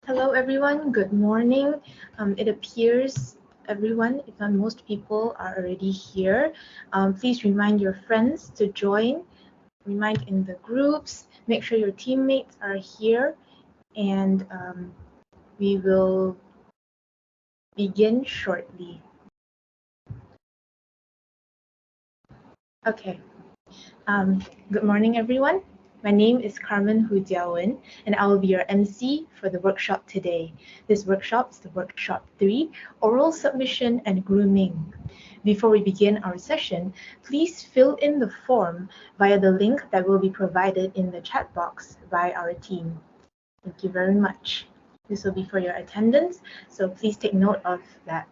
Hello, everyone. Good morning. It appears everyone, if not most people, are already here. Please remind your friends to join. Remind in the groups. Make sure your teammates are here, and we will begin shortly. Okay. Good morning, everyone. My name is Carmen Hu Jiawen, and I will be your MC for the workshop today. This workshop is the workshop 3, Oral Submission and Grooming. Before we begin our session, please fill in the form via the link that will be provided in the chat box by our team. Thank you very much. This will be for your attendance, so please take note of that.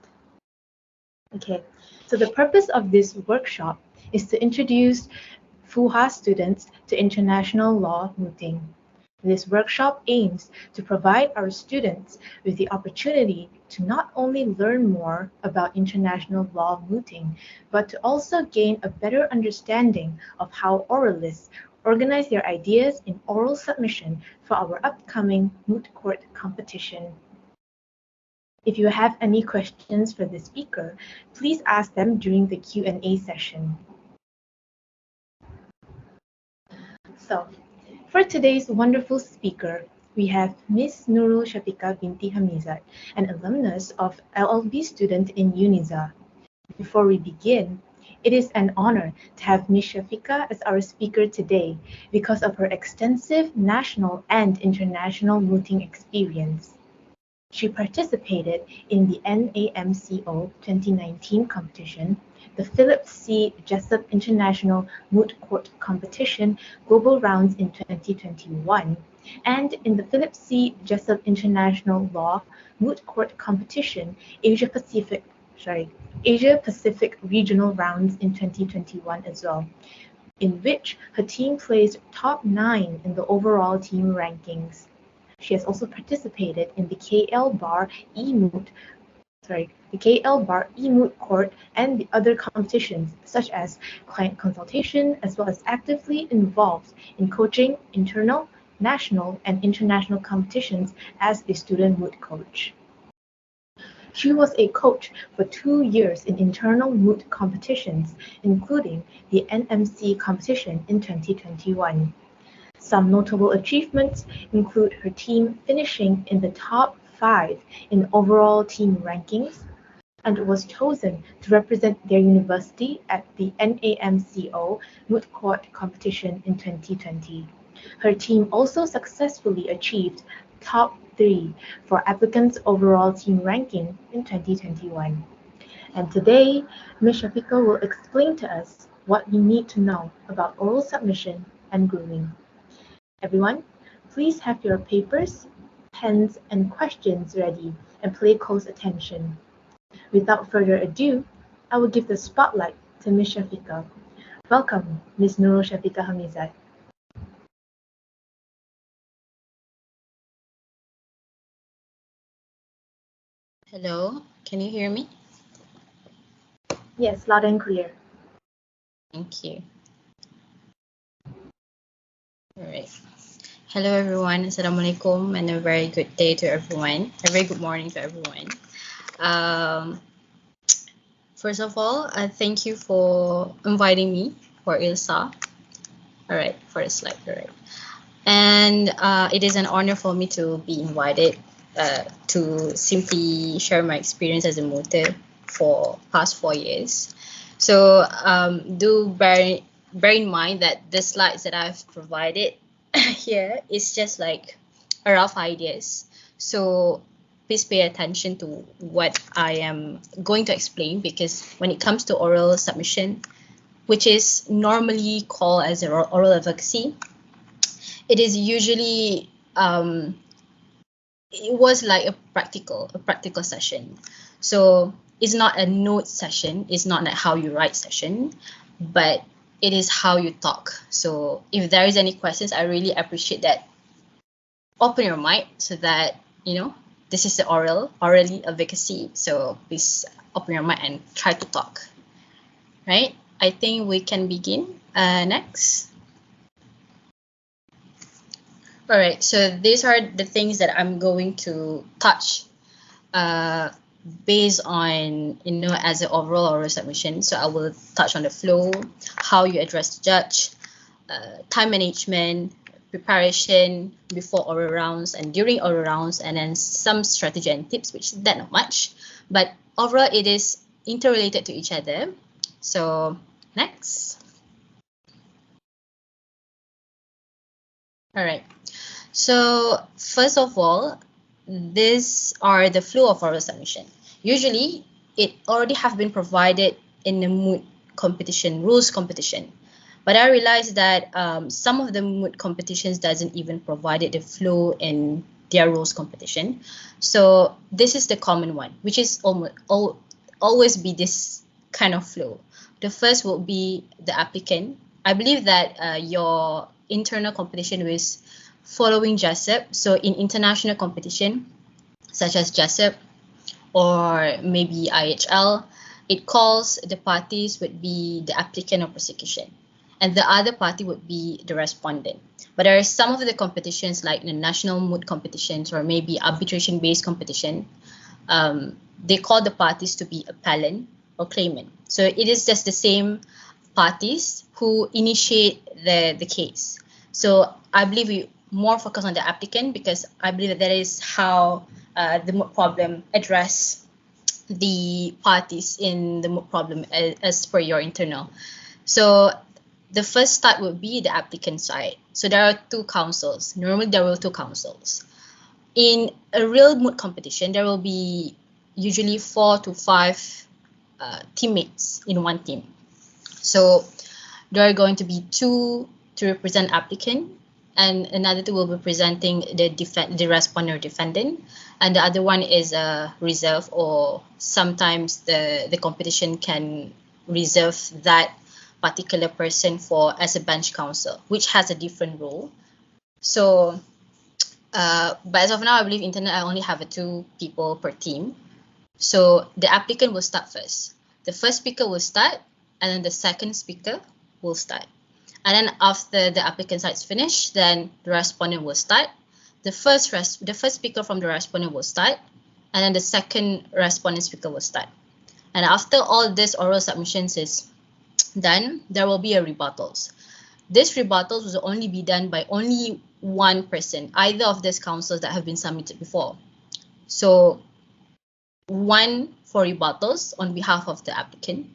Okay, so the purpose of this workshop is to introduce FUHA students to international law mooting. This workshop aims to provide our students with the opportunity to not only learn more about international law mooting, but to also gain a better understanding of how oralists organize their ideas in oral submission for our upcoming moot court competition. If you have any questions for the speaker, please ask them during the Q&A session. So, for today's wonderful speaker, we have Ms. Nurul Shafiqa binti Hamizat, an alumnus of LLB student in UNIZA. Before we begin, it is an honor to have Ms. Shafiqa as our speaker today because of her extensive national and international mooting experience. She participated in the NAMCO 2019 competition, the Philip C. Jessup International Moot Court Competition Global Rounds in 2021, and in the Philip C. Jessup International Law Moot Court Competition Asia Pacific Regional Rounds in 2021 as well, in which her team placed top 9 in the overall team rankings. She has also participated in the KL Bar E-Moot Court and the other competitions such as client consultation, as well as actively involved in coaching internal, national, and international competitions as a student moot coach. She was a coach for 2 years in internal moot competitions, including the NMC competition in 2021. Some notable achievements include her team finishing in the top 5 in overall team rankings and was chosen to represent their university at the NAMCO Moot Court competition in 2020. Her team also successfully achieved top 3 for applicants' overall team ranking in 2021. And today, Ms. Shafiqa will explain to us what we need to know about oral submission and grooming. Everyone, please have your papers, pens, and questions ready and pay close attention. Without further ado, I will give the spotlight to Ms. Shafiqa. Welcome, Ms. Nurul Shafiqa Hamizat. Hello, can you hear me? Yes, loud and clear. Thank you. All right. Hello, everyone. Assalamualaikum, and a very good day to everyone. A very good morning to everyone. First of all, thank you for inviting me for ILSA. All right, for the slide. All right. And it is an honor for me to be invited to simply share my experience as a mooter for past 4 years. So do bear in mind that the slides that I've provided here is just like a rough ideas. So please pay attention to what I am going to explain, because when it comes to oral submission, which is normally called as an oral advocacy, it is usually it was like a practical session. So it's not a note session, it's not like how you write session, but it is how you talk. So if there is any questions, I really appreciate that. Open your mic so that this is the orally advocacy. So please open your mic and try to talk. Right? I think we can begin next. All right, so these are the things that I'm going to touch based on, as an overall oral submission. So I will touch on the flow, how you address the judge, time management, preparation before oral rounds and during oral rounds, and then some strategy and tips, which is not much, but overall it is interrelated to each other. So next. All right. So first of all, these are the flow of oral submission. Usually, it already have been provided in the mood competition, rules competition. But I realized that some of the mood competitions doesn't even provide the flow in their rules competition. So this is the common one, which is always be this kind of flow. The first will be the applicant. I believe that your internal competition was following JASEP. So in international competition, such as JASEP or maybe IHL, it calls the parties would be the applicant or prosecution, and the other party would be the respondent. But there are some of the competitions like the national mood competitions or maybe arbitration-based competition, they call the parties to be appellant or claimant. So it is just the same parties who initiate the case. So I believe we more focus on the applicant because I believe that is how the mood problem address the parties in the mood problem as per your internal. So the first start would be the applicant side. So there are two councils. Normally there are two councils. In a real mood competition, there will be usually 4 to 5 teammates in one team. So there are going to be 2 to represent applicant, and another 2 will be presenting the respondent or defendant, and the other one is a reserve, or sometimes the competition can reserve that particular person for as a bench counsel, which has a different role. So but as of now, I believe internet I only have 2 people per team. So the applicant will start first. The first speaker will start, and then the second speaker will start. And then after the applicant side is finished, then the respondent will start. The first speaker from the respondent will start, and then the second respondent speaker will start. And after all this oral submissions is done, there will be a rebuttals. This rebuttals will only be done by only one person, either of these counsels that have been submitted before. So one for rebuttals on behalf of the applicant,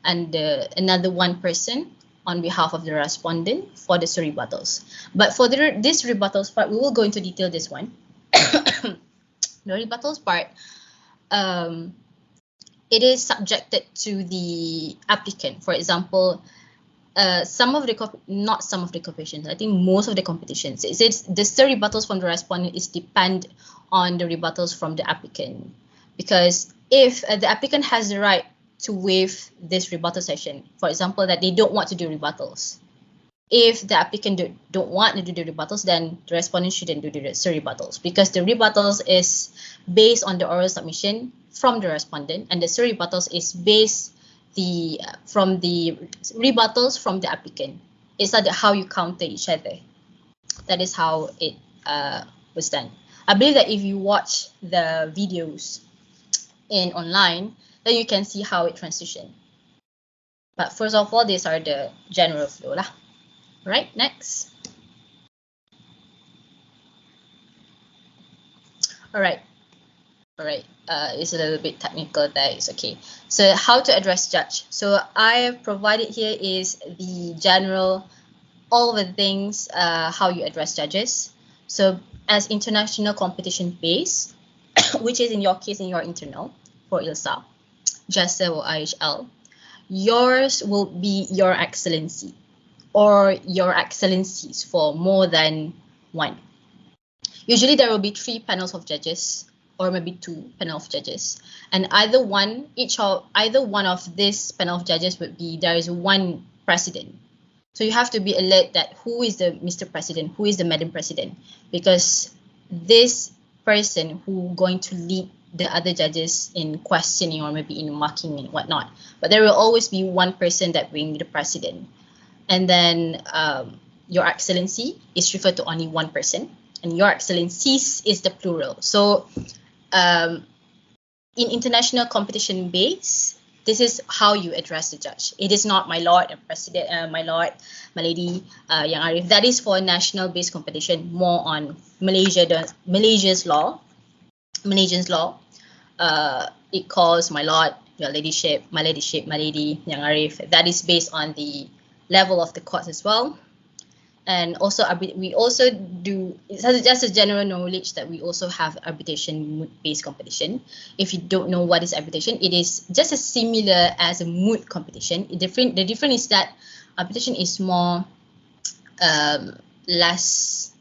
and another one person on behalf of the respondent for the rebuttals. But for this rebuttals part, we will go into detail this one. The rebuttals part, it is subjected to the applicant. For example, some of the not some of the competitions, I think most of the competitions, it says the rebuttals from the respondent is depend on the rebuttals from the applicant. Because if the applicant has the right to waive this rebuttal session, for example, that they don't want to do rebuttals. If the applicant don't want to do the rebuttals, then the respondent shouldn't do the rebuttals, because the rebuttals is based on the oral submission from the respondent, and the rebuttals is based from the rebuttals from the applicant. It's not how you counter each other. That is how it was done. I believe that if you watch the videos in online, then you can see how it transitioned. But first of all, these are the general flow lah. Right, next. All right. It's a little bit technical, that is okay. So how to address judge. So I have provided here is the general, all the things, how you address judges. So as international competition base, which is in your case in your internal for ILSA, JASA or IHL, yours will be your excellency or your excellencies for more than one. Usually there will be 3 panels of judges, or maybe 2 panel of judges, and either one of this panel of judges would be, there is one president. So you have to be alert that who is the Mr. President, who is the Madam President, because this person who going to lead the other judges in questioning or maybe in marking and whatnot. But there will always be one person that being the president. And then your excellency is referred to only one person. and Your Excellencies is the plural. So in international competition base, this is how you address the judge. It is not my lord and president, my lord, my lady, Yang Arif. That is for national based competition, more on Malaysia's law. Malaysian's law. It calls my lord, your ladyship, my lady, Yang Arif. That is based on the level of the courts as well. And also we also do, it's just a general knowledge that we also have arbitration based competition. If you don't know what is arbitration, it is just as similar as a moot competition. The difference is that arbitration is more not less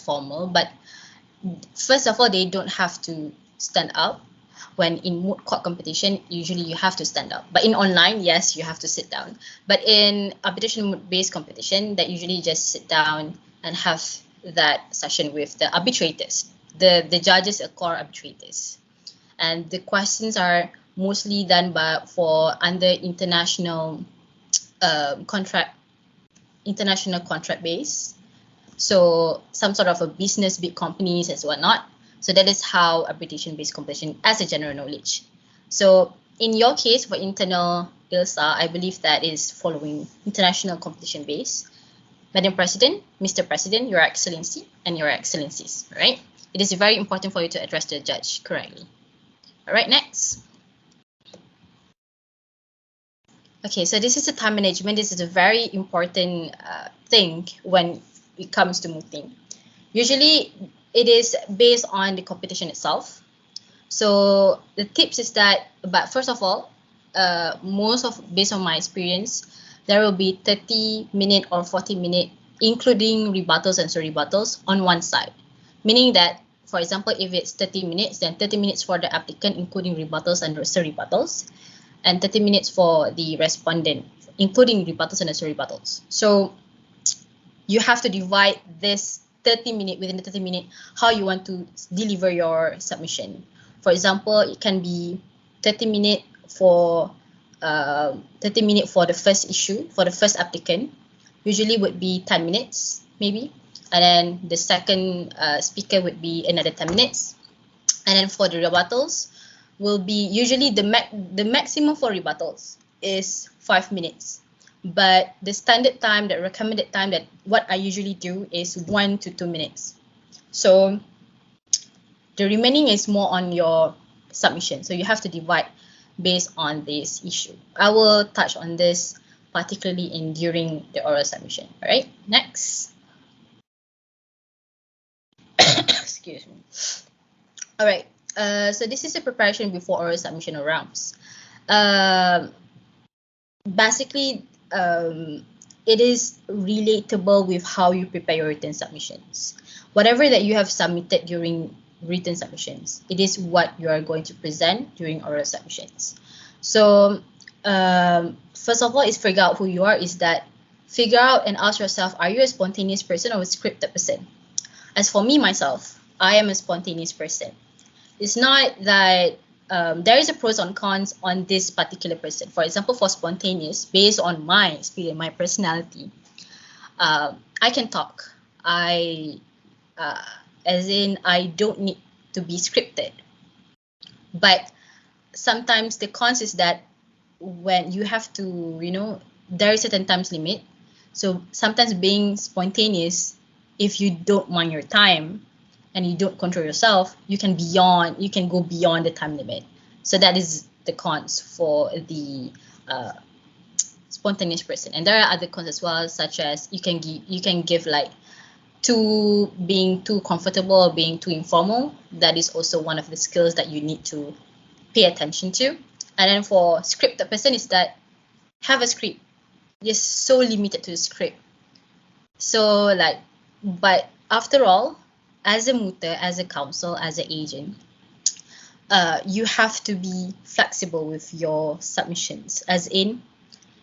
formal, but first of all, they don't have to stand up. When in moot court competition, usually you have to stand up. But in online, yes, you have to sit down. But in arbitration-based competition, that usually just sit down and have that session with the arbitrators. The judges are called arbitrators. And the questions are mostly done for under international contract base. So some sort of a business, big companies and whatnot. So that is how arbitration-based competition as a general knowledge. So in your case, for internal ILSA, I believe that is following international competition base. Madam President, Mr. President, Your Excellency, and Your Excellencies, right? It is very important for you to address the judge correctly. All right, next. Okay, so this is a time management. This is a very important thing when it comes to mooting. Usually, it is based on the competition itself. So the tips is that, but first of all, based on my experience, there will be 30-minute or 40-minute, including rebuttals and rebuttals on one side. Meaning that, for example, if it's 30 minutes, then 30 minutes for the applicant, including rebuttals and rebuttals, and 30 minutes for the respondent, including rebuttals and rebuttals. So you have to divide this 30-minute, within the 30-minute, how you want to deliver your submission. For example, it can be 30-minute for the first issue, for the first applicant. Usually would be 10 minutes, maybe. And then the second speaker would be another 10 minutes. And then for the rebuttals, will be usually the maximum for rebuttals is 5 minutes. But the standard time, the recommended time, that what I usually do is 1 to 2 minutes. So the remaining is more on your submission. So you have to divide based on this issue. I will touch on this particularly during the oral submission. All right, next. Excuse me. All right. So this is a preparation before oral submission or rounds. Basically, it is relatable with how you prepare your written submissions. Whatever that you have submitted during written submissions, it is what you are going to present during oral submissions. So first of all, is figure out who you are. Figure out and ask yourself, are you a spontaneous person or a scripted person? As for me, myself, I am a spontaneous person. It's not that there is a pros and cons on this particular person. For example, for spontaneous, based on my experience, my personality, I can talk. As in, I don't need to be scripted. But sometimes the cons is that when you have to, there is a certain times limit. So sometimes being spontaneous, if you don't mind your time and you don't control yourself, you can go beyond the time limit. So that is the cons for the spontaneous person. And there are other cons as well, such as you can give like being too comfortable or being too informal. That is also one of the skills that you need to pay attention to. And then for scripted person is that have a script. You're so limited to the script. So but after all, as a mooter, as a counsel, as an agent, you have to be flexible with your submissions. As in,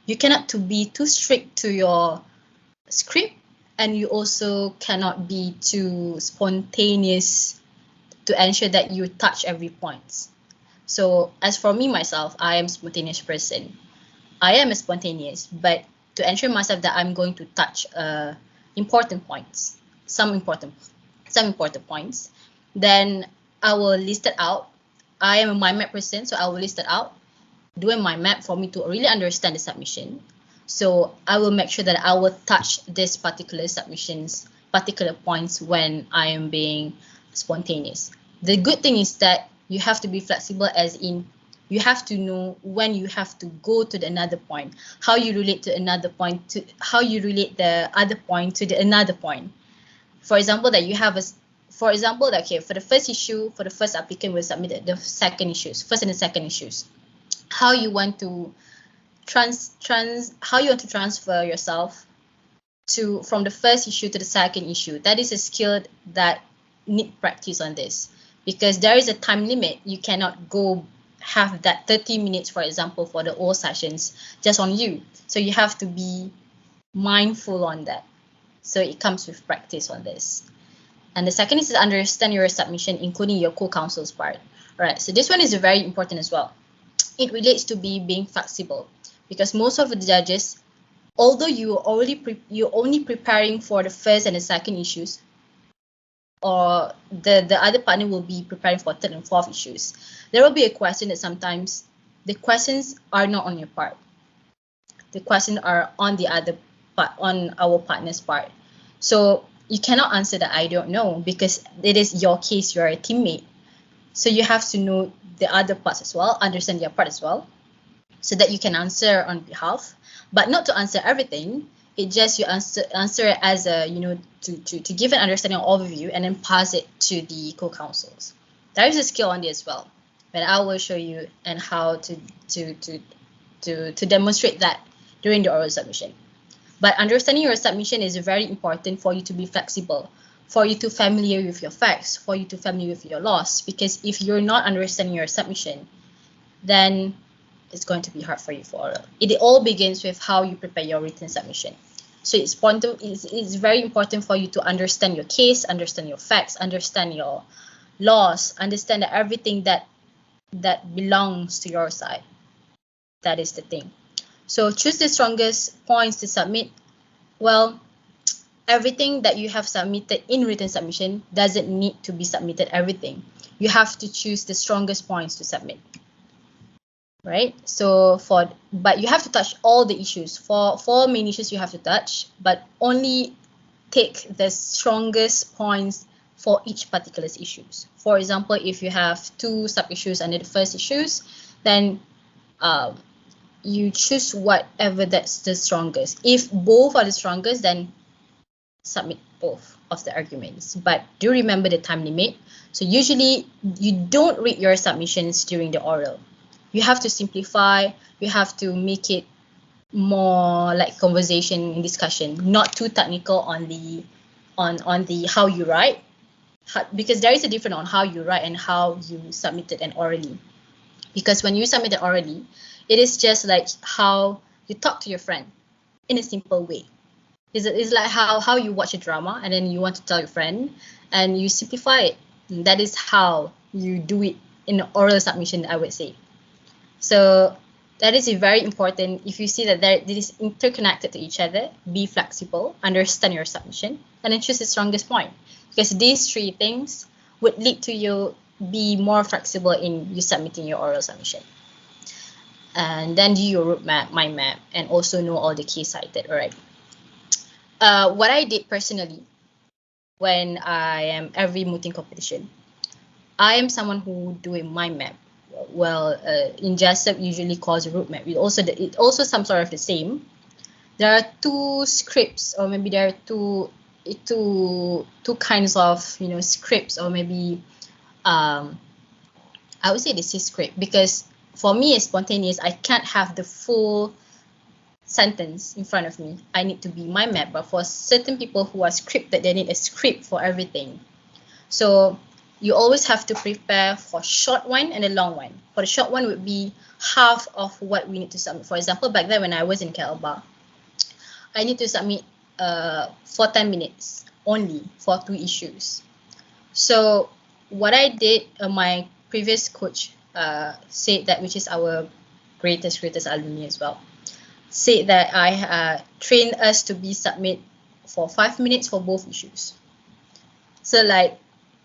you cannot be too strict to your script, and you also cannot be too spontaneous to ensure that you touch every point. So as for me, myself, I am a spontaneous person. I am a spontaneous, but to ensure myself that I'm going to touch important points. some important points. Then I will list it out. I am a mind map person, so I will list it out, do a mind map for me to really understand the submission. So I will make sure that I will touch this particular submissions, particular points when I am being spontaneous. The good thing is that you have to be flexible, as in you have to know when you have to go to the another point, how you relate to another point, to how you relate the other point to the another point. For example, that you have a, for example, that okay, for the first issue, for the first applicant will submit the second issues, first and the second issues. How you want to how you want to transfer yourself to from the first issue to the second issue. That is a skill that need practice on this, because there is a time limit. You cannot go have that 30 minutes, for example, for the all sessions just on you. So you have to be mindful on that. So it comes with practice on this. And the second is to understand your submission, including your co-counsel's part. All right, so this one is very important as well. It relates to being flexible, because most of the judges, although you're only preparing for the first and the second issues, or the other partner will be preparing for third and fourth issues, there will be a question that sometimes the questions are not on your part. The questions are on the other part, on our partner's part. So you cannot answer that I don't know, because it is your case, you're a teammate. So you have to know the other parts as well, understand their part as well, so that you can answer on behalf, but not to answer everything. It just you answer it as a, you know, to give an understanding overview and then pass it to the co-counsels. There is a skill on this as well, but I will show you and how to demonstrate that during the oral submission. But understanding your submission is very important for you to be flexible, for you to familiar with your facts, for you to familiar with your laws, because if you're not understanding your submission, then it's going to be hard for you for oral. It all begins with how you prepare your written submission. So it's very important for you to understand your case, understand your facts, understand your laws, understand that everything that belongs to your side. That is the thing. So choose the strongest points to submit. Well, everything that you have submitted in written submission doesn't need to be submitted everything. You have to choose the strongest points to submit. Right? So but you have to touch all the issues. For four main issues you have to touch, but only take the strongest points for each particular issues. For example, if you have two sub-issues under the first issues, then you choose whatever that's the strongest. If both are the strongest, then submit both of the arguments. But do remember the time limit. So usually you don't read your submissions during the oral. You have to simplify, you have to make it more like conversation and discussion, not too technical on the how you write, because there is a difference on how you write and how you submit it and orally. Because when you submit it orally, it is just like how you talk to your friend in a simple way. It's like how you watch a drama and then you want to tell your friend and you simplify it. And that is how you do it in an oral submission, I would say. So that is very important. If you see that it is interconnected to each other, be flexible, understand your submission, and then choose the strongest point. Because these three things would lead to you be more flexible in you submitting your oral submission. And then do your route map, mind map, and also know all the case cited. All right. What I did personally when I am every mooting competition, I am someone who do a mind map. Well, in JASEP usually calls a route map. It also some sort of the same. There are two scripts, or maybe there are two kinds of, you know, scripts, or maybe I would say this is script, because for me as spontaneous, I can't have the full sentence in front of me. I need to be mind map. But for certain people who are scripted, they need a script for everything. So you always have to prepare for short one and a long one. For the short one would be half of what we need to submit. For example, back then when I was in Kelba, I need to submit for 10 minutes only for 2 issues. So what I did, my previous coach said that, which is our greatest alumni as well, said that I trained us to be submit for 5 minutes for both issues. So like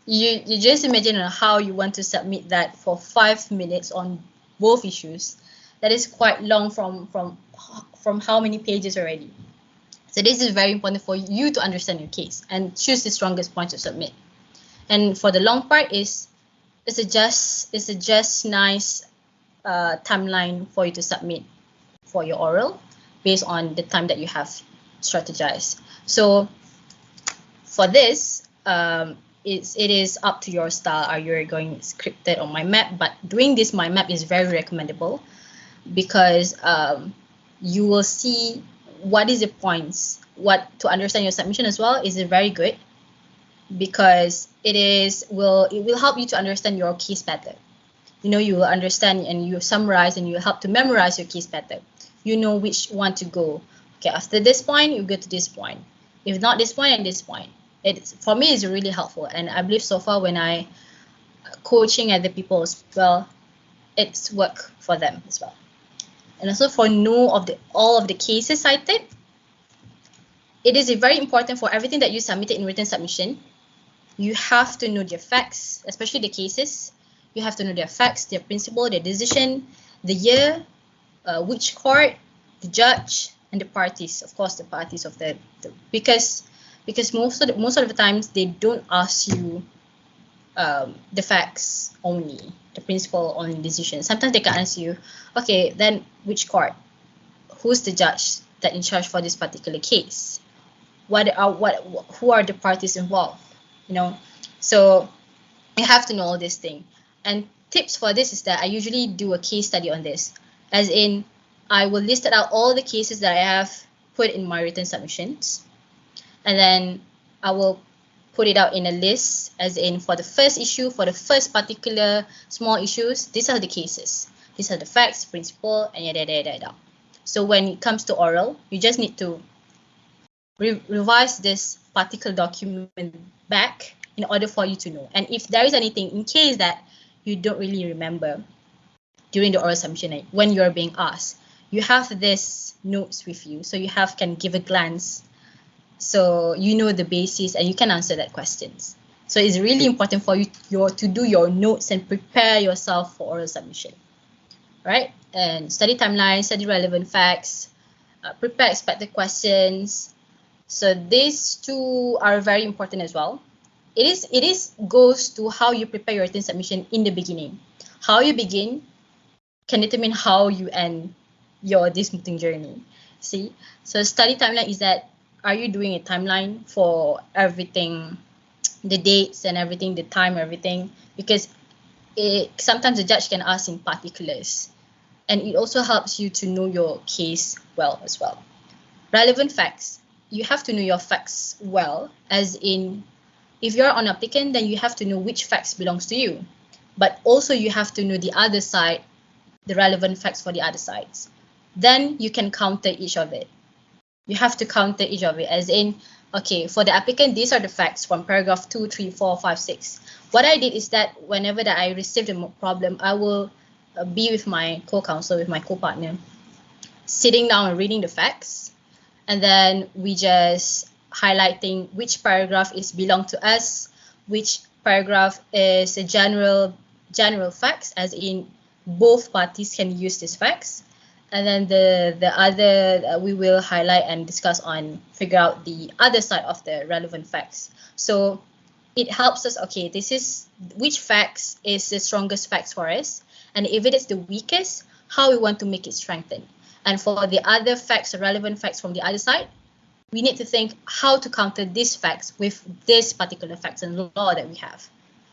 you just imagine how you want to submit that for 5 minutes on both issues. That is quite long from how many pages already. So this is very important for you to understand your case and choose the strongest point to submit. And for the long part it's a just nice timeline for you to submit for your oral based on the time that you have strategized. So for this, it is up to your style. Are you going scripted or mind map? But doing this mind map is very recommendable because you will see what is the points. What to understand your submission as well is very good because it will help you to understand your case better. You will understand and you summarize and you help to memorize your case better. You know which one to go. Okay, after this point, you go to this point. If not this point and this point. For me, it's really helpful. And I believe so far when I coaching other people as well, it's worked for them as well. And also for all of the cases cited, it is very important for everything that you submitted in written submission. You have to know their facts, especially the cases. You have to know their facts, their principle, their decision, the year, which court, the judge, and the parties. Of course, the parties of because most of the times they don't ask you the facts only, the principle only decision. Sometimes they can ask you, okay, then which court, who's the judge that in charge for this particular case, who are the parties involved, so you have to know all this thing. And tips for this is that I usually do a case study on this, as in I will list out all the cases that I have put in my written submissions, and then I will put it out in a list, as in for the first issue, for the first particular small issues, these are the cases, these are the facts, principle, and yada. So when it comes to oral, you just need to revise this particular document back in order for you to know. And if there is anything, in case that you don't really remember during the oral submission, when you're being asked, you have this notes with you, so you can give a glance, so you know the basis and you can answer that questions. So it's really important for you to do your notes and prepare yourself for oral submission, right? And study timeline, study relevant facts, prepare expected questions. So these two are very important as well. It goes to how you prepare your written submission in the beginning. How you begin can determine how you end your smoothing journey. See, so study timeline is that, are you doing a timeline for everything, the dates and everything, the time, everything? Because sometimes the judge can ask in particulars, and it also helps you to know your case well as well. Relevant facts, you have to know your facts well, as in if you're an applicant, then you have to know which facts belongs to you, but also you have to know the other side, the relevant facts for the other sides. Then you can counter each of it. You have to counter each of it, as in, okay, for the applicant, these are the facts from paragraph 2, 3, 4, 5, 6. What I did is that whenever that I received a problem, I will be with my co-counsel, with my co-partner, sitting down and reading the facts, and then we just highlighting which paragraph is belong to us, which paragraph is a general facts, as in both parties can use these facts, and then the other we will highlight and discuss on, figure out the other side of the relevant facts. So it helps us, okay, this is which facts is the strongest facts for us, and if it is the weakest, how we want to make it strengthened. And for the other facts, the relevant facts from the other side, we need to think how to counter these facts with this particular facts and law that we have.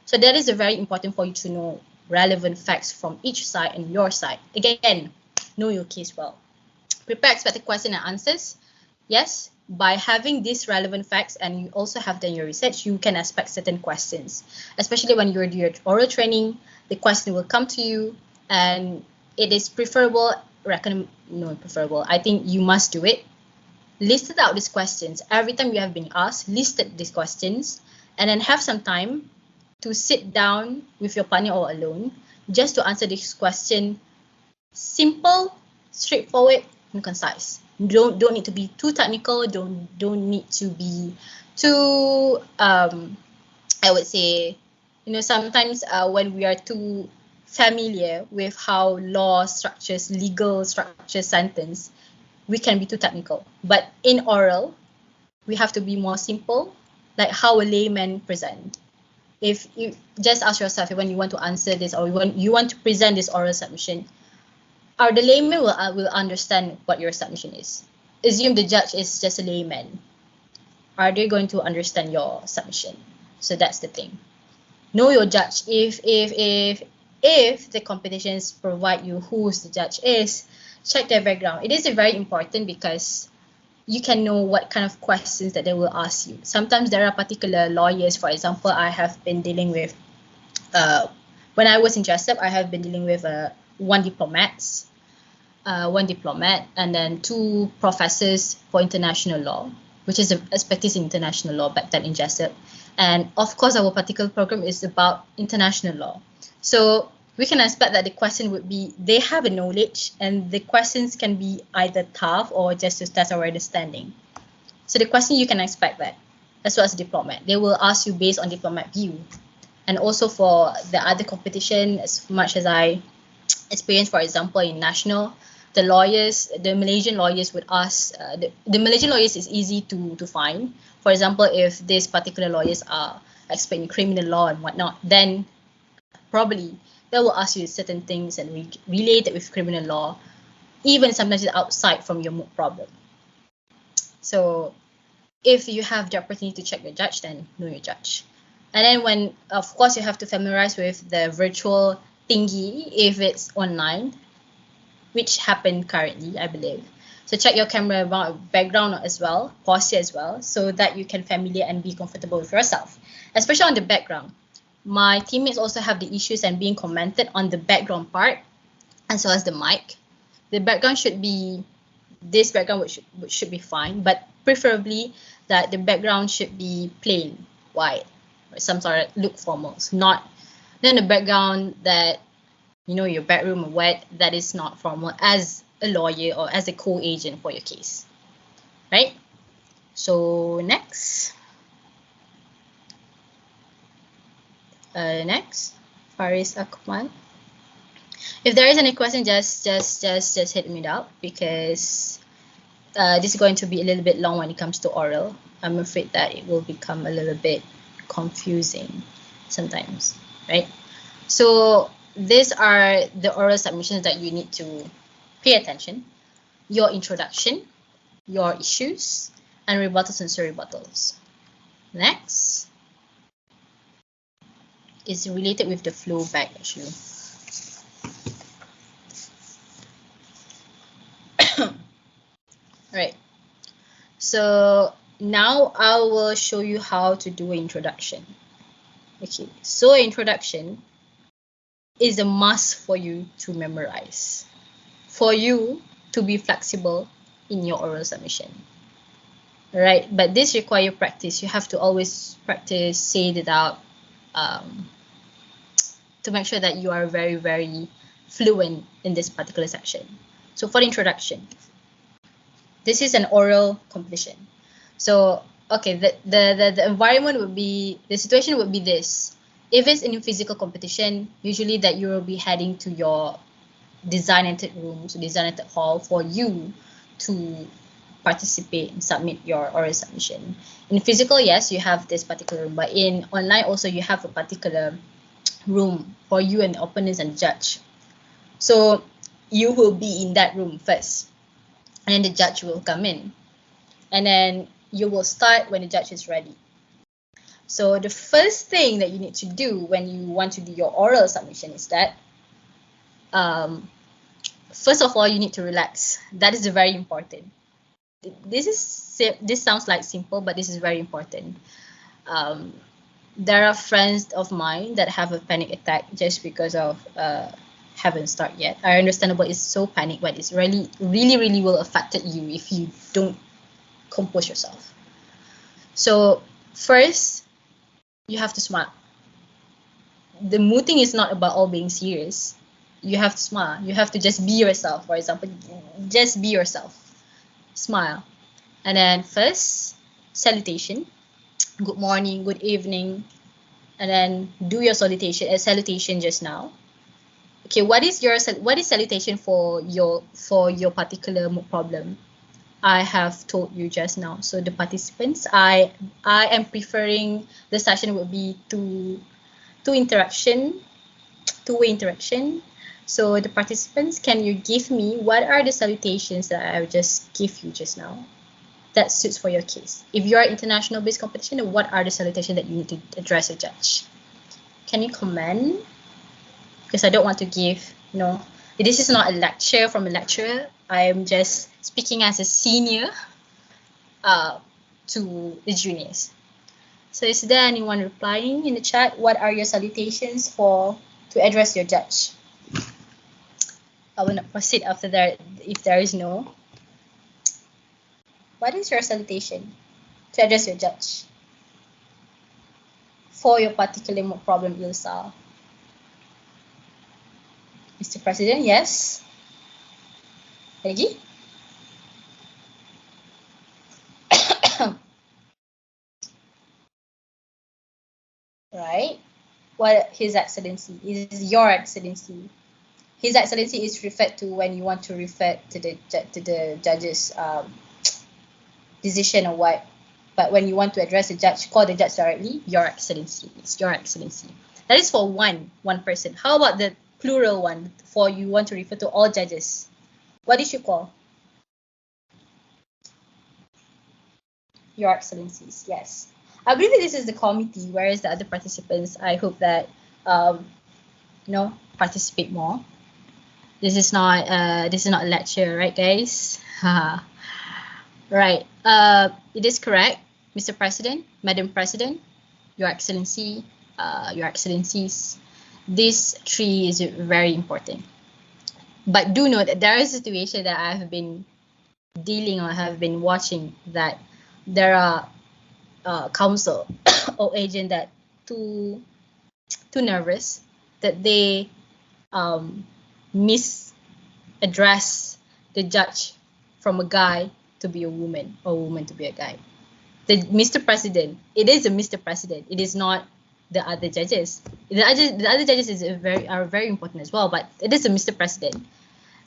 So that is very important for you to know relevant facts from each side and your side. Again, know your case well. Prepare expected question and answers. Yes, by having these relevant facts and you also have done your research, you can expect certain questions. Especially when you're doing your oral training, the question will come to you, and it is preferable, I think you must do it. Listed out these questions. Every time you have been asked, listed these questions, and then have some time to sit down with your partner or alone just to answer this question. Simple, straightforward, and concise. Don't need to be too technical. Don't need to be too I would say, sometimes when we are too familiar with how law structures, legal structures sentence, we can be too technical. But in oral, we have to be more simple, like how a layman present. If you just ask yourself when you want to answer this or when you want to present this oral submission, are the layman will understand what your submission is? Assume the judge is just a layman. Are they going to understand your submission? So that's the thing. Know your judge. If the competitions provide you who the judge is, check their background. It is very important because you can know what kind of questions that they will ask you. Sometimes there are particular lawyers. For example, I have been dealing with when I was in JESEP, I have been dealing with one diplomat, and then two professors for international law, which is expertise in international law back then in JESEP. And of course, our particular program is about international law. So we can expect that the question would be, they have a knowledge and the questions can be either tough or just to test our understanding. So the question you can expect that, as well as a diplomat. They will ask you based on diplomat view. And also for the other competition, as much as I experienced, for example, in national, the Malaysian lawyers would ask, the Malaysian lawyers is easy to find. For example, if these particular lawyers are expert in criminal law and whatnot, then probably they will ask you certain things and related with criminal law, even sometimes it's outside from your problem. So if you have the opportunity to check your judge, then know your judge. And then when, of course, you have to familiarize with the virtual thingy if it's online, which happened currently, I believe. So check your camera background as well, posture as well, so that you can familiar and be comfortable with yourself, especially on the background. My teammates also have the issues and being commented on the background part, as well as the mic. The background should be, this background which should be fine, but preferably that the background should be plain, white, or some sort of look formal. So not then the background that your bedroom or what, that is not formal as a lawyer or as a co-agent for your case, right? So next, Faris Akmal. If there is any question, just hit me up, because this is going to be a little bit long when it comes to oral. I'm afraid that it will become a little bit confusing sometimes, right? So these are the oral submissions that you need to pay attention. Your introduction, your issues, and rebuttals and surrebuttals. Next is related with the flow back, actually. All right. So now I will show you how to do an introduction. Okay, so introduction is a must for you to memorize, for you to be flexible in your oral submission. Right, but this requires practice. You have to always practice, say it out, to make sure that you are very, very fluent in this particular section. So for the introduction, this is an oral competition. So okay, the environment would be, the situation would be this. If it's in a physical competition, usually that you will be heading to your designated room, so designated hall for you to participate and submit your oral submission. In physical, yes, you have this particular room, but in online also you have a particular room for you and the opponents and judge. So you will be in that room first, and then the judge will come in, and then you will start when the judge is ready. So the first thing that you need to do when you want to do your oral submission is that first of all, you need to relax. That is very important. This sounds like simple, but this is very important. There are friends of mine that have a panic attack just because of haven't started yet. I understand about it's so panic, but it's really will affect you if you don't compose yourself. So first, you have to smile. The mood thing is not about all being serious. You have to smile. You have to just be yourself. For example, just be yourself. Smile. And then first, salutation. Good morning, good evening. and then do your salutation just now. Okay, what is salutation for your particular problem? I have told you just now. So the participants, I am preferring the session would be two-way interaction. So the participants, can you give me what are the salutations that I just give you just now that suits for your case? If you are international based competition, what are the salutations that you need to address a judge? Can you comment? Because I don't want to give, this is not a lecture from a lecturer. I am just speaking as a senior to the juniors. So is there anyone replying in the chat? What are your salutations to address your judge? I will not proceed after that if there is no. What is your salutation to address your judge for your particular problem, Ilsa? Mr. President, yes. Lagi? Right. What His Excellency is Your Excellency. His Excellency is referred to when you want to refer to the judge's decision or what. But when you want to address the judge, call the judge directly, Your Excellency. It's Your Excellency. That is for one person. How about the plural one for you want to refer to all judges? What did you call? Your Excellencies, yes. I believe that this is the committee, whereas the other participants, I hope that participate more. This is not a lecture, right, guys? Right. It is correct, Mr. President, Madam President, Your Excellency, Your Excellencies. This three is very important. But do note that there is a situation that I have been dealing or have been watching, that there are counsel or agent that too nervous that they misaddress the judge from a guy to be a woman or a woman to be a guy. The Mr. President, it is a Mr. President. It is not the other judges. The other judges are very important as well, but it is a Mr. President.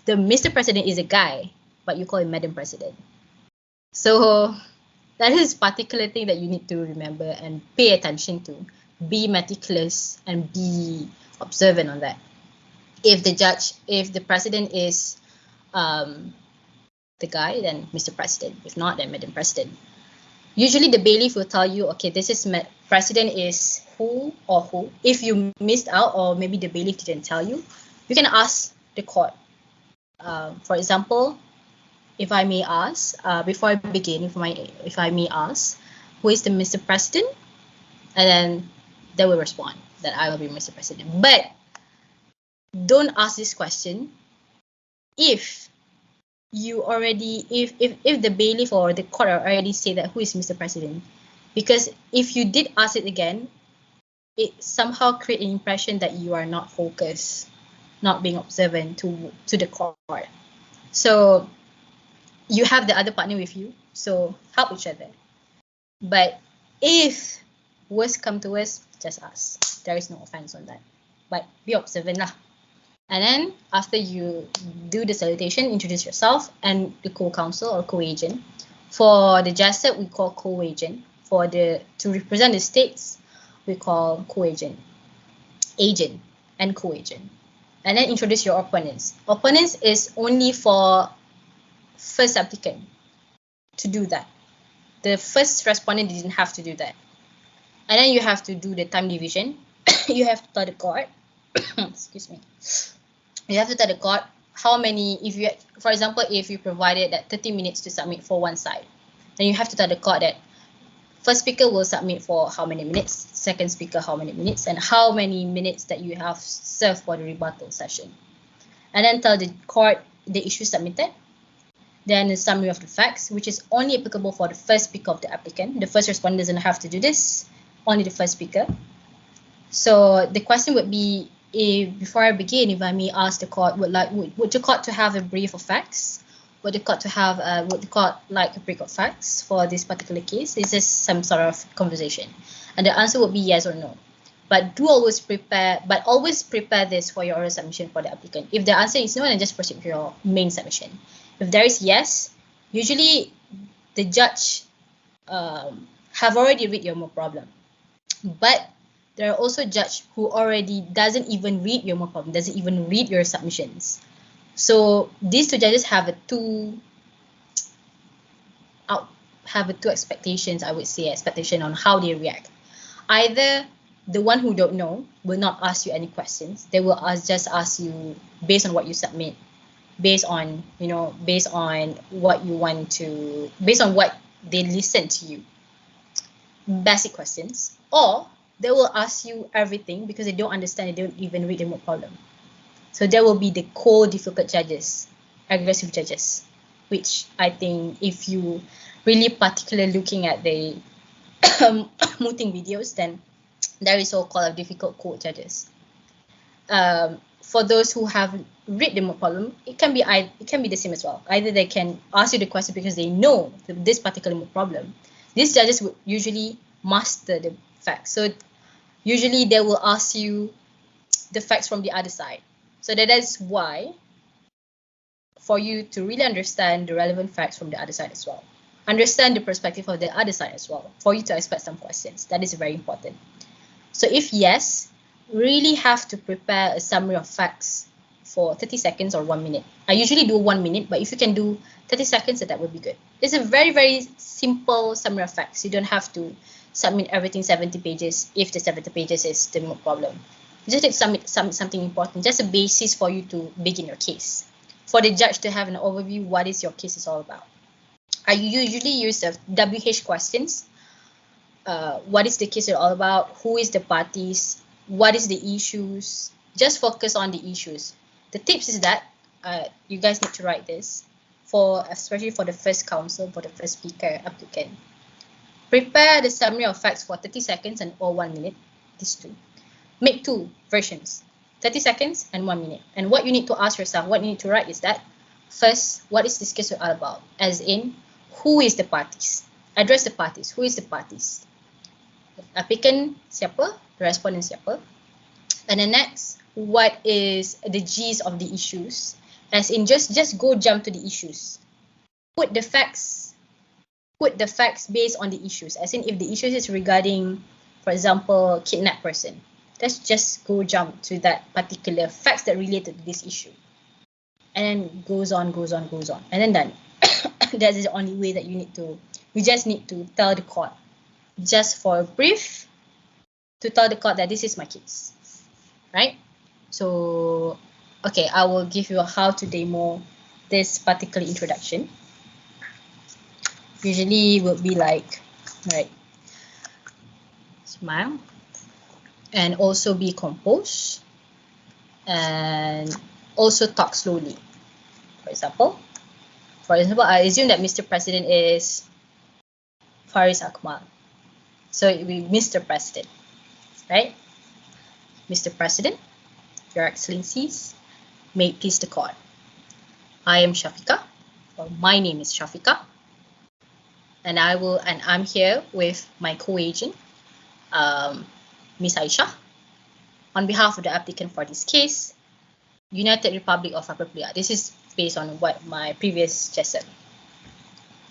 The Mr. President is a guy, but you call him Madam President. So that is a particular thing that you need to remember and pay attention to. Be meticulous and be observant on that. If the president is the guy, then Mr. President. If not, then Madam President. Usually the bailiff will tell you, okay, this is president is who or who. If you missed out or maybe the bailiff didn't tell you, you can ask the court. For example, if I may ask, before I begin, if I may ask, who is the Mr. President? And then they will respond that I will be Mr. President. But don't ask this question if the bailiff or the court already say that who is Mr. President. Because if you did ask it again, it somehow create an impression that you are not focused, not being observant to the court. So you have the other partner with you, so help each other. But if worst come to worst, just ask. There is no offense on that. But be observant lah. And then after you do the salutation, introduce yourself and the co-counsel or co-agent. For the JASEP, we call co-agent. To represent the states, we call co-agent, agent, and co-agent. And then introduce your opponents. Opponents is only for first applicant to do that. The first respondent didn't have to do that. And then you have to do the time division. You have to tell the court. Excuse me. You have to tell the court how many, for example, if you provided that 30 minutes to submit for one side, then you have to tell the court that first speaker will submit for how many minutes, second speaker how many minutes, and how many minutes that you have served for the rebuttal session. And then tell the court the issue submitted, then the summary of the facts, which is only applicable for the first speaker of the applicant. The first respondent doesn't have to do this, only the first speaker. So the question would be, before I begin, if I may ask the court, would the court to have a brief of facts? Would the court like a brief of facts for this particular case? Is this some sort of conversation? And the answer would be yes or no. But always prepare this for your oral submission for the applicant. If the answer is no, then just proceed with your main submission. If there is yes, usually the judge have already read your problem. But there are also judge who already doesn't even read your problem, doesn't even read your submissions. So these two judges have two expectations, I would say, expectation on how they react. Either the one who don't know will not ask you any questions. They will just ask you based on what you submit, based on what you want to, based on what they listen to you. Basic questions. Or they will ask you everything because they don't understand, they don't even read the problem. So there will be the cold, difficult judges, aggressive judges, which I think if you really particularly looking at the mooting videos, then there is so-called difficult cold judges. For those who have read the problem, it can be the same as well. Either they can ask you the question because they know this particular problem. These judges would usually master the facts. So usually they will ask you the facts from the other side. So that is why, for you to really understand the relevant facts from the other side as well, understand the perspective of the other side as well, for you to expect some questions. That is very important. So if yes, really have to prepare a summary of facts for 30 seconds or 1 minute. I usually do 1 minute, but if you can do 30 seconds, that would be good. It's a very, very simple summary of facts. You don't have to submit everything 70 pages if the 70 pages is the problem. You just need to submit something important, just a basis for you to begin your case. For the judge to have an overview, what is your case is all about. I usually use the WH questions. What is the case all about? Who is the parties? What is the issues? Just focus on the issues. The tips is that you guys need to write this, especially for the first counsel, for the first speaker applicant. Prepare the summary of facts for 30 seconds or 1 minute, these two. Make two versions, 30 seconds and 1 minute. And what you need to ask yourself, what you need to write is that, first, what is this case all about? As in, who is the parties? Address the parties. Who is the parties? The applicant siapa? The respondent siapa? And then next, what is the gist of the issues? As in, just jump to the issues. Put the facts based on the issues. As in, if the issues is regarding, for example, kidnapped person, let's just jump to that particular facts that related to this issue. And then goes on, and then done. That is the only way that you just need to tell the court, just for a brief, to tell the court that this is my case, right? So, okay, I will give you how to demo this particular introduction. Usually will be like, right, smile, and also be composed, and also talk slowly. For example, I assume that Mr. President is Faris Akmal. So it will be Mr. President, right? Mr. President, Your Excellencies, may it please the court. I am Shafika, or my name is Shafika, and I'm here with my co-agent, Miss Aisha, on behalf of the applicant for this case, United Republic of Appropriate. This is based on what my previous just said.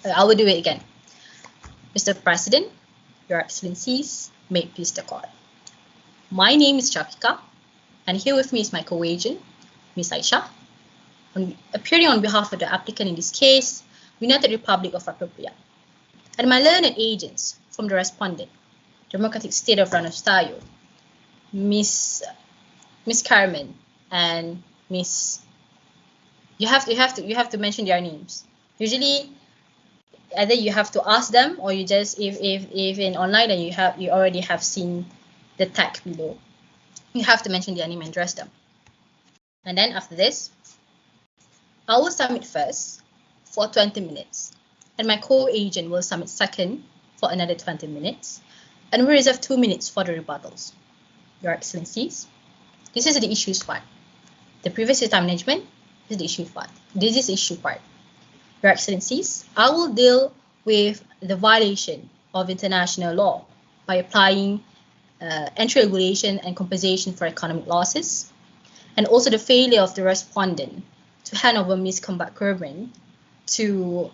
I will do it again. Mr. President, Your Excellencies, may it please the court. My name is Shafika, and here with me is my co-agent, Miss Aisha, appearing on behalf of the applicant in this case, United Republic of Appropriate, and my learned agents from the respondent, Democratic State of Ranostaylo, Miss Carmen and Miss. You have to mention their names. Usually, either you have to ask them, or you just if in online, then you already have seen the tag below. You have to mention their name and address them. And then after this, I will submit first for 20 minutes, and my co-agent will submit second for another 20 minutes, and we reserve 2 minutes for the rebuttals. Your Excellencies, this is the issues part. The previous time management is the issue part. This is issue part. Your Excellencies, I will deal with the violation of international law by applying entry regulation and compensation for economic losses, and also the failure of the respondent to hand over misconduct Grooming to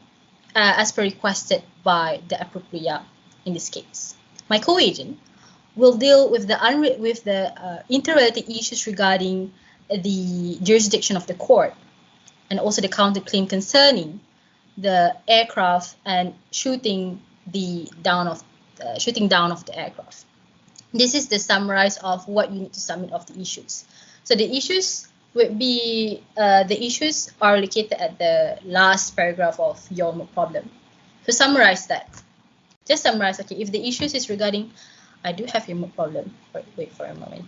as per requested by the appropriate in this case. My co-agent will deal with the interrelated issues regarding the jurisdiction of the court and also the counterclaim concerning the aircraft and shooting down of the aircraft. This is the summarize of what you need to submit of the issues. So the issues would be the issues are located at the last paragraph of your problem. To summarize that, just summarize. Okay, if the issues is regarding, I do have your problem. Wait for a moment.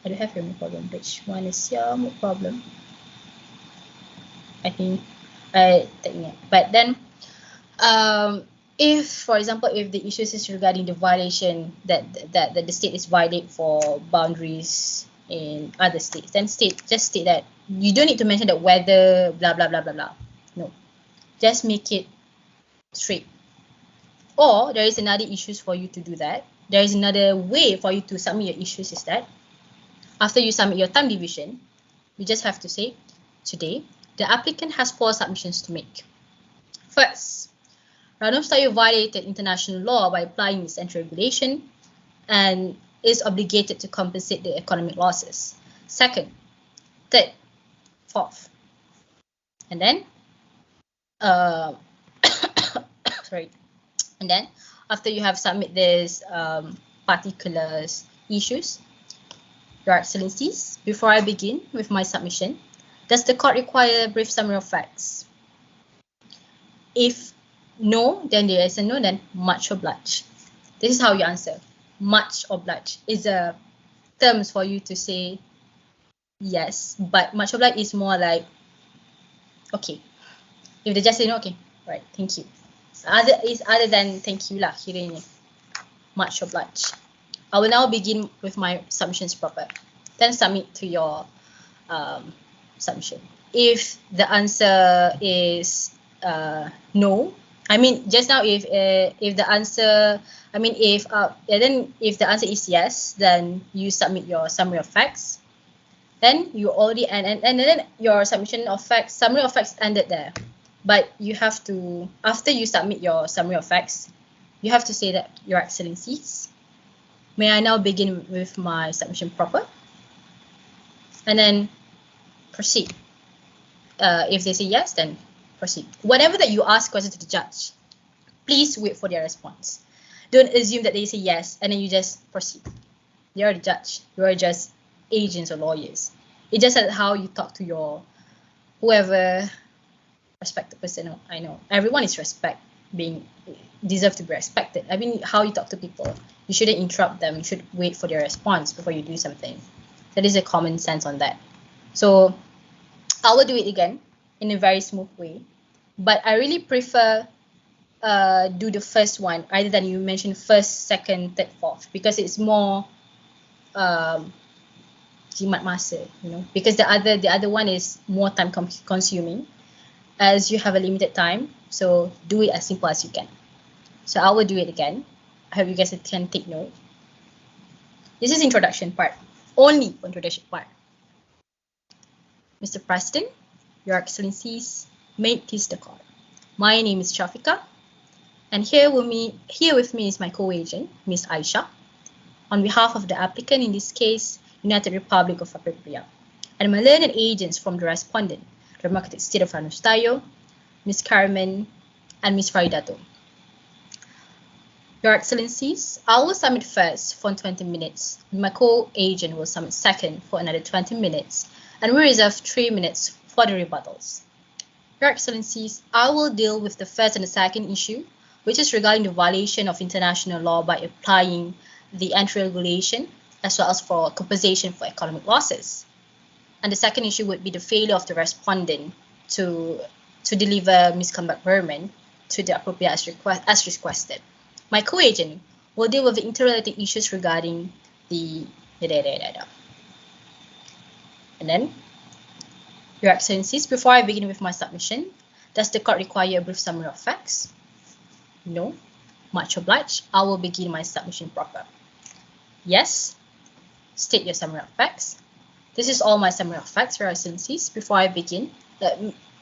I do have your problem. Which one is your problem? I think I take it. But then, if, for example, if the issues is regarding the violation that the state is violate for boundaries in other states, then just state that you don't need to mention that whether blah blah blah blah blah. No, just make it straight. Or there is another issues for you to do that. There is another way for you to submit your issues is that after you submit your time division, you just have to say, today, the applicant has 4 submissions to make. First, Ranum Tayo violated international law by applying this entry regulation and is obligated to compensate the economic losses. Second, third, fourth. And then, sorry. And then, after you have submit this particular issues, Your Excellencies, before I begin with my submission, does the court require a brief summary of facts? If no, then there is a no, then much obliged. This is how you answer. Much obliged is a terms for you to say yes, but much obliged is more like, okay. If they just say no, okay, right, thank you. Other than thank you lah, kiranya. Much obliged. I will now begin with my submissions proper. Then submit to your submission. If the answer is no, I mean just now if the answer, I mean then if the answer is yes, then you submit your summary of facts. Then you already and then your submission of facts, summary of facts ended there. But you have to, after you submit your summary of facts, you have to say that, Your Excellencies, may I now begin with my submission proper? And then proceed. If they say yes, then proceed. Whatever that you ask question to the judge, please wait for their response. Don't assume that they say yes and then you just proceed. They are the judge. You are just agents or lawyers. It's just how you talk to your whoever respected person. I know everyone is deserve to be respected. I mean, how you talk to people, you shouldn't interrupt them. You should wait for their response before you do something. That is a common sense on that. So I will do it again in a very smooth way, but I really prefer do the first one either than you mention first, second, third, fourth, because it's more jimat masa, because the other one is more time consuming as you have a limited time. So do it as simple as you can. So I will do it again. I hope you guys can take note. This is introduction part, only introduction part. Mr. President, Your Excellencies, may it please the court. My name is Shafika, and here with me is my co-agent, Ms. Aisha, on behalf of the applicant, in this case, United Republic of Apipria, and my learned agents from the respondent, the Democratic State of Ranum Tayo, Ms. Carmen, and Ms. Faridato. Your Excellencies, I will submit first for 20 minutes, and my co-agent will submit second for another 20 minutes, and we reserve 3 minutes for the rebuttals. Your Excellencies, I will deal with the first and the second issue, which is regarding the violation of international law by applying the entry regulation, as well as for compensation for economic losses. And the second issue would be the failure of the respondent to deliver misconduct vermin to the appropriate as requested. My co-agent will deal with the interrelated issues regarding the And then, Your Excellencies, before I begin with my submission, does the court require a brief summary of facts? No. Much obliged. I will begin my submission proper. Yes. State your summary of facts. This is all my summary of facts, Your Excellencies. Before I begin,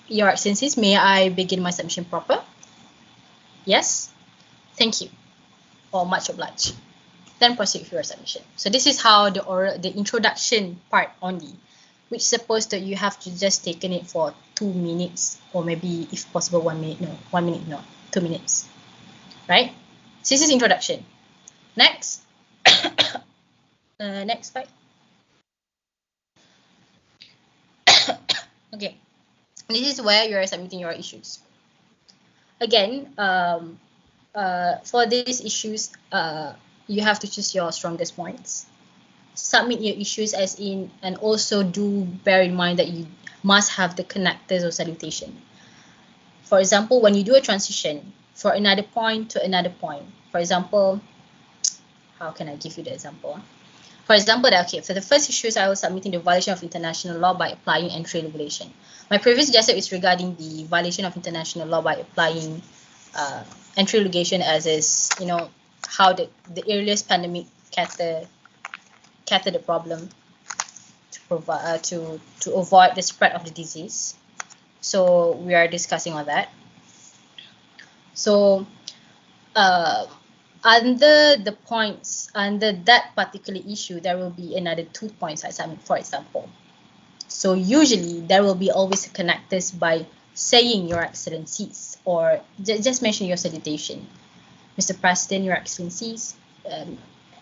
Your Excellencies, may I begin my submission proper? Yes. Thank you. Or much obliged. Then proceed with your submission. So this is how the introduction part only, which supposed that you have to just taken it for 2 minutes, or maybe if possible 1 minute. No, 1 minute, no, 2 minutes. Right? So this is introduction. Next. Next slide. Okay. This is where you are submitting your issues. Again, for these issues, you have to choose your strongest points. Submit your issues as in, and also do bear in mind that you must have the connectors or salutation. For example, when you do a transition for another point to another point, for example, how can I give you the example? For example, okay, for the first issues, I was submitting the violation of international law by applying entry regulation. My previous suggestion is regarding the violation of international law by applying entry regulation, as is, you know, how the earliest pandemic cater the problem to provide to avoid the spread of the disease. So we are discussing on that. So under the points, under that particular issue, there will be another 2 points I submit, for example. So usually there will be always connectors by saying Your Excellencies, or just mention your salutation. Mr. President, Your Excellencies,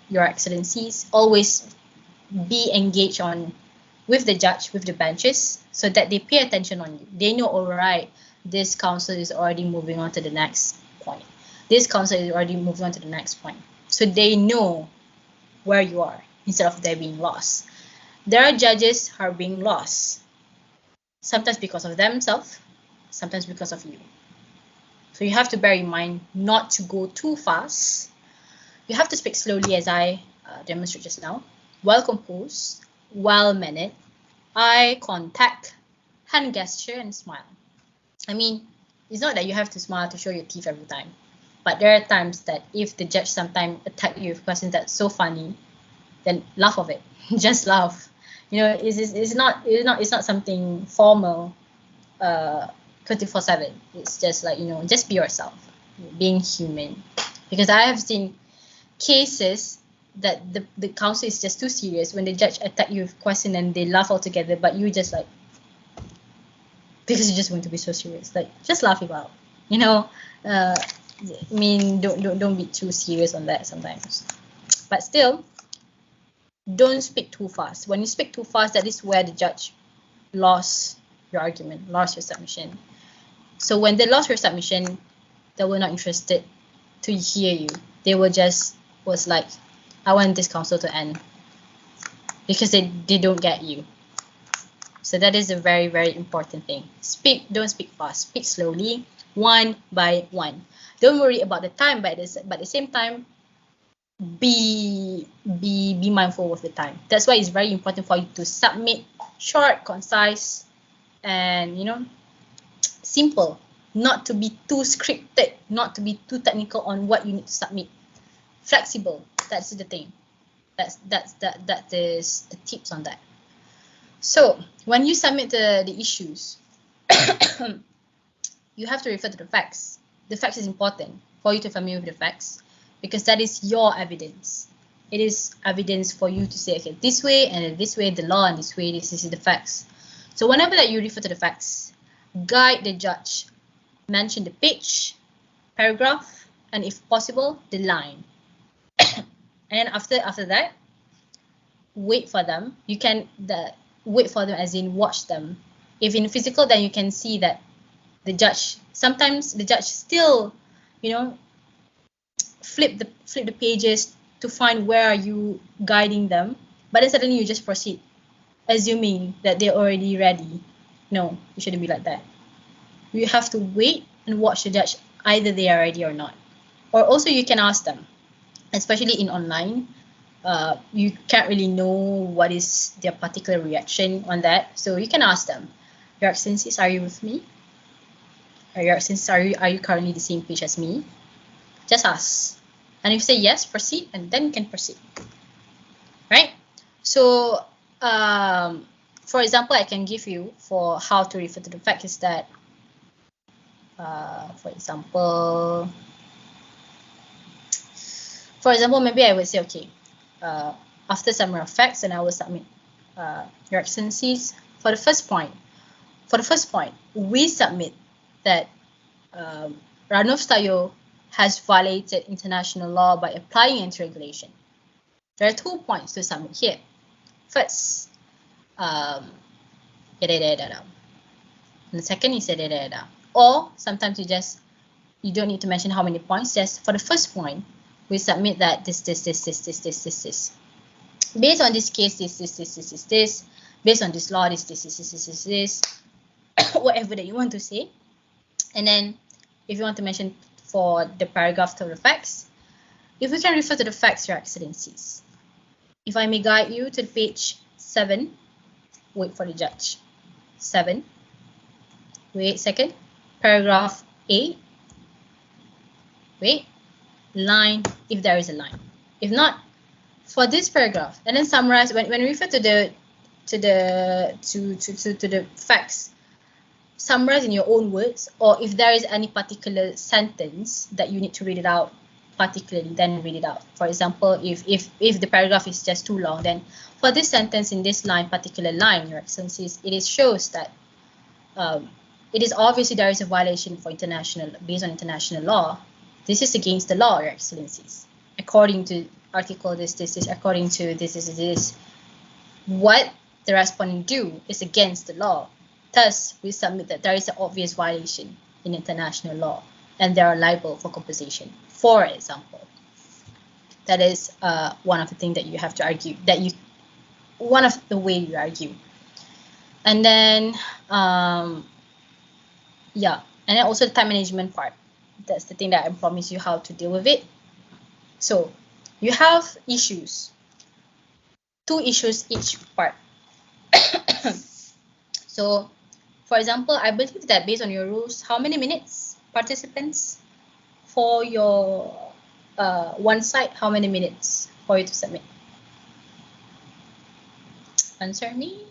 Your Excellencies, always be engaged with the judge, with the benches, so that they pay attention on you. They know, all right, this council is already moving on to the next point. This council is already moving on to the next point. So they know where you are instead of they being lost. There are judges who are being lost, sometimes because of themselves, sometimes because of you. So you have to bear in mind not to go too fast. You have to speak slowly, as I demonstrated just now, well composed, well mannered, eye contact, hand gesture, and smile. I mean, it's not that you have to smile to show your teeth every time, but there are times that if the judge sometimes attack you with questions that's so funny, then laugh of it. Just laugh. You know, it's not something formal 24/7. It's just like, you know, just be yourself, being human. Because I have seen cases that the counsel is just too serious when the judge attack you with question and they laugh altogether, but you just like, because you're just going to be so serious, like just laugh it out, you know. I mean, don't be too serious on that sometimes, but still, don't speak too fast. When you speak too fast, that is where the judge lost your argument, lost your submission. So when they lost your submission, they were not interested to hear you. They were just was like, I want this council to end, because they don't get you. So that is a very, very important thing. Don't speak fast. Speak slowly, one by one. Don't worry about the time, but at the same time, be mindful of the time. That's why it's very important for you to submit short, concise, and, you know, simple. Not to be too scripted, not to be too technical on what you need to submit. Flexible. That's the thing. That is the tips on that. So when you submit the issues, you have to refer to the facts. The facts is important for you to familiar with the facts, because that is your evidence. It is evidence for you to say, okay, this way and this way, the law, and this way, this is the facts. So whenever that you refer to the facts, guide the judge. Mention the page, paragraph, and if possible, the line. And after that, wait for them. You can wait for them as in watch them. If in physical, then you can see that sometimes the judge still, you know, flip the pages to find where are you guiding them, but then suddenly you just proceed, assuming that they're already ready. No, you shouldn't be like that. You have to wait and watch the judge, either they are ready or not. Or also you can ask them, especially in online. You can't really know what is their particular reaction on that. So you can ask them, Your Excellencies, are you with me? Your Excellencies, are you currently the same page as me? Just ask. And if you say yes, proceed, and then you can proceed. Right? So, for example, I can give you for how to refer to the fact is that, for example, maybe I would say, okay, after summary of facts, and I will submit, Your Excellencies, for the first point, we submit that Ranulf Tayo has violated international law by applying anti-regulation. There are 2 points to submit here. First, and the second is or sometimes you don't need to mention how many points. Just for the first point, we submit that this. Based on this case, this. Based on this law, this. Whatever that you want to say. And then if you want to mention for the paragraph to the facts, if we can refer to the facts, Your Excellencies. If I may guide you to page 7, wait for the judge. 7, wait a second, paragraph A, wait, line, if there is a line. If not, for this paragraph, and then summarize, when we refer to the facts, summarize in your own words, or if there is any particular sentence that you need to read it out particularly, then read it out. For example, if the paragraph is just too long, then for this sentence in this particular line, Your Excellencies, it shows that it is obviously there is a violation for based on international law. This is against the law, Your Excellencies. According to article this, according to this, what the respondent do is against the law. Thus, we submit that there is an obvious violation in international law, and they are liable for compensation. For example, that is one of the things that you have to argue. One of the way you argue. And then, and then also the time management part. That's the thing that I promise you how to deal with it. So, you have issues. 2 issues each part. So, for example, I believe that based on your rules, how many minutes participants for your one side? How many minutes for you to submit? Answer me.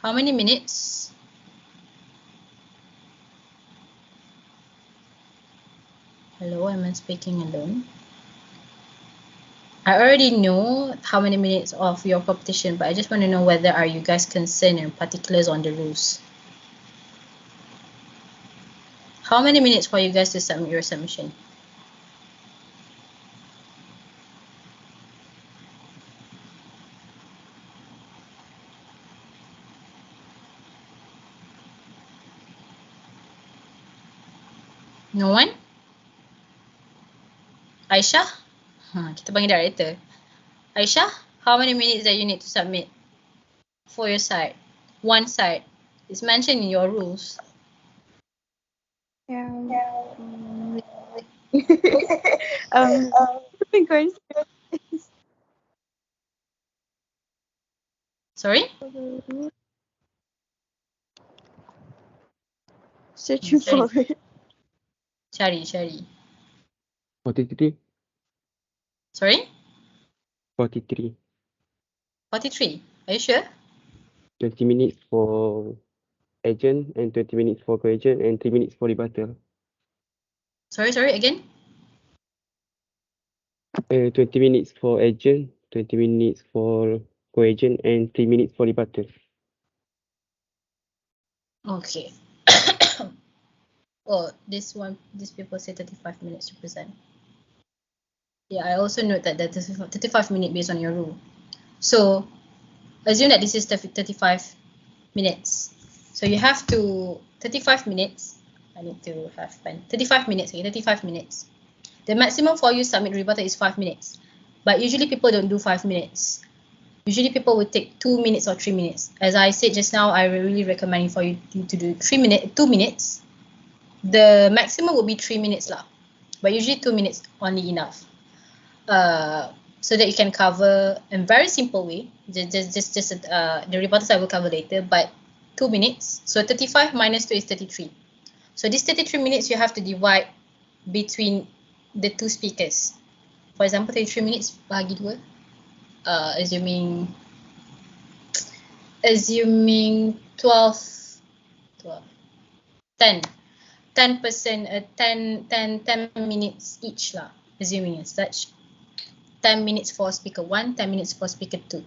How many minutes? Hello, am I speaking alone? I already know how many minutes of your competition, but I just want to know whether are you guys concerned in particulars on the rules. How many minutes for you guys to submit your submission? No one? Aisyah? Kita panggil director. Aisyah, how many minutes that you need to submit for your side? One side. It's mentioned in your rules. Sorry? Searching for it. Cari. 43. Sorry? 43. 43. Are you sure? 20 minutes for agent and 20 minutes for co-agent and 3 minutes for rebuttal. Sorry, again? 20 minutes for agent, 20 minutes for co-agent and 3 minutes for rebuttal. Okay. Oh, these people say 35 minutes to present. Yeah, I also note that that is 35 minutes based on your rule. So, assume that this is 35 minutes. So you have to 35 minutes. I need to have 35 minutes. Okay, 35 minutes. The maximum for you submit rebuttal is 5 minutes. But usually people don't do 5 minutes. Usually people would take 2 minutes or 3 minutes. As I said just now, I really recommend for you to do 2 minutes. The maximum would be 3 minutes lah. But usually 2 minutes only enough. So that you can cover in very simple way. Just the rebuttals I will cover later. But 2 minutes. So 35 minus 2 is 33. So this 33 minutes you have to divide between the two speakers. For example, 33 minutes bagi 2. Assuming 12, 10. 10 minutes each lah, assuming as such. 10 minutes for speaker 1, 10 minutes for speaker 2.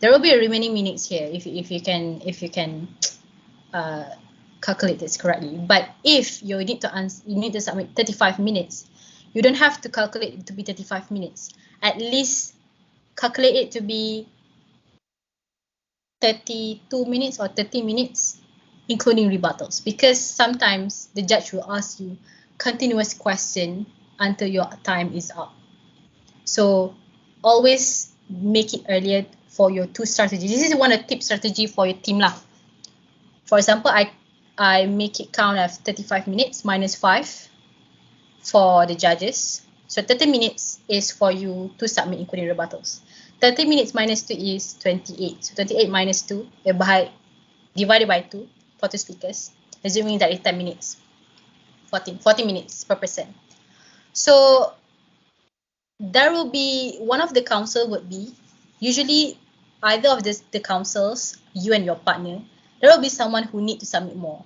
There will be a remaining minutes here if you can calculate this correctly. But if you need to submit 35 minutes, you don't have to calculate it to be 35 minutes. At least calculate it to be 32 minutes or 30 minutes, including rebuttals, because sometimes the judge will ask you continuous question until your time is up. So always make it earlier for your two strategies. This is one of the tip strategy for your team lah. For example, I make it count as 35 minutes minus 5 for the judges. So 30 minutes is for you to submit including rebuttals. 30 minutes minus 2 is 28. So 28 minus 2 divided by 2 for two speakers, assuming that it's 10 minutes. 40 minutes per person. So there will be one of the counsel would be usually either of the counsels, you and your partner, there will be someone who need to submit more.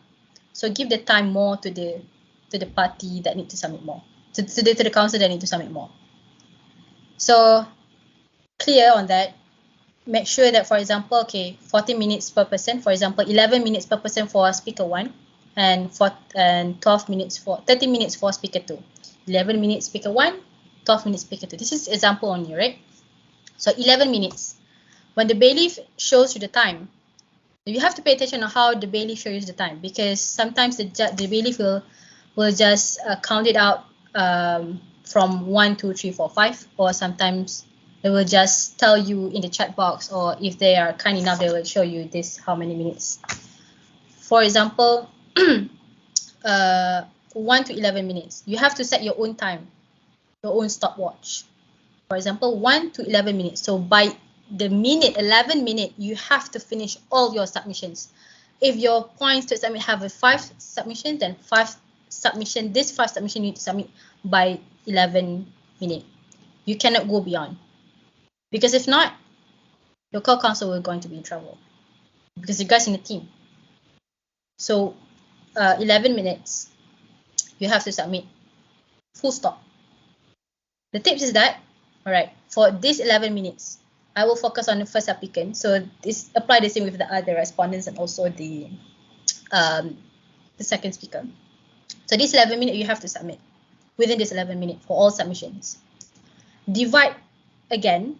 So give the time more to the party that need to submit more, to the counsel that need to submit more. So clear on that. Make sure that, for example, 40 minutes per person. For example, 11 minutes per person for speaker 1, and 12 minutes for 30 minutes for speaker 2. 11 minutes speaker 1, 12 minutes speaker 2. This is example only, right? So 11 minutes. When the bailiff shows you the time, you have to pay attention on how the bailiff shows you the time, because sometimes the bailiff will just count it out from 1, 2, 3, 4, 5, or sometimes they will just tell you in the chat box, or if they are kind enough, they will show you this how many minutes. For example, 1 to 11 minutes. You have to set your own time, your own stopwatch. For example, 1 to 11 minutes. So by the 11 minute, you have to finish all your submissions. If your points to submit have a 5 submissions, then 5 submission. This 5 submission you need to submit by 11 minute. You cannot go beyond, because if not, your co-counsel will going to be in trouble, because you guys in a team. So 11 minutes, you have to submit. Full stop. The tips is that, all right, for this 11 minutes, I will focus on the first applicant. So this apply the same with the other respondents and also the second speaker. So this 11 minutes you have to submit within this 11 minutes for all submissions. Divide again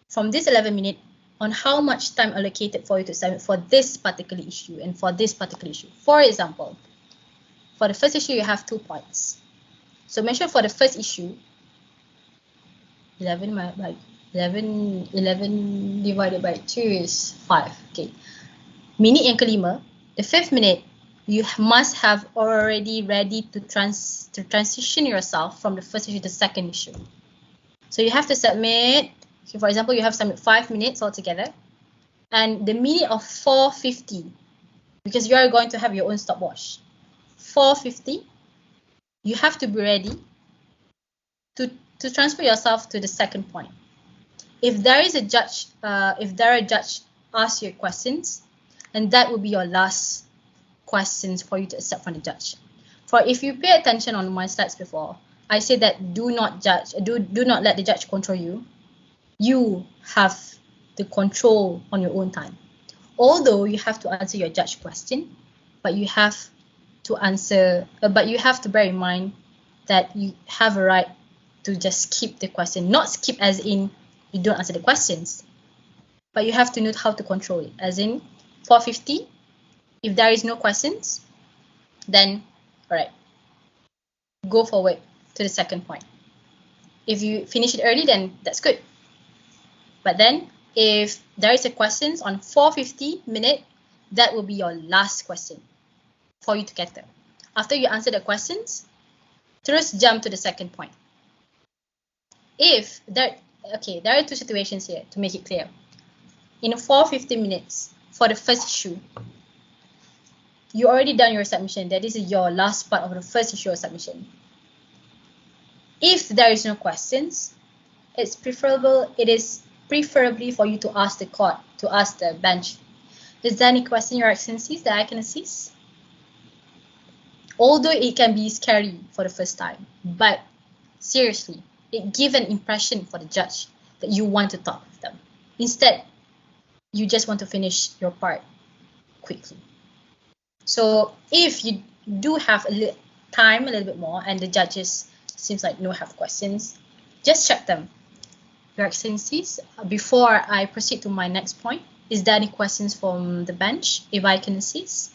from this 11 minutes on how much time allocated for you to submit for this particular issue and for this particular issue. For example, for the first issue, you have 2 points. So make sure for the first issue, 11 divided by 2 is 5. Okay. Minute yang kelima, the 5th minute, you must have already ready to transition yourself from the first issue to the second issue. So you have to submit, okay, for example, you have submit 5 minutes altogether, and the minute of 4:50, because you are going to have your own stopwatch. 4:50, you have to be ready to transfer yourself to the second point. If there is a judge, ask you questions, and that will be your last questions for you to accept from the judge. For if you pay attention on my slides before, I said that do not let the judge control you. You have the control on your own time. Although you have to answer your judge question, but you have to bear in mind that you have a right to just skip the question. Not skip as in you don't answer the questions, but you have to know how to control it. As in 4:50, if there is no questions, then all right, go forward to the second point. If you finish it early, then that's good. But then if there is a questions on 4:50 minute, that will be your last question for you to get there. After you answer the questions, just jump to the second point. If there are 2 situations here to make it clear. In 4:50 minutes for the first issue, you already done your submission. That is your last part of the first issue of submission. If there is no questions, it is preferably for you to ask the court, to ask the bench, is there any question, Your Excellencies, that I can assist? Although it can be scary for the first time, but seriously, it gives an impression for the judge that you want to talk with them. Instead, you just want to finish your part quickly. So if you do have a little bit more, and the judges seems like no have questions, just check them. Your Excellencies, before I proceed to my next point, is there any questions from the bench, if I can assist?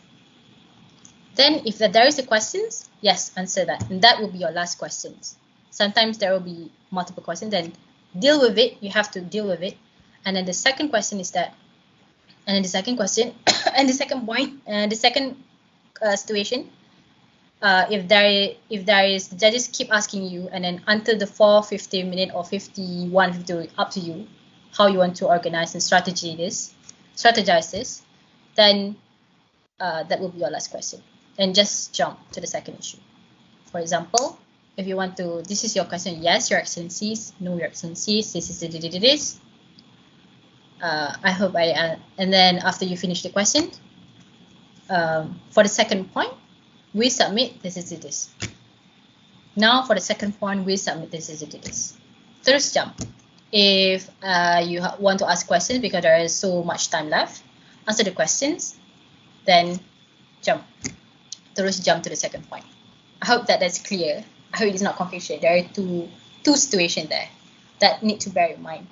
Then if there is a questions, yes, answer that. And that will be your last questions. Sometimes there will be multiple questions, then deal with it. You have to deal with it. And then the second question is that, and then the second question, and the second point, and the second situation, if there is, the judges keep asking you, and then until the 50 minute or 51, 50, up to you, how you want to organize and strategize this, then that will be your last question. And just jump to the second issue. For example, if you want to, this is your question, yes, Your Excellencies, no, Your Excellencies, this is this. I hope and then after you finish the question, for the second point, we submit this is this. Now for the second point, we submit this is this. Terus jump. If you want to ask questions because there is so much time left, answer the questions, then jump. Terus jump to the second point. I hope that's clear. I hope it is not confusion. There are two situations there that need to bear in mind.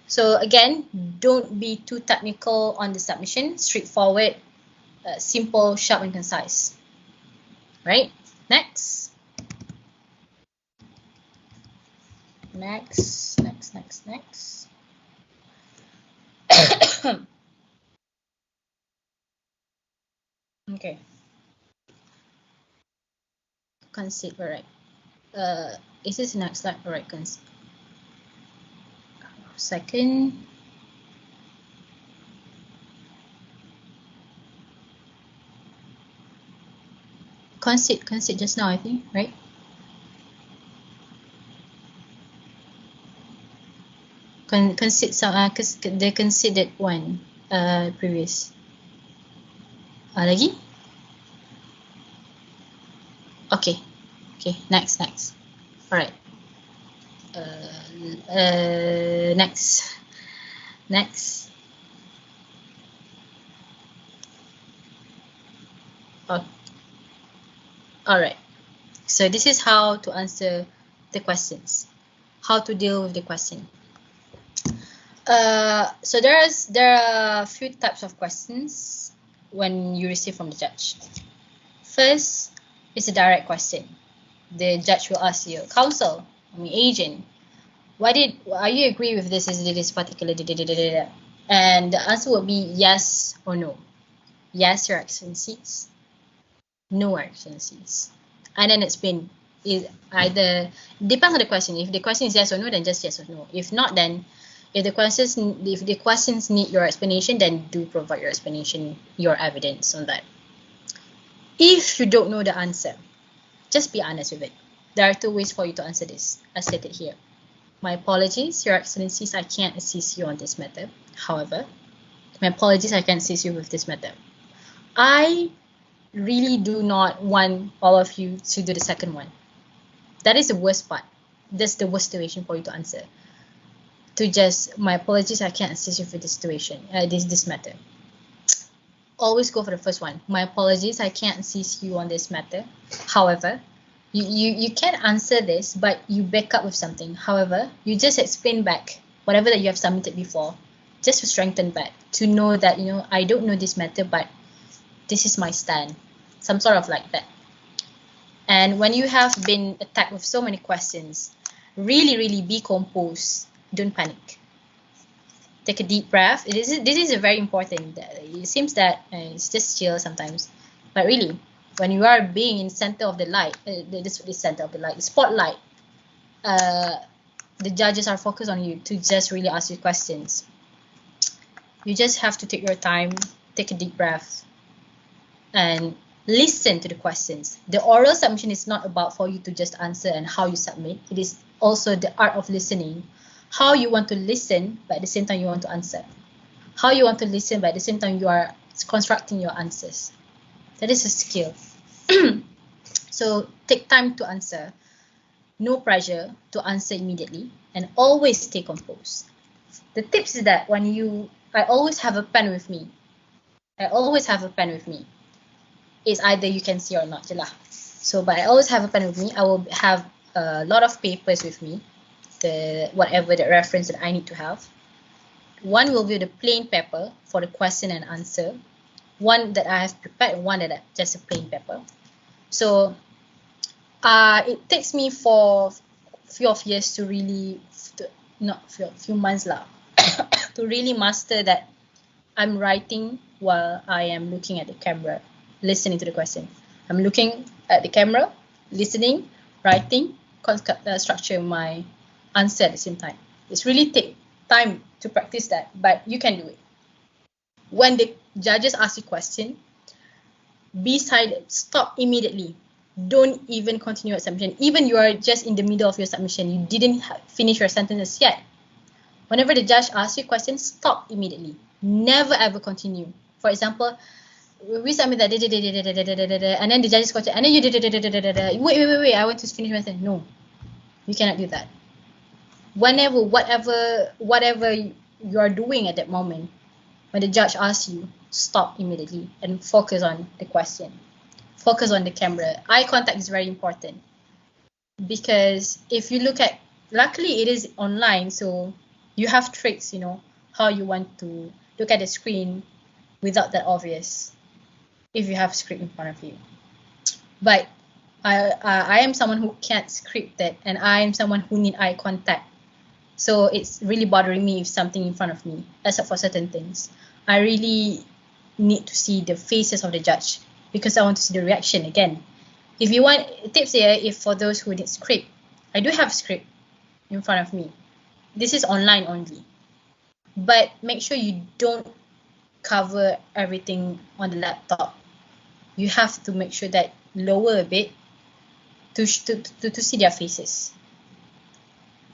So again, don't be too technical on the submission. Straightforward, simple, sharp, and concise. Right? Next. Okay. Concede, all right. Is this the next slide? All right, concede. Second. Concede just now, I think, right? Concede some, because they conceded one previous. Lagi? Okay, next. All right. Next. Oh. All right. So this is how to answer the questions. How to deal with the question. So there are a few types of questions when you receive from the judge. First is a direct question. The judge will ask you, counsel, agent, are you agree with this particular and the answer will be yes or no. Yes, Your Excellencies. No, Your Excellencies. And then explain. Either depends on the question. If the question is yes or no, then just yes or no. If not, then if the questions need your explanation, then do provide your explanation, your evidence on that. If you don't know the answer, just be honest with it. There are two ways for you to answer this, as stated here. My apologies, Your Excellencies, I can't assist you on this matter. However, my apologies, I can't assist you with this matter. I really do not want all of you to do the second one. That is the worst part. That's the worst situation for you to answer. To just, my apologies, I can't assist you with this situation, this matter. Always go for the first one. My apologies, I can't assist you on this matter. However, you can answer this, but you back up with something. However, you just explain back whatever that you have submitted before, just to strengthen back, to know that, I don't know this matter, but this is my stand. Some sort of like that. And when you have been attacked with so many questions, really be composed. Don't panic. Take a deep breath. This is very important. It seems that it's just chill sometimes, but really, when you are being in center of the light, the spotlight, the judges are focused on you to just really ask you questions. You just have to take your time, take a deep breath, and listen to the questions. The oral submission is not about for you to just answer and how you submit. It is also the art of listening. How you want to listen, but at the same time you want to answer. How you want to listen, but at the same time you are constructing your answers. That is a skill. So take time to answer. No pressure to answer immediately, and always stay composed. The tips is that I always have a pen with me. I always have a pen with me. It's either you can see or not, je lah. So, but I always have a pen with me. I will have a lot of papers with me, whatever the reference that I need to have. One will be the plain paper for the question and answer. One that I have prepared, one that just a plain paper. So it takes me for few of years to really, few months lah, to really master that I'm writing while I am looking at the camera, listening to the question. I'm looking at the camera, listening, writing, structure my answer at the same time. It's really take time to practice that, but you can do it. When the judges ask you question, be silent, stop immediately. Don't even continue your submission. Even you are just in the middle of your submission, you didn't finish your sentences yet. Whenever the judge asks you questions, stop immediately. Never ever continue. For example, we submit that, and then the judges question, and then you wait, I want to finish my sentence. No, you cannot do that. Whenever, whatever you are doing at that moment, when the judge asks you, stop immediately and focus on the question. Focus on the camera. Eye contact is very important, because if you look at, luckily it is online, so you have tricks, how you want to look at the screen without that obvious, if you have script in front of you. But I am someone who can't script that, and I am someone who need eye contact. So it's really bothering me if something in front of me, except for certain things. I really need to see the faces of the judge, because I want to see the reaction again. If you want tips here, if for those who need script, I do have script in front of me. This is online only. But make sure you don't cover everything on the laptop. You have to make sure that lower a bit to see their faces.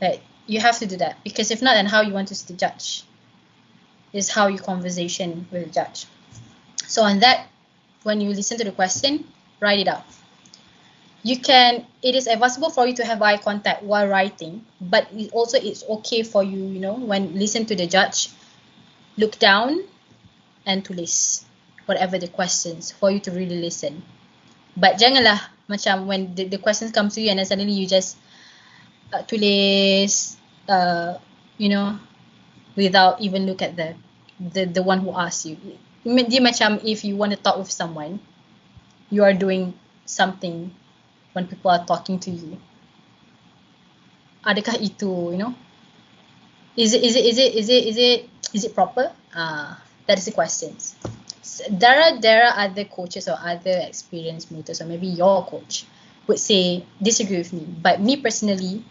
Right? You have to do that, because if not, then how you want to see the judge is how you conversation with the judge. So on that, when you listen to the question, write it out. It is advisable for you to have eye contact while writing, but it's okay for you, when listen to the judge, look down and tulis whatever the questions, for you to really listen. But janganlah macam when the questions come to you and then suddenly you just tulis, without even look at the one who asked you. Dia macam if you want to talk with someone, you are doing something when people are talking to you. Adakah itu, is it proper? That is the questions. There are other coaches or other experienced muters, or maybe your coach would say disagree with me. But me personally,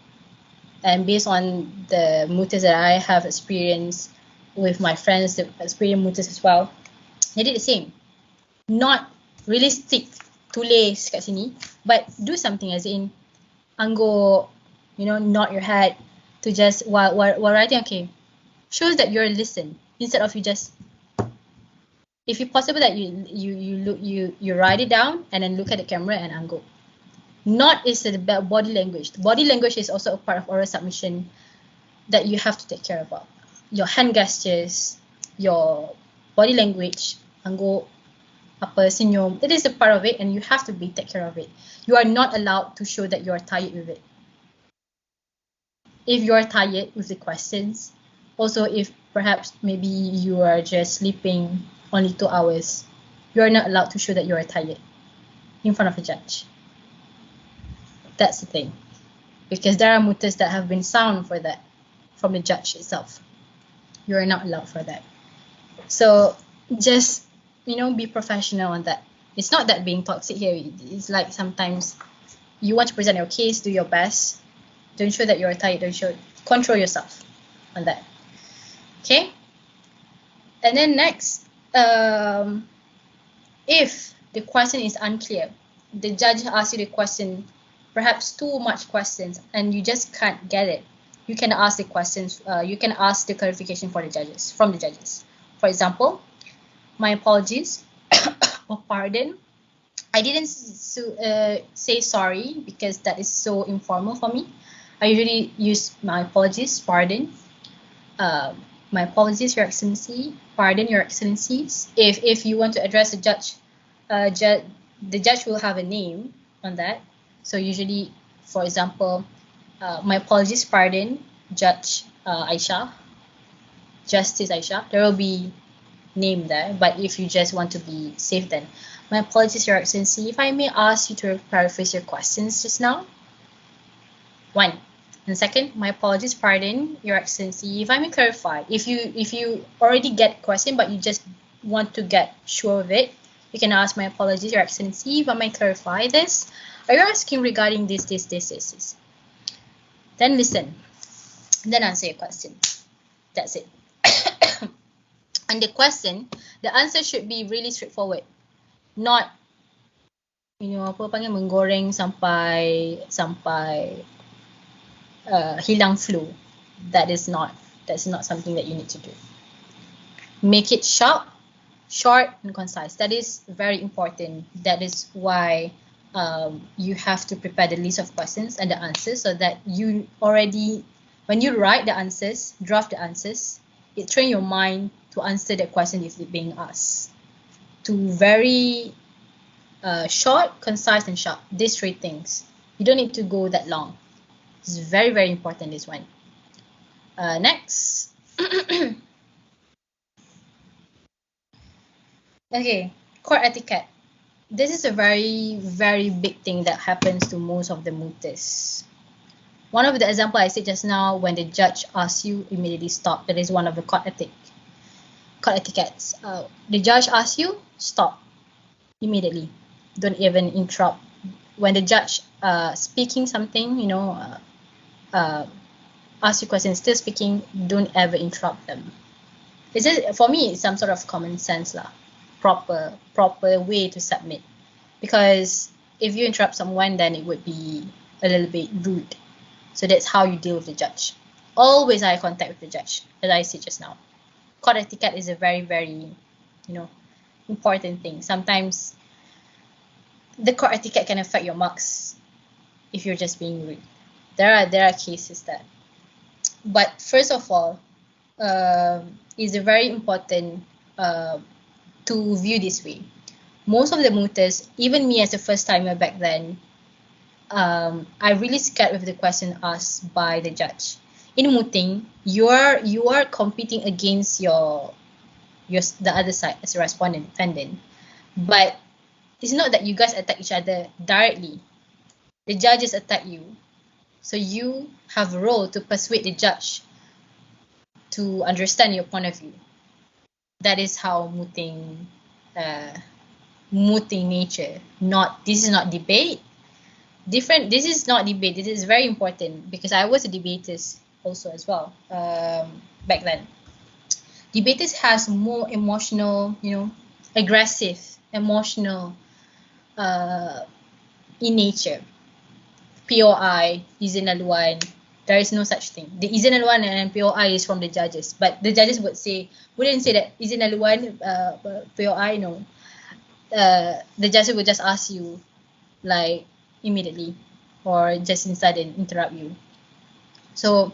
and based on the muters that I have experienced with my friends, the experienced muters as well, they did the same. Not really stick tulis kat sini, but do something, as in anggo, nod your head to just while writing. Okay, shows that you're listen instead of you just. If it's possible that you write it down and then look at the camera and anggo. Not is about body language. Body language is also a part of oral submission that you have to take care of. Your hand gestures, your body language, anggo apa senyum. It is a part of it, and you have to take care of it. You are not allowed to show that you are tired with it. If you are tired with the questions, also if perhaps maybe you are just sleeping only 2 hours, you are not allowed to show that you are tired in front of a judge. That's the thing, because there are muters that have been sound for that from the judge itself. You are not allowed for that. So just be professional on that. It's not that being toxic here. It's like sometimes you want to present your case, do your best. Don't show that you're tired. Control yourself on that. Okay. And then next, if the question is unclear. The judge asks you the question, perhaps too much questions, and you just can't get it. You can ask the questions. You can ask the clarification from the judges. For example, my apologies, or pardon. I didn't say sorry because that is so informal for me. I usually use my apologies, pardon. My apologies, Your Excellency. Pardon, Your Excellencies. If you want to address the judge, the judge will have a name on that. So usually, for example, my apologies, pardon, Judge Aisha, Justice Aisha. There will be name there. But if you just want to be safe, then my apologies, Your Excellency. If I may ask you to paraphrase your questions just now. 1. And second, my apologies, pardon, Your Excellency. If I may clarify, if you already get question but you just want to get sure of it, you can ask my apologies, Your Excellency. If I may clarify this, are you asking regarding this? Then listen, then answer your question. That's it. And the question, the answer should be really straightforward, not apa panggil menggoreng sampai hilang flow. That's not something that you need to do. Make it sharp, short and concise. That is very important. That is why you have to prepare the list of questions and the answers, so that you already, when you write the answers, draft the answers, it train your mind to answer the question if it's being asked. To very short, concise and sharp. These 3 things. You don't need to go that long. It's very, very important, this one. Next. Okay, court etiquette. This is a very, very big thing that happens to most of the mutas. One of the example I said just now, when the judge asks you, immediately stop. That is one of the court etiquettes. The judge asks you, stop immediately. Don't even interrupt. When the judge speaking something, ask you questions, still speaking, don't ever interrupt them. For me, it's some sort of common sense lah. Proper way to submit, because if you interrupt someone, then it would be a little bit rude. So that's how you deal with the judge. Always eye contact with the judge, as I said just now. Court etiquette is a very, very important thing. Sometimes the court etiquette can affect your marks if you're just being rude. There are cases that, but first of all, is very important to view this way. Most of the mutas, even me as a first timer back then, I really scared with the question asked by the judge. In mooting, you are competing against the other side as a respondent, defendant, but it's not that you guys attack each other directly. The judges attack you, so you have a role to persuade the judge to understand your point of view. That is how mooting nature. This is not debate. This is not debate. This is very important, because I was a debaters also as well back then. Debaters has more emotional, aggressive, emotional in nature. POI, izin laluan, there is no such thing. The izin laluan and POI is from the judges, but the judges wouldn't say that izin laluan, POI, no. The judges would just ask you like immediately, or just inside and interrupt you. So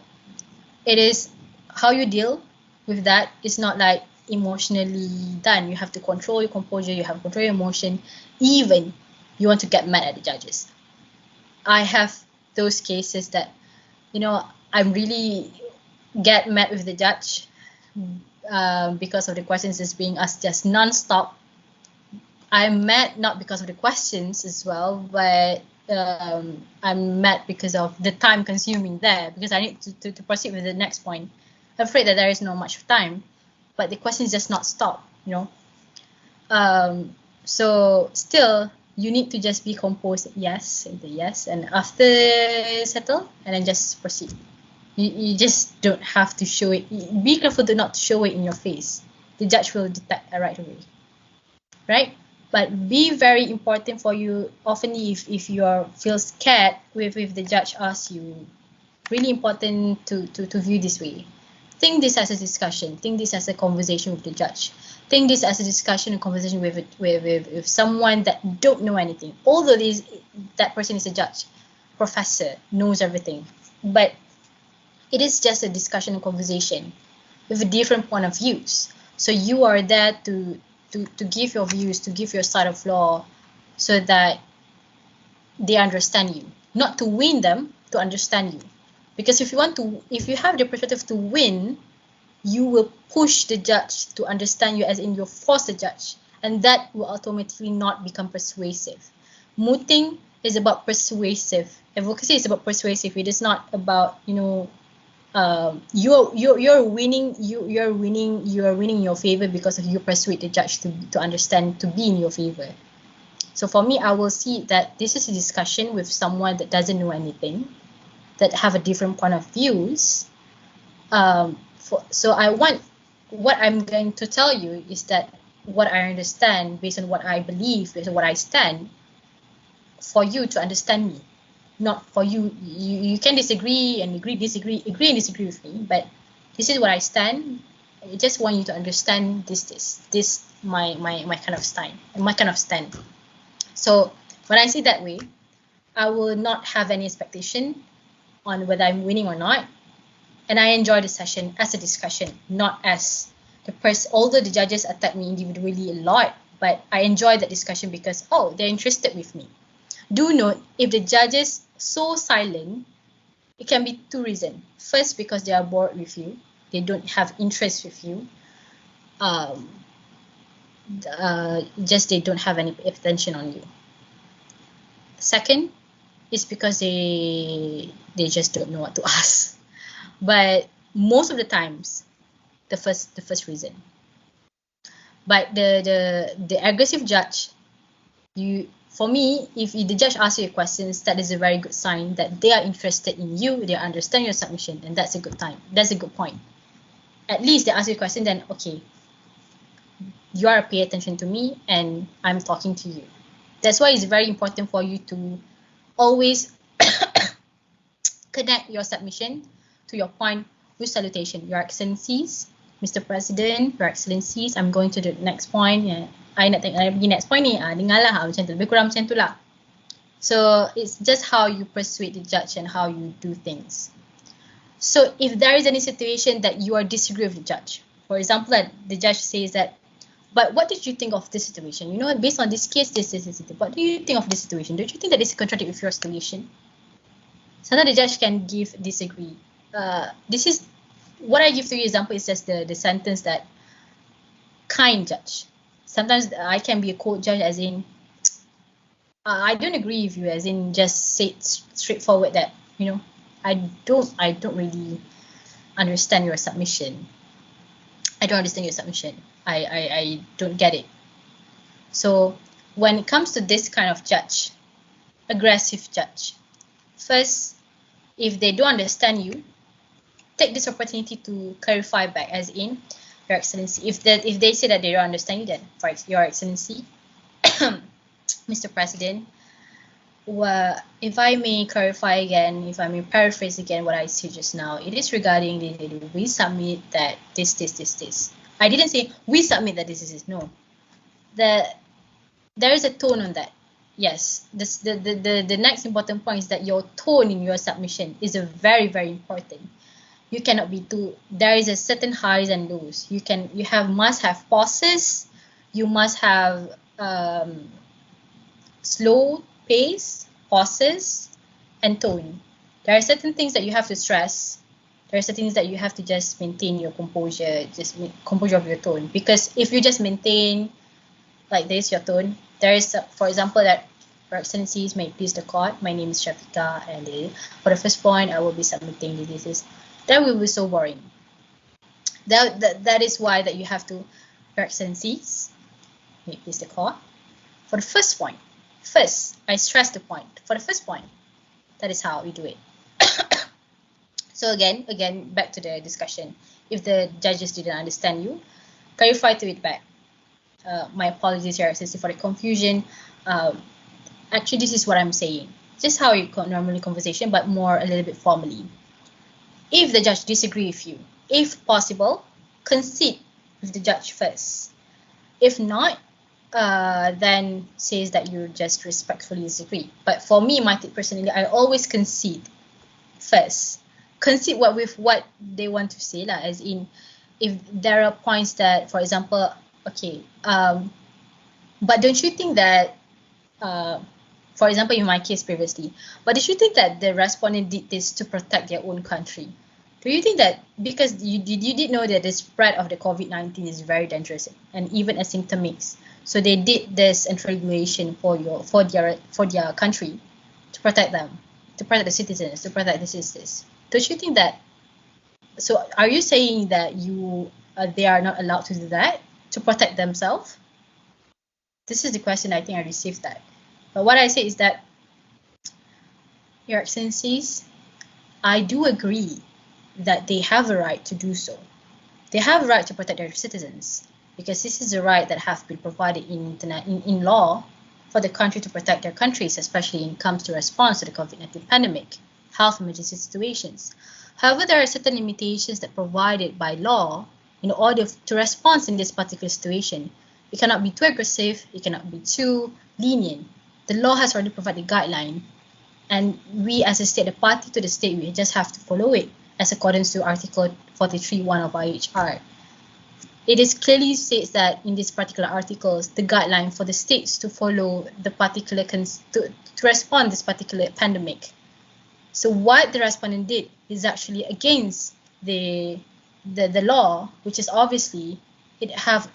it is how you deal with that. It's not like emotionally done. You have to control your composure, you have to control your emotion, even you want to get mad at the judges. I have those cases that I'm really get mad with the judge because of the questions is being asked just non-stop. I'm mad not because of the questions as well, but I'm mad because of the time consuming there, because I need to proceed with the next point. I'm afraid that there is not much time, but the questions just not stop, so still you need to just be composed, yes, and after settle, and then just proceed. You just don't have to show it. Be careful to not show it in your face. The judge will detect right away, right? But be very important for you. Often, if you are feel scared with the judge asks you, really important to view this way. Think this as a discussion. Think this as a conversation with the judge. Think this as a discussion and conversation with someone that don't know anything. Although that person is a judge, professor, knows everything, but it is just a discussion and conversation with a different point of views. So you are there to give your views, to give your side of law, so that they understand you, not to win them, to understand you. Because if you have the perspective to win, you will push the judge to understand you, as in you force the judge, and that will ultimately not become persuasive. Mooting is about persuasive. Advocacy is about persuasive. It is not about you're winning in your favor because of you persuade the judge to understand, to be in your favor. So for me, I will see that this is a discussion with someone that doesn't know anything, that have a different point of views. So what I'm going to tell you is that what I understand based on what I believe, based on what I stand, for you to understand me, not for you. You can disagree and disagree with me, but this is what I stand. I just want you to understand this my kind of stand. So when I say that way, I will not have any expectation on whether I'm winning or not. And I enjoy the session as a discussion, not as the person. Although the judges attack me individually a lot, but I enjoy that discussion because, they're interested with me. Do note, if the judges so silent, it can be two reasons. First, because they are bored with you. They don't have interest with you. Just they don't have any attention on you. Second, is because they just don't know what to ask. But most of the times, the first reason. But the aggressive judge, for me, if the judge asks you questions, that is a very good sign that they are interested in you, they understand your submission, and that's a good time. That's a good point. At least they ask you a question, then okay, you are pay attention to me, and I'm talking to you. That's why it's very important for you to always connect your submission to your point with salutation. Your Excellencies, Mr. President, Your Excellencies, I'm going to the next point. I nak pergi next point ni. Dengar lah, macam tu. Lebih kurang macam tu lah. So it's just how you persuade the judge and how you do things. So if there is any situation that you are disagree with the judge, for example, that the judge says that, but what did you think of this situation? Based on this case, this. What do you think of this situation? Don't you think that this contradict with your situation? Sometimes the judge can disagree. This is what I give to you example is just the sentence that kind judge. Sometimes I can be a court judge, as in I don't agree with you, as in just say it straightforward that I don't really understand your submission. I don't understand your submission. I don't get it. So when it comes to this kind of judge, aggressive judge, first, if they don't understand you, take this opportunity to clarify back, as in, Your Excellency. If they say that they don't understand you, then for Your Excellency, Mr. President, if I may clarify again, if I may paraphrase again what I said just now, it is regarding we submit that this. I didn't say we submit that this. No, there is a tone on that. Yes, the next important point is that your tone in your submission is a very, very important. You cannot be too. There is a certain highs and lows. Must have pauses. You must have slow pace, pauses, and tone. There are certain things that you have to stress. There are certain things that you have to just maintain your composure, composure of your tone. Because if you just maintain like this, your tone, there is, for example, that Your Excellencies, may it please the court, my name is Shafika, and for the first point, I will be submitting this. That will be so boring. That is why that you have to, Your Excellencies, may it please the court, for the first point. First, I stress the point. For the first point, that is how we do it. So again, back to the discussion. If the judges didn't understand you, clarify to it back. My apologies, Your Excellency, for the confusion. Actually, this is what I'm saying. Just how you normally conversation, but more a little bit formally. If the judge disagree with you, if possible, concede with the judge first. If not, then says that you just respectfully disagree. But for me, my take personally, I always concede first. Concede with what they want to say, as in, if there are points that, for example, okay, but don't you think that, for example, in my case previously, but did you think that the respondent did this to protect their own country? Do you think that because you did know that the spread of the COVID-19 is very dangerous and even asymptomatic, so they did this regulation for their country to protect them, to protect the citizens, to protect the citizens? Don't you think that? So are you saying that they are not allowed to do that to protect themselves? This is the question I think I received that. But what I say is that, Your Excellencies, I do agree that they have a right to do so. They have a right to protect their citizens because this is a right that have been provided in law for the country to protect their countries, especially when it comes to response to the COVID-19 pandemic, health emergency situations. However, there are certain limitations that provided by law in order to respond in this particular situation. It cannot be too aggressive, it cannot be too lenient. The law has already provided guideline, and we as a state, the party to the state, we just have to follow it as accordance to Article 43(1) of IHR. It is clearly states that in this particular articles, the guideline for the states to follow the particular to respond this particular pandemic. So what the respondent did is actually against the law, which is obviously it have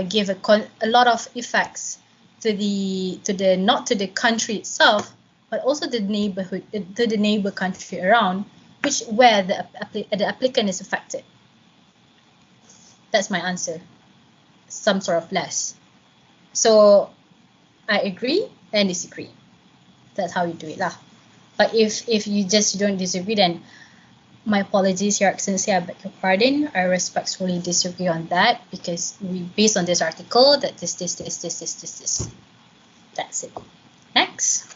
give a lot of effects to the not to the country itself, but also the neighborhood, to the neighbor country around, where the applicant is affected. That's my answer. Some sort of less. So I agree and disagree. That's how you do it lah. But if you just don't disagree, then my apologies, Your Excellency, I beg your pardon. I respectfully disagree on that because based on this article, that this. That's it. Next.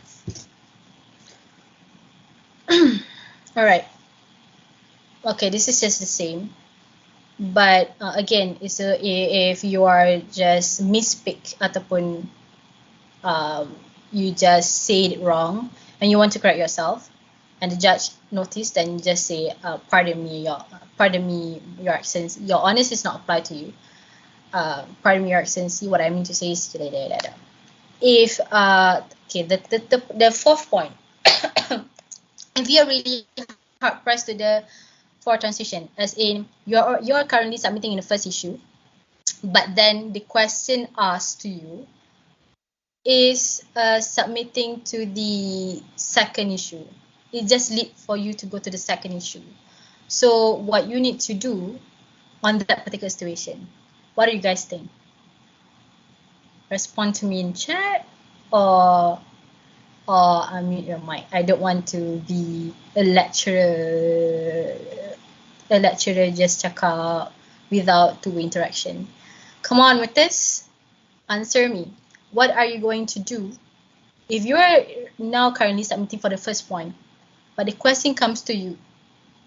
All right. Okay, this is just the same. But again, if you are just misspeak ataupun you just say it wrong and you want to correct yourself, and the judge noticed, then you just say, pardon me, Your Excellency, your honest is not applied to you. Pardon me, Your Excellency, what I mean to say is if okay, the fourth point, if you are really hard pressed to the for transition, as in you're currently submitting in the first issue, but then the question asked to you is submitting to the second issue. It just lead for you to go to the second issue. So what you need to do on that particular situation, what do you guys think? Respond to me in chat or unmute your mic. I don't want to be a lecturer just cakap without two-way interaction. Come on with this. Answer me. What are you going to do if you are now currently submitting for the first point, but the question comes to you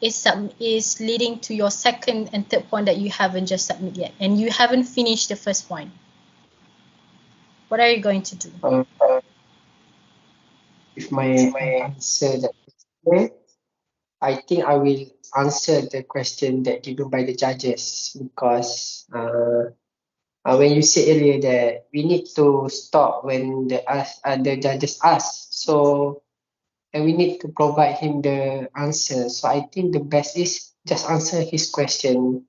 is leading to your second and third point that you haven't just submitted yet, and you haven't finished the first point? What are you going to do? If my answer that is clear, I think I will answer the question that given by the judges because when you said earlier that we need to stop when the judges ask, so and we need to provide him the answer. So I think the best is just answer his question.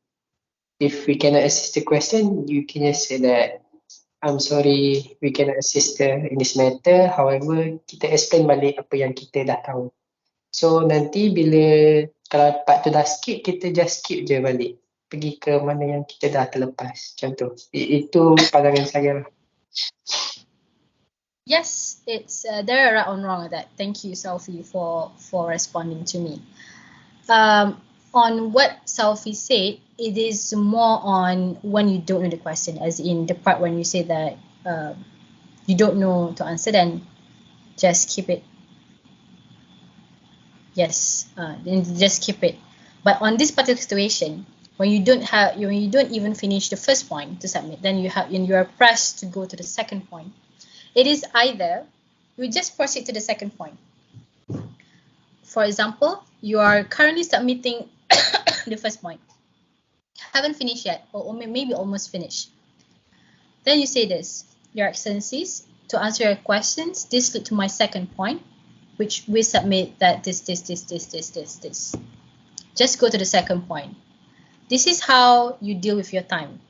If we cannot assist the question, you can just say that I'm sorry, we cannot assist in this matter. However, kita explain balik apa yang kita dah tahu. So nanti bila kalau part tu dah skip, kita just skip je balik. Pergi ke mana yang kita dah terlepas. Macam tu. Itu pandangan saya lah. Yes, it's there are right or wrong with that. Thank you, Selfie, for responding to me. On what Selfie said, it is more on when you don't know the question, as in the part when you say that you don't know to answer, then just keep it. Yes, then just keep it. But on this particular situation, when you don't even finish the first point to submit, then you are pressed to go to the second point. It is either you just proceed to the second point. For example, you are currently submitting the first point, haven't finished yet, or maybe almost finished. Then you say this: Your Excellencies, to answer your questions, this lead to my second point, which we submit that this. Just go to the second point. This is how you deal with your time.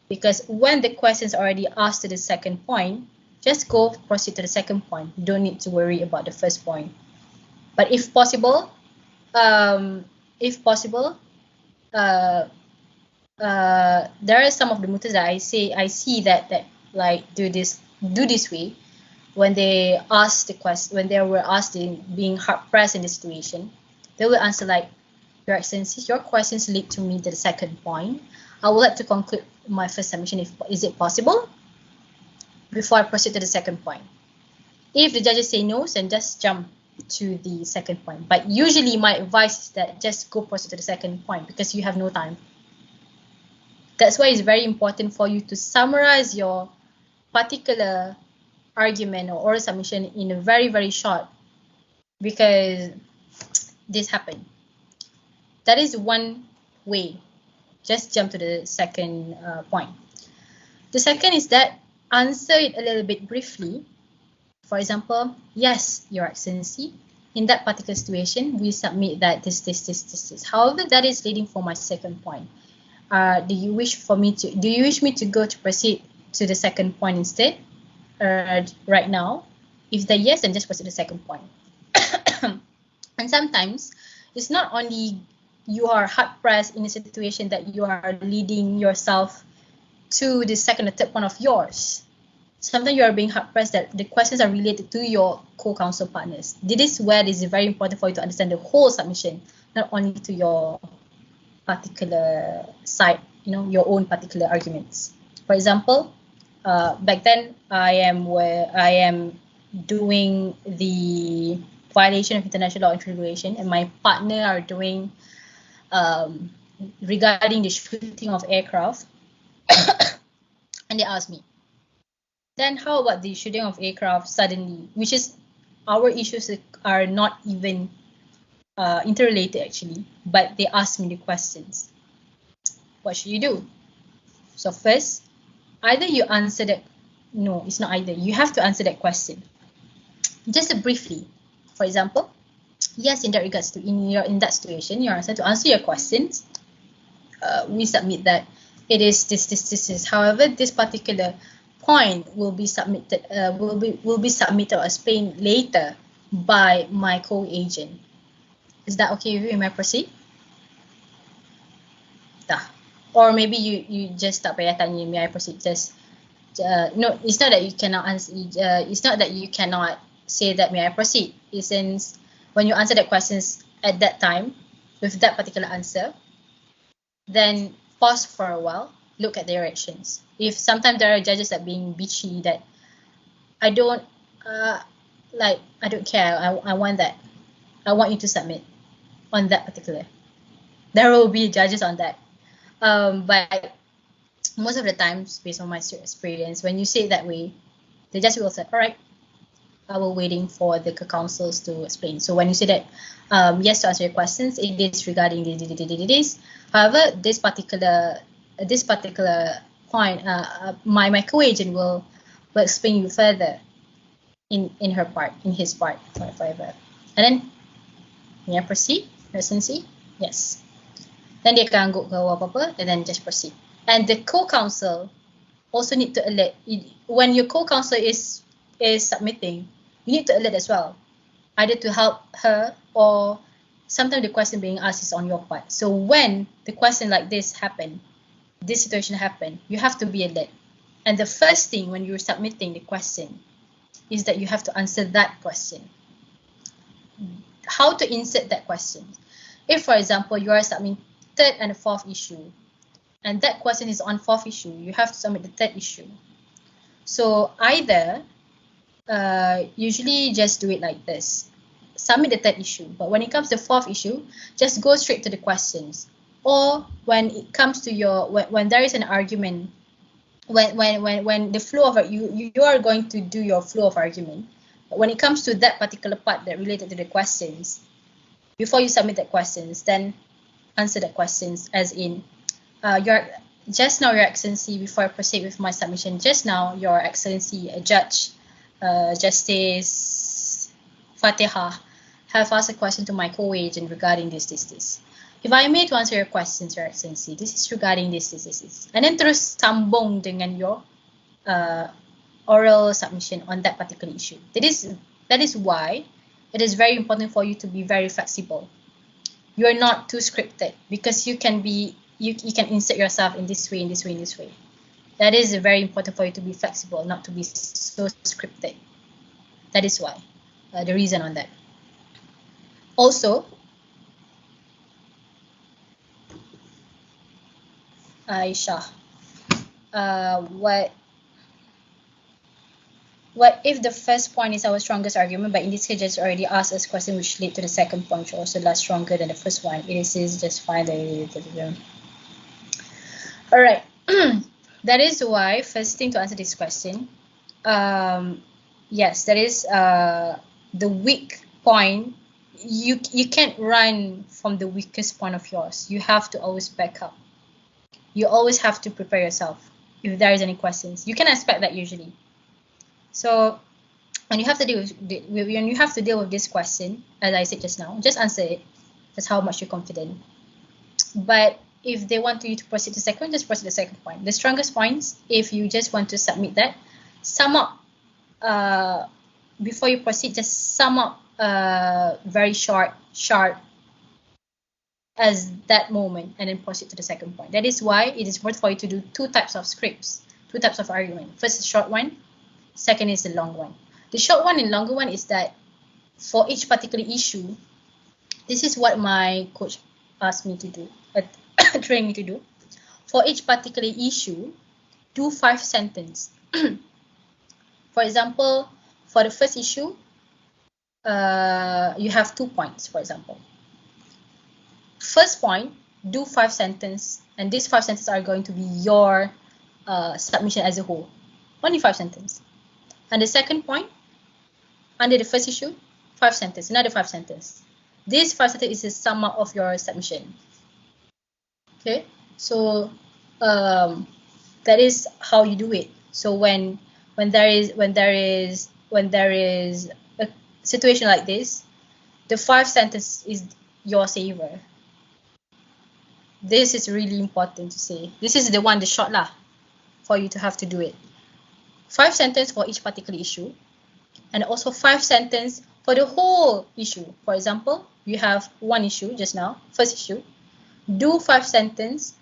Because when the questions are already asked to the second point, just go proceed to the second point. You don't need to worry about the first point. But if possible, there are some of the mutas that I see that like do this way when they ask the question, when they were asked in being hard pressed in the situation, they will answer like, Your Excellency, your questions lead to me to the second point. I would like to conclude my first submission. Is it possible? Before I proceed to the second point. If the judges say no, then just jump to the second point. But usually my advice is that just go proceed to the second point because you have no time. That's why it's very important for you to summarize your particular argument or oral submission in a very, very short, because this happened. That is one way. Just jump to the second point. The second is that answer it a little bit briefly. For example, yes, Your Excellency, in that particular situation, we submit that this. However, that is leading for my second point. Do you wish me to go to proceed to the second point instead? Right now? If the yes, then just proceed to the second point. And sometimes it's not only you are hard pressed in a situation that you are leading yourself to the second or third point of yours. Sometimes you are being hard pressed that the questions are related to your co-counsel partners. This is where it is very important for you to understand the whole submission, not only to your particular side, your own particular arguments. For example, back then I am doing the violation of international law and regulation, and my partner are doing regarding the shooting of aircraft. And they asked me, then how about the shooting of aircraft suddenly, which is our issues are not even interrelated actually, but they asked me the questions. What should you do? So first, either you answer that, no, it's not either. You have to answer that question. Just briefly. For example, yes, in that regards to in that situation, your answer to answer your questions, we submit that it is this. However, this particular point will be submitted will be submitted or explained later by my co-agent. Is that okay with you? May I proceed? Or maybe you just tak payah tanya, may I proceed? Just no, it's not that you cannot answer. It's not that you cannot say that may I proceed. It's since when you answer that questions at that time with that particular answer, then pause for a while, look at their actions. If sometimes there are judges that being bitchy, that I don't I don't care, I want that, I want you to submit on that particular, there will be judges on that. But most of the times, based on my experience, when you say it that way, the judge will say, all right, I will waiting for the counsels to explain. So when you say that, yes, to answer your questions, it is regarding this. However, this particular point, my co-agent will explain you further in his part, whatever. And then, may I proceed? Residency? Yes. Then dia akan anggap kau apa-apa, and then just proceed. And the co-counsel also need to alert. When your co-counsel is submitting, you need to alert as well, either to help her, or sometimes the question being asked is on your part. So when the question like this happen, this situation happen, you have to be alert. And the first thing when you're submitting the question is that you have to answer that question. How to insert that question? If, for example, you are submitting third and fourth issue, and that question is on fourth issue, you have to submit the third issue. So either usually just do it like this, submit the third issue, but when it comes to fourth issue, just go straight to the questions. Or when it comes to your when there is an argument, when the flow of you are going to do your flow of argument, but when it comes to that particular part that related to the questions, before you submit the questions, then answer the questions, as in your just now, Your Excellency, before I proceed with my submission, just now, Your Excellency, a judge, Justice Fatiha, have asked a question to my co-agent regarding this. If I may to answer your questions, Your Excellency, this is regarding this. And then terus sambung dengan your oral submission on that particular issue. That is why it is very important for you to be very flexible. You are not too scripted, because you can be you can insert yourself in this way, in this way, in this way. That is very important for you to be flexible, not to be so scripted. That is why, the reason on that. Also, Aisha, what if the first point is our strongest argument, but in this case just already asked us question which lead to the second point, which also less stronger than the first one. It is just fine. All right. That is why, first thing to answer this question, yes, that is the weak point. You can't run from the weakest point of yours. You have to always back up. You always have to prepare yourself if there is any questions. You can expect that usually. So when you have to deal with this question, as I said just now, just answer it. That's how much you're confident. But if they want you to proceed to second, just proceed to the second point. The strongest points, if you just want to submit that, sum up before you proceed. Just sum up very short, sharp as that moment, and then proceed to the second point. That is why it is important for you to do two types of scripts, two types of argument. First is short one, second is the long one. The short one and longer one is that for each particular issue, this is what my coach asked me to do, trained me to do. For each particular issue, do 5 sentences. For example, for the first issue, you have 2 points, for example. First point, do 5 sentences, and these 5 sentences are going to be your submission as a whole. Only 5 sentences. And the second point, under the first issue, 5 sentences, another 5 sentences. This 5 sentences is the sum up of your submission. Okay, so that is how you do it. So when there is a situation like this, the 5 sentences is your saver. This is really important to say. This is the one, the short lah, for you to have to do it. 5 sentences for each particular issue, and also 5 sentences for the whole issue. For example, you have one issue just now, first issue. Do 5 sentences.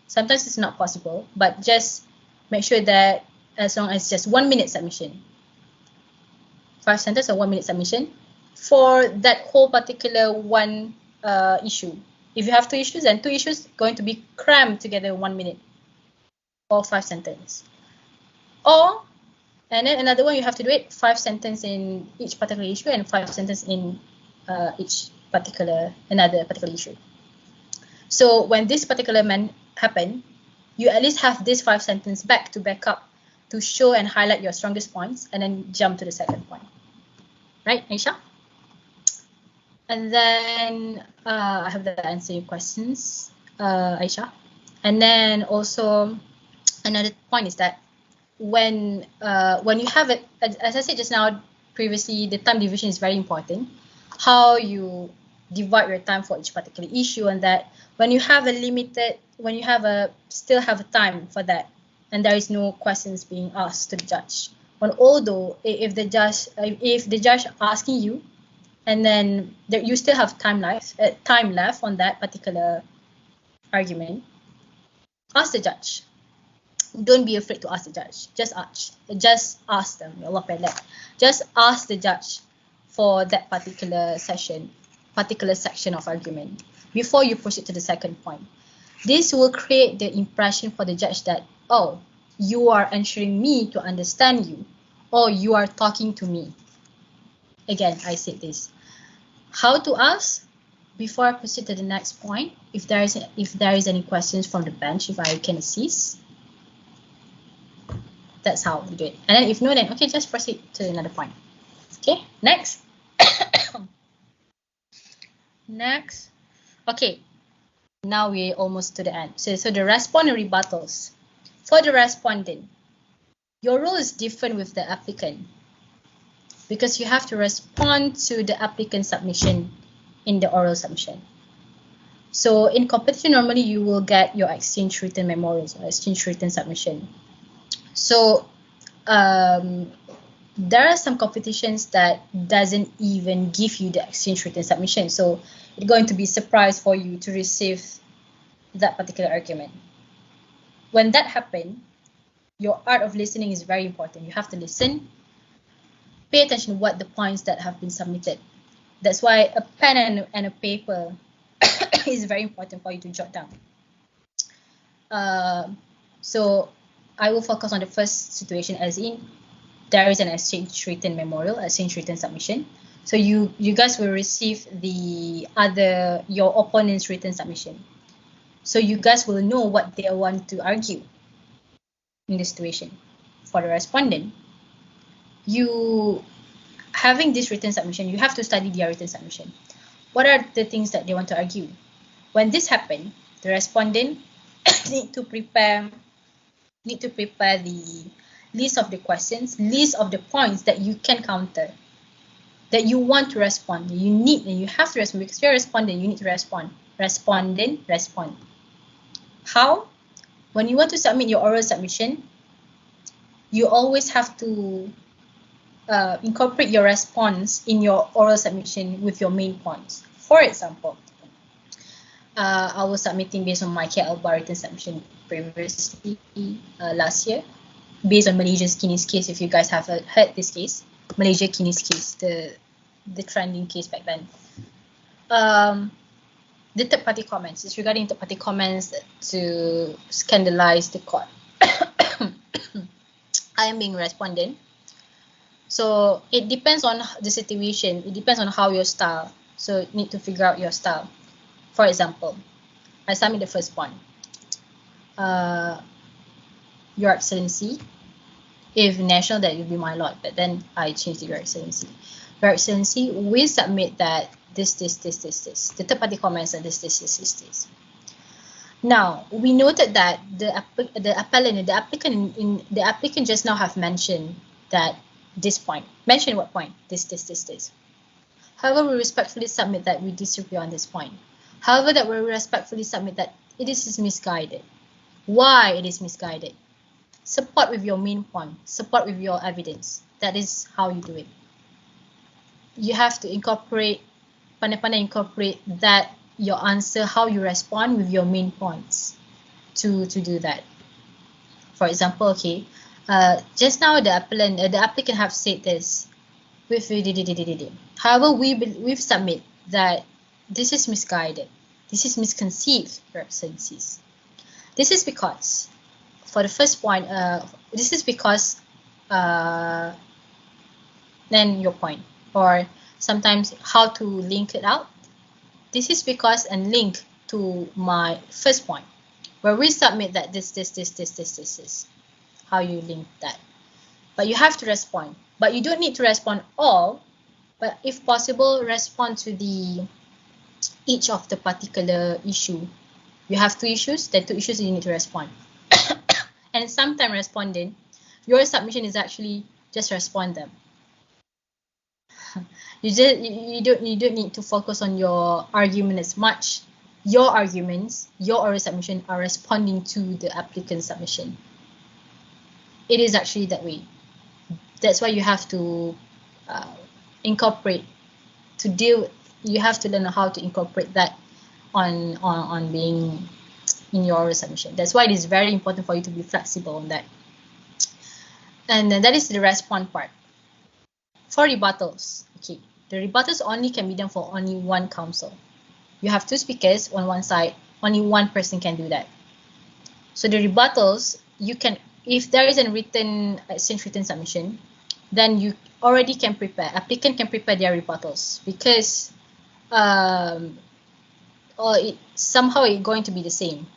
Sometimes it's not possible, but just make sure that as long as just 1 minute submission. 5 sentences or 1 minute submission for that whole particular one issue. If you have 2 issues, then 2 issues going to be crammed together in 1 minute or 5 sentences. Or, and then another one, you have to do it 5 sentences in each particular issue and 5 sentences in another particular issue. So when this particular happen, you at least have this 5 sentences back up to show and highlight your strongest points, and then jump to the second point. Right, Aisha? And then I have that answer your questions, Aisha. And then also another point is that when you have it, as I said just now previously, the time division is very important. How you divide your time for each particular issue, and that when you have still have a time for that, and there is no questions being asked to the judge. Although if the judge asking you, and then you still have time left on that particular argument, ask the judge. Don't be afraid to ask the judge. Just ask them. Just ask the judge for that particular section of argument before you proceed to the second point. This will create the impression for the judge that, oh, you are answering me to understand you, or you are talking to me. Again, I said this. How to ask? Before I proceed to the next point, if there is any questions from the bench, if I can assist, that's how we do it. And then if no, then okay, just proceed to another point. Okay, next. Next. Okay, now we're almost to the end. So the respondent rebuttals. For the respondent, your role is different with the applicant because you have to respond to the applicant submission in the oral submission. So in competition, normally you will get your exchange written memorials or exchange written submission. So there are some competitions that doesn't even give you the exchange written submission. So it's going to be a surprise for you to receive that particular argument. When that happens, your art of listening is very important. You have to listen, pay attention to what the points that have been submitted. That's why a pen and a paper is very important for you to jot down. So I will focus on the first situation, as in there is an exchange written memorial, exchange written submission. So you guys will receive your opponent's written submission. So you guys will know what they want to argue in this situation. For the respondent, you having this written submission, you have to study their written submission. What are the things that they want to argue? When this happens, the respondent need to prepare the list of the questions, list of the points that you can counter, that you want to respond. You have to respond because you're a respondent. You need to respond. Respondent, respond. How? When you want to submit your oral submission, you always have to incorporate your response in your oral submission with your main points. For example, I was submitting based on my KL bar written submission previously last year, based on Malaysia's Kinis case. If you guys have heard this case, Malaysia Kinis case, the trending case back then. The third party comments is regarding third party comments to scandalize the court. I am being respondent. So it depends on the situation. It depends on how your style. So you need to figure out your style. For example, I submit the first point. Your Excellency. If national, that will be my lord. But then I changed to Your Excellency. Your Excellency, we submit that this. The third party comments that this. Now we noted that the applicant just now have mentioned that this point. Mention what point? This. However, we respectfully submit that we disagree on this point. However, that we respectfully submit that it is misguided. Why it is misguided? Support with your main point. Support with your evidence. That is how you do it. You have to incorporate, pandai-pandai incorporate that your answer, how you respond with your main points to do that. For example, okay, just now the applicant have said this. However, we've submit that this is misguided. This is misconceived, Your Excellencies. This is because, for the first point, this is because, then your point, or sometimes how to link it out. This is because and link to my first point, where we submit that this. How you link that. But you have to respond. But you don't need to respond all, but if possible, respond to each of the particular issue. You have 2 issues, then 2 issues you need to respond. And sometimes responding, your submission is actually just respond them. You don't need to focus on your argument as much. Your arguments, your oral submission are responding to the applicant's submission. It is actually that way. That's why you have to incorporate to deal. You have to learn how to incorporate that on being in your oral submission. That's why it is very important for you to be flexible on that. And then that is the respond part. For rebuttals, the rebuttals only can be done for only one counsel. You have 2 speakers on one side, only one person can do that. So the rebuttals, you can, if there is a written exchange written submission, then you already can prepare, applicant can prepare their rebuttals, because or somehow it's going to be the same.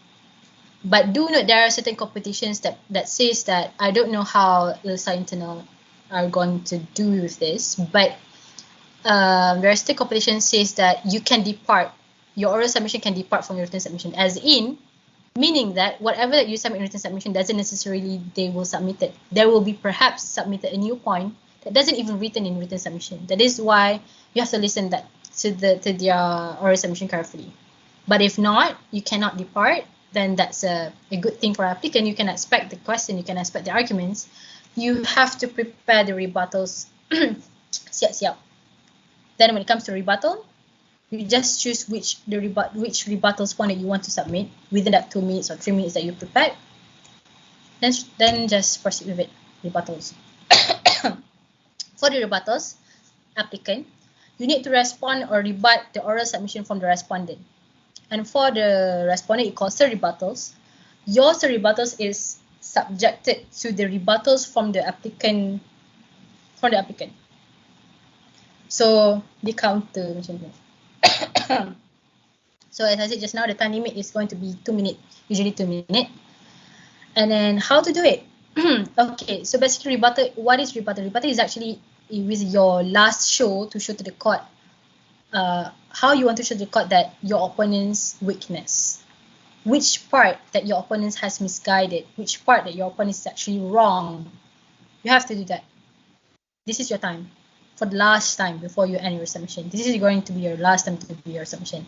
But do note there are certain competitions that says that, I don't know how ILSA internal are going to do with this, but there are still competition says that you can depart, your oral submission can depart from your written submission, as in, meaning that whatever that you submit in written submission doesn't necessarily they will submit it. There will be perhaps submitted a new point that doesn't even written in written submission. That is why you have to listen that to their oral submission carefully. But if not, you cannot depart, then that's a good thing for applicant. You can expect the question, you can expect the arguments. You have to prepare the rebuttals. Siap-siap. Then when it comes to rebuttal, you just choose which rebuttals point that you want to submit within that 2 minutes or 3 minutes that you prepared. Then just proceed with it. Rebuttals. For the rebuttals, applicant, you need to respond or rebut the oral submission from the respondent. And for the respondent, it calls rebuttals. Your rebuttals is subjected to the rebuttals from the applicant. So the counter macam tu. So as I said just now, the time limit is going to be 2 minutes, usually 2 minutes. And then how to do it? Okay, so basically rebuttal, what is rebuttal? Rebuttal is actually with your last show to show to the court how you want to show to the court that your opponent's weakness, which part that your opponent has misguided, which part that your opponent is actually wrong. You have to do that. This is your time, for the last time before you end your submission. This is going to be your last time to do your submission.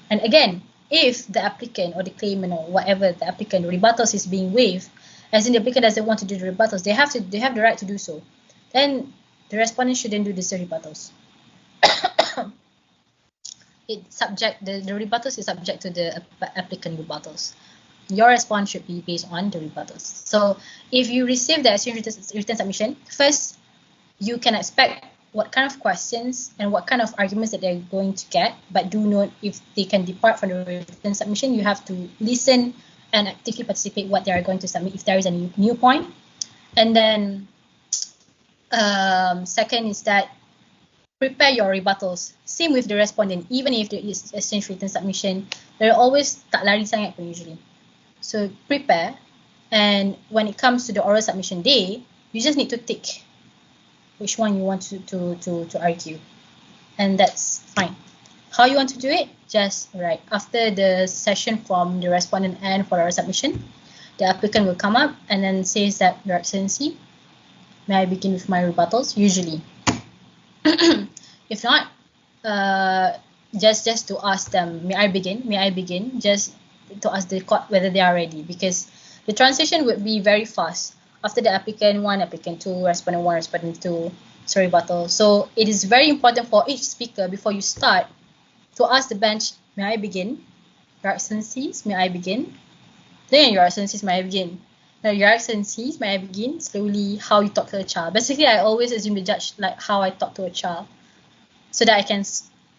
And again, if the applicant or the claimant or whatever the applicant rebuttals is being waived, as in the applicant doesn't want to do the rebuttals, they have the right to do so. Then the respondent shouldn't do the rebuttals. The rebuttals is subject to the applicant rebuttals. Your response should be based on the rebuttals. So if you receive the exchange written submission, first you can expect what kind of questions and what kind of arguments that they're going to get, but do note if they can depart from the written submission, you have to listen and actively participate what they are going to submit if there is a new point. And then second is that prepare your rebuttals. Same with the respondent, even if there is exchange written submission, they're always tak lari sangat pun usually. So prepare, and when it comes to the oral submission day, you just need to tick which one you want to argue, and that's fine. How you want to do it? Just right after the session from the respondent end for our submission, the applicant will come up and then says that, Your Excellency, may I begin with my rebuttals? Usually. If not, just to ask them, may I begin? Just to ask the court whether they are ready, because the transition would be very fast. After the applicant 1, applicant 2, respondent 1, respondent 2, rebuttal. So it is very important for each speaker before you start to ask the bench, may I begin? Your Excellencies, may I begin? Then Your Excellencies, may I begin? Now, Your Excellencies, may I begin? Slowly, how you talk to a child. Basically, I always assume the judge like how I talk to a child, so that I can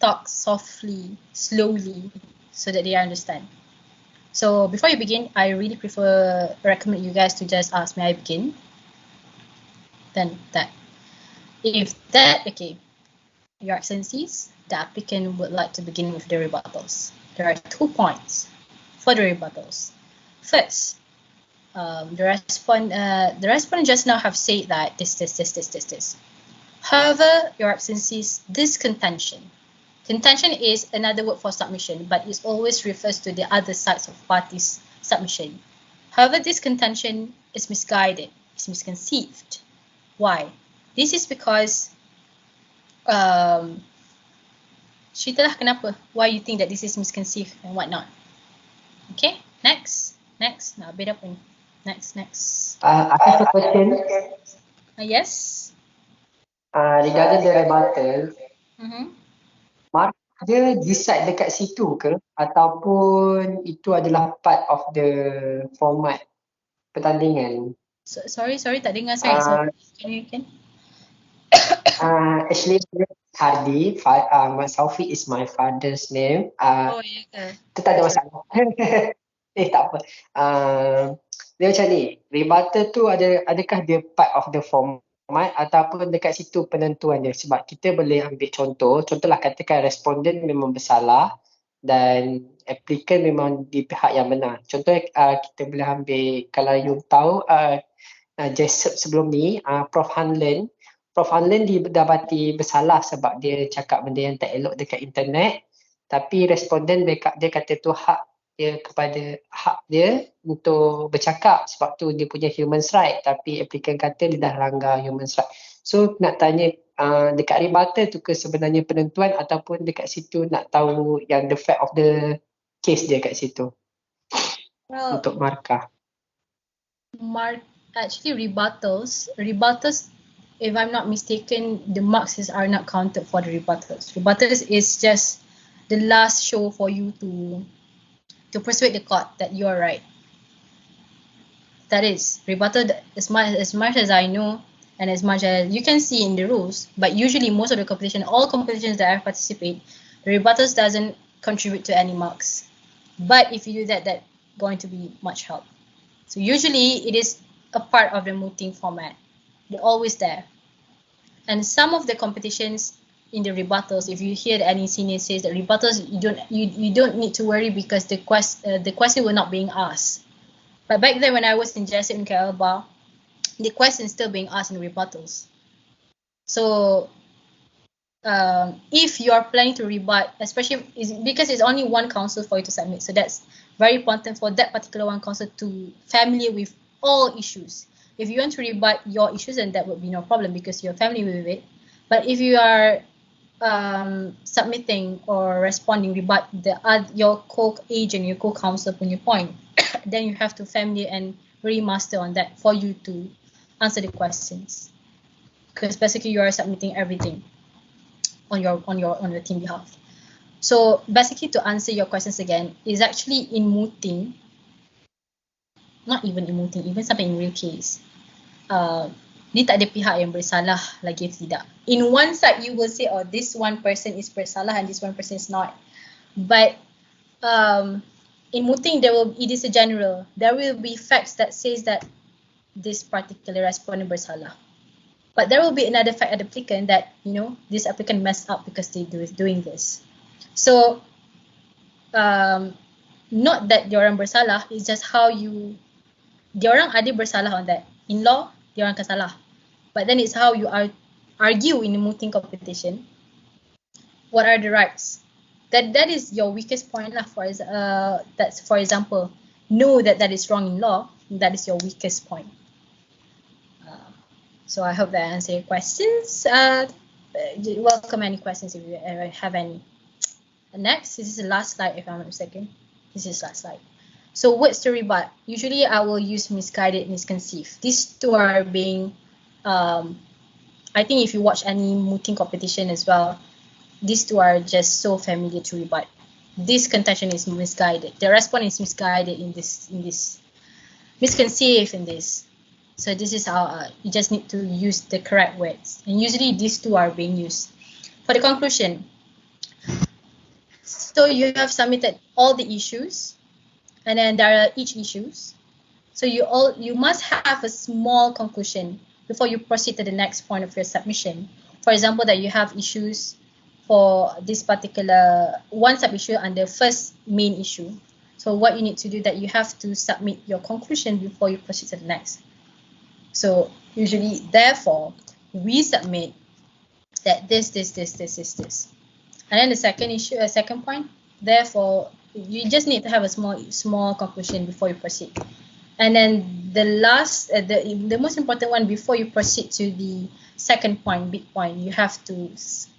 talk softly, slowly, so that they understand. So before you begin, I really recommend you guys to just ask, may I begin? Then that. If that, okay, Your Excellencies, the applicant would like to begin with the rebuttals. There are 2 points for the rebuttals. First, the respondent just now have said that this. However, Your Excellencies, this contention is another word for submission, but it always refers to the other sides of parties' submission. However, this contention is misguided, is misconceived. Why? This is because, ceritalah kenapa, why you think that this is misconceived and whatnot. Okay, next. Nah, beda pun. Next. I have a question. Yes. Regarding the rebuttal, Mm-hmm. dia decide dekat situ ke, ataupun itu adalah part of the format pertandingan? Sorry, tak dengar sangat. Can you? Actually, Hardi. Saufi is my father's name. Oh, yeah. Itu tak ada masalah. Tak apa. Dia macam ni, rebuttal tu adakah dia part of the format ataupun dekat situ penentuan dia. Sebab kita boleh ambil contohlah katakan responden memang bersalah dan applicant memang di pihak yang benar. Contoh kita boleh ambil, kalau you tahu just sebelum ni, Prof Hanlen didapati bersalah sebab dia cakap benda yang tak elok dekat internet, tapi responden dia kata tu hak dia untuk bercakap sebab tu dia punya human right, tapi applicant kata dia dah langgar human right. So nak tanya dekat rebuttal tu ke sebenarnya penentuan ataupun dekat situ nak tahu yang the fact of the case dia kat situ Well, untuk markah. Actually, rebuttals, if I'm not mistaken, the marks are not counted for the rebuttals. Rebuttals is just the last show for you to persuade the court that you are right. That is rebuttal, as much as I know and as much as you can see in the rules. But usually, most of the all competitions that I participate, the rebuttals doesn't contribute to any marks. But if you do that, that's going to be much help. So usually, it is a part of the mooting format. They're always there. And some of the competitions in the rebuttals, if you hear any senior says that rebuttals, you don't need to worry because the question will not being asked. But back then when I was in Jessup in Calaba, the question is still being asked in rebuttals. So if you are planning to rebut, especially because it's only one counsel for you to submit, so that's very important for that particular one counsel to familiar with all issues. If you want to rebut your issues, then that would be no problem because you're familiar with it. But if you are submitting or responding rebut your co-agent, your co-counsel punya point, then you have to family and really master on that for you to answer the questions. Because basically you are submitting everything on your team behalf. So basically to answer your questions again, is actually in mooting, not even in mooting, even something in real case. Ni tak ada pihak yang bersalah lagi tidak. In one side you will say, oh, this one person is bersalah and this one person is not. But in mooting it is a general. There will be facts that says that this particular respondent bersalah. But there will be another fact at the applicant that, this applicant messed up because they doing this. So not that diorang bersalah, it's just how diorang ada bersalah on that. In law, diorang akan salah. But then it's how you argue in the mooting competition. What are the rights? That is your weakest point lah. That's for example, know that is wrong in law. That is your weakest point. So I hope that answers your questions. Welcome any questions if you ever have any. Next, this is the last slide if I'm not mistaken. This is the last slide. So words to rebut. Usually I will use misguided, misconceived. These two are being, I think if you watch any mooting competition as well, these two are just so familiar to rebut. This contention is misguided. The response is misguided in this, misconceived in this. So this is how you just need to use the correct words. And usually these two are being used. For the conclusion, so you have submitted all the issues, and then there are each issues. So you must have a small conclusion before you proceed to the next point of your submission. For example, that you have issues for this particular one sub-issue and the first main issue. So what you need to do that you have to submit your conclusion before you proceed to the next. So usually, therefore, we submit that this. And then the second point, therefore, you just need to have a small conclusion before you proceed. And then the last, the most important one before you proceed to the second point, big point, you have to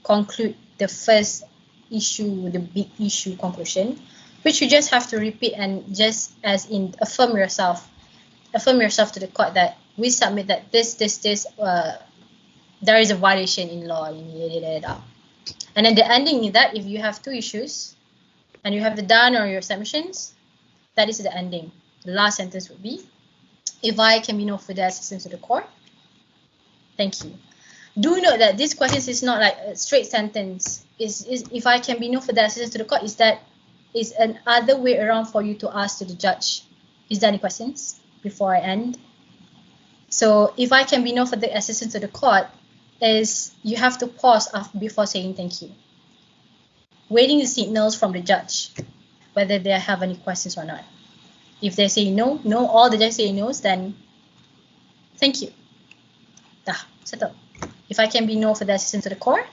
conclude the first issue, the big issue conclusion, which you just have to repeat and just as in affirm yourself to the court that we submit that this, there is a violation in law. And then the ending is that if you have two issues and you have the done or your submissions, that is the ending. The last sentence would be, if I can be no further assistance to the court, thank you. Do note that this question is not like a straight sentence. Is if I can be known for the assistance to the court, is that is an other way around for you to ask to the judge. Is there any questions before I end? So if I can be known for the assistance to the court, is you have to pause before saying thank you. Waiting the signals from the judge, whether they have any questions or not. If they say no, all the judge say no's, then thank you. Dah, settle. If I can be known for the assistance to the court,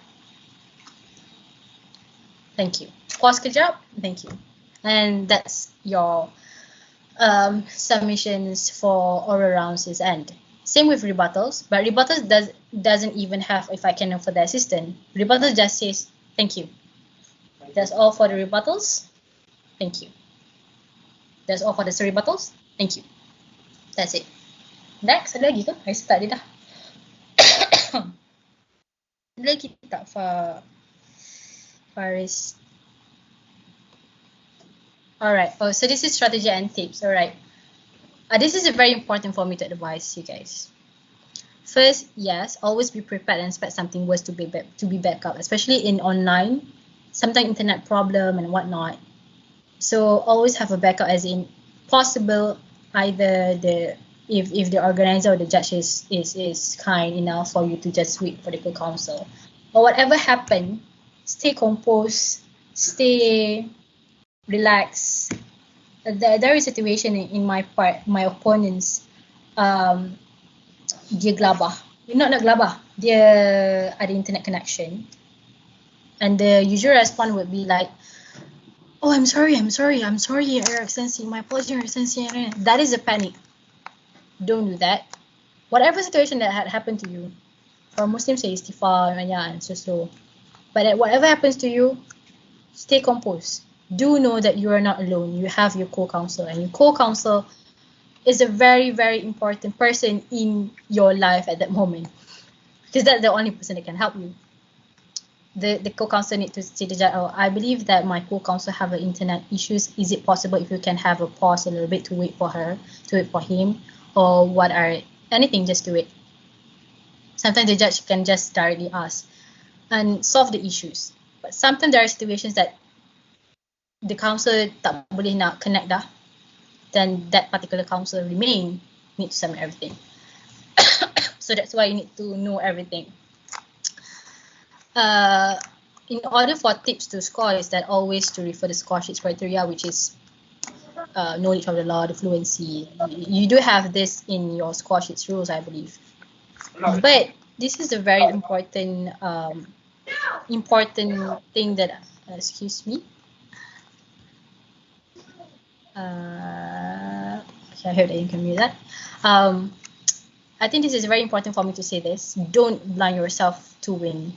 thank you. Pause kejap, thank you. And that's your submissions for oral rounds is end. Same with rebuttals, but rebuttals doesn't even have if I can know for the assistant. Rebuttals just says thank you. That's all for the rebuttals. Thank you. That's all for the rebuttals. Thank you. That's it. Next, ada lagi ke? I start dia dah. Ada lagi tak Faris? Alright. Oh, so this is strategy and tips. Alright. This is very important for me to advise you guys. First, yes, always be prepared and expect something worse to be back up, especially in online. Sometimes internet problem and whatnot. So always have a backup, as in possible either if the organizer or the judge is kind enough for you to just wait for the co-counsel. Or whatever happened, stay composed, stay relaxed. There is a situation in my part, my opponents, dia gelabah. Not gelabah, dia ada internet connection. And the usual response would be like, oh, I'm sorry, Your Excellency, my apologies, Your Excellency. That is a panic. Don't do that. Whatever situation that had happened to you, for Muslims say istighfar and so slow. But whatever happens to you, stay composed. Do know that you are not alone. You have your co-counsel, and your co-counsel is a very, very important person in your life at that moment, because that's the only person that can help you. The co-counsel need to say to the judge, oh, I believe that my co-counsel have internet issues. Is it possible if you can have a pause a little bit to wait for her, to wait for him, or what are anything, just do it. Sometimes the judge can just directly ask and solve the issues. But sometimes there are situations that the counsel tak boleh nak connect dah, then that particular counsel need to submit everything. So that's why you need to know everything. In order for tips to score, is that always to refer the score sheets criteria, which is knowledge of the law, the fluency. You do have this in your score sheets rules, I believe. But this is a very important thing that excuse me. Okay, I hope that you can mute that. I think this is very important for me to say this. Don't blind yourself to win.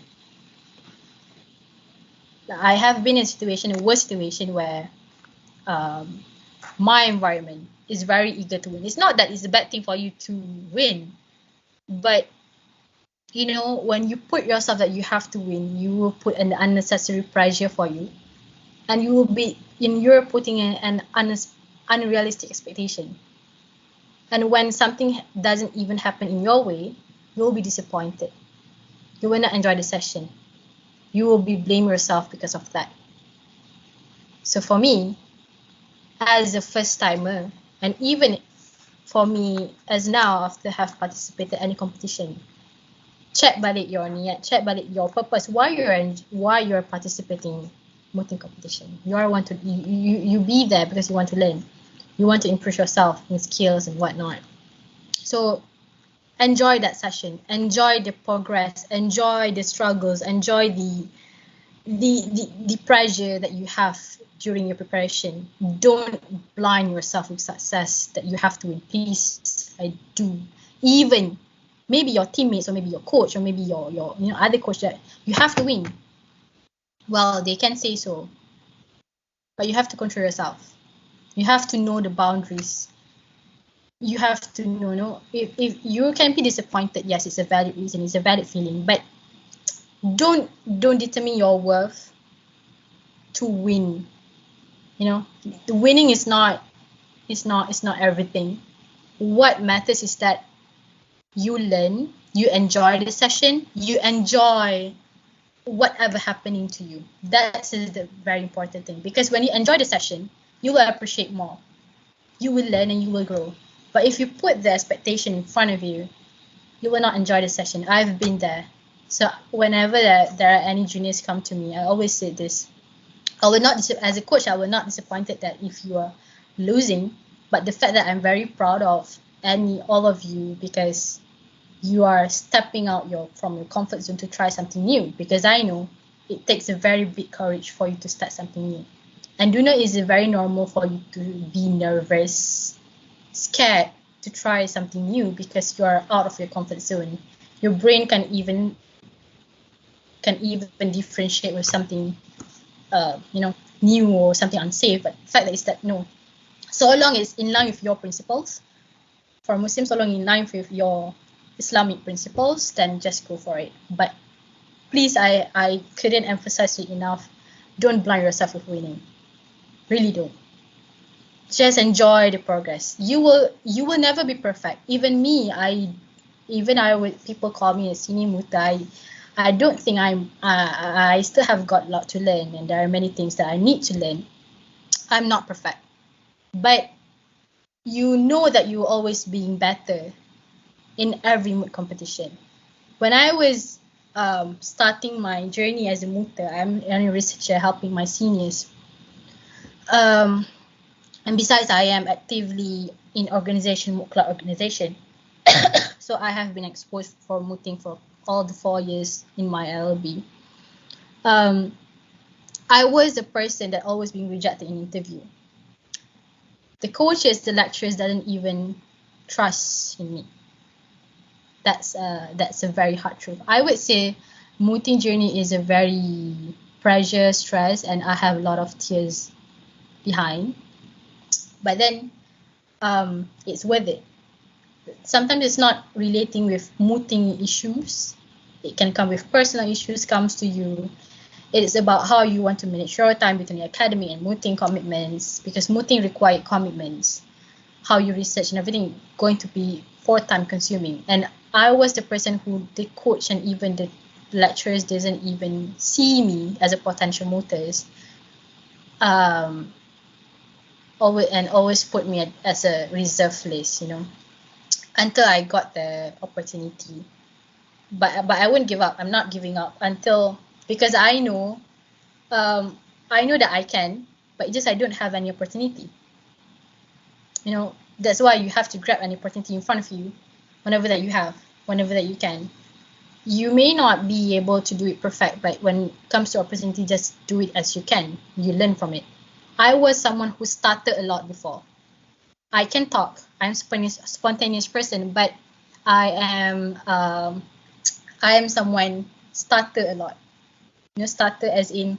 I have been in a worse situation where my environment is very eager to win. It's not that it's a bad thing for you to win, but you know, when you put yourself that you have to win, you will put an unnecessary pressure for you, and you will be you're putting an unrealistic expectation. And when something doesn't even happen in your way, you'll be disappointed. You will not enjoy the session. You will be blame yourself because of that. So for me, as a first timer, and even for me as now after have participated any competition, check balik your niat, check balik your purpose, why you're participating moting competition. You be there because you want to learn. You want to improve yourself in skills and whatnot. So enjoy that session, enjoy the progress, enjoy the struggles, enjoy the pressure that you have during your preparation. Don't blind yourself with success that you have to win. Please, I do. Even maybe your teammates or maybe your coach or maybe your other coach, that you have to win. Well, they can say so, but you have to control yourself. You have to know the boundaries. You have to know if you can be disappointed. Yes, it's a valid reason, it's a valid feeling, but don't determine your worth to win. You know, the winning is not everything. What matters is that you learn, you enjoy the session, you enjoy whatever happening to you. That's the very important thing, because when you enjoy the session, you will appreciate more. You will learn and you will grow. But if you put the expectation in front of you, you will not enjoy the session. I've been there. So whenever there are any juniors come to me, I always say this. I will not, as a coach, I will not disappointed that if you are losing, but the fact that I'm very proud of all of you, because you are stepping out from your comfort zone to try something new, because I know it takes a very big courage for you to start something new. And do know it's very normal for you to be nervous, scared to try something new, because you are out of your comfort zone. Your brain can even differentiate with something new or something unsafe. But the fact that is that no, so long it's in line with your principles, for Muslims, so long in line with your Islamic principles, then just go for it. But please, I couldn't emphasize it enough. Don't blind yourself with winning. Really don't. Just enjoy the progress. You will never be perfect. Even me, people call me a senior muta. I don't think I still have got a lot to learn, and there are many things that I need to learn. I'm not perfect, but you know that you're always being better in every mood competition. When I was starting my journey as a muta, I'm a researcher helping my seniors. And besides, I am actively in club organization. So I have been exposed for mooting for all the 4 years in my LLB. I was the person that always being rejected in interview. The coaches, the lecturers didn't even trust in me. That's a very hard truth. I would say mooting journey is a very pressure, stress, and I have a lot of tears behind. But then it's worth it. Sometimes it's not relating with mooting issues. It can come with personal issues comes to you. It is about how you want to manage your time between your academy and mooting commitments, because mooting requires commitments. How you research and everything going to be time consuming. And I was the person who the coach and even the lecturers doesn't even see me as a potential mooters. Always put me as a reserve list, until I got the opportunity. But I wouldn't give up. I'm not giving up because I know that I can, but just I don't have any opportunity. That's why you have to grab an opportunity in front of you whenever that you can. You may not be able to do it perfect, but when it comes to opportunity, just do it as you can. You learn from it. I was someone who started a lot before. I can talk. I'm a spontaneous person, but I am someone started a lot. Started as in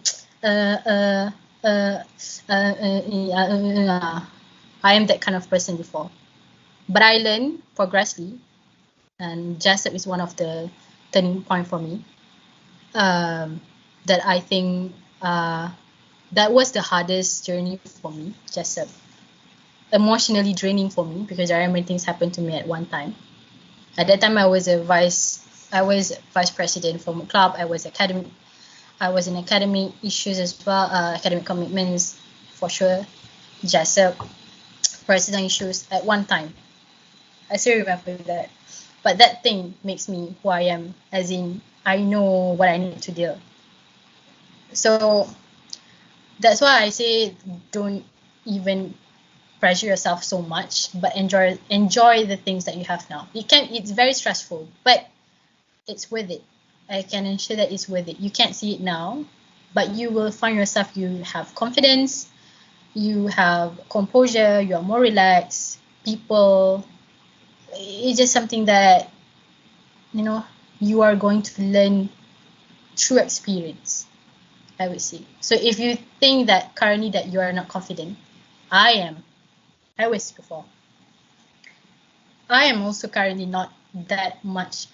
I am that kind of person before. But I learned progressively, and Jessup is one of the turning point for me. That I think that was the hardest journey for me, Jessup. Emotionally draining for me, because there are many things happened to me at one time. At that time, I was vice president for my club. I was in academic issues as well, academic commitments for sure. Jessup, personal issues at one time. I still remember that. But that thing makes me who I am, as in I know what I need to do. So that's why I say don't even pressure yourself so much, but enjoy the things that you have now. It's very stressful, but it's worth it. I can ensure that it's worth it. You can't see it now, but you will find yourself, you have confidence, you have composure, you are more relaxed. It's just something that you are going to learn through experience, I would say. So if you think that currently that you are not confident, I was before. I am also currently not that much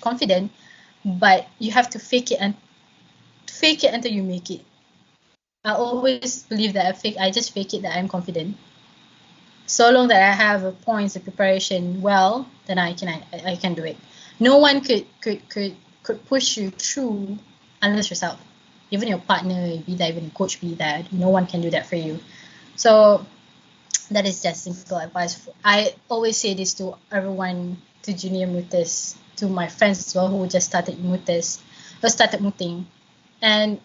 confident, but you have to fake it until you make it. I always believe that I just fake it that I'm confident. So long that I have a points of preparation well, then I can do it. No one could push you through unless yourself. Even your partner, be that, even a coach, be that, no one can do that for you. So that is just simple advice. I always say this to everyone, to junior mutas, to my friends as well who just started mutas, or started muting. And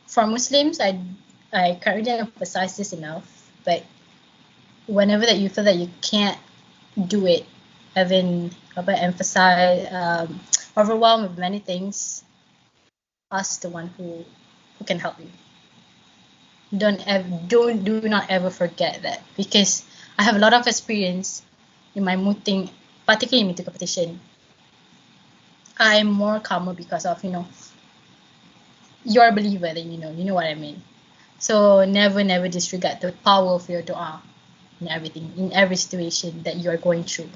for Muslims, I can't really emphasize this enough, but whenever that you feel that you can't do it, even emphasize, overwhelmed with many things, ask the one who can help you. Do not ever forget that, because I have a lot of experience in my muting, particularly in muting competition. I'm more calmer because of, you're a believer, then you know what I mean. So never disregard the power of your dua in everything, in every situation that you're going through.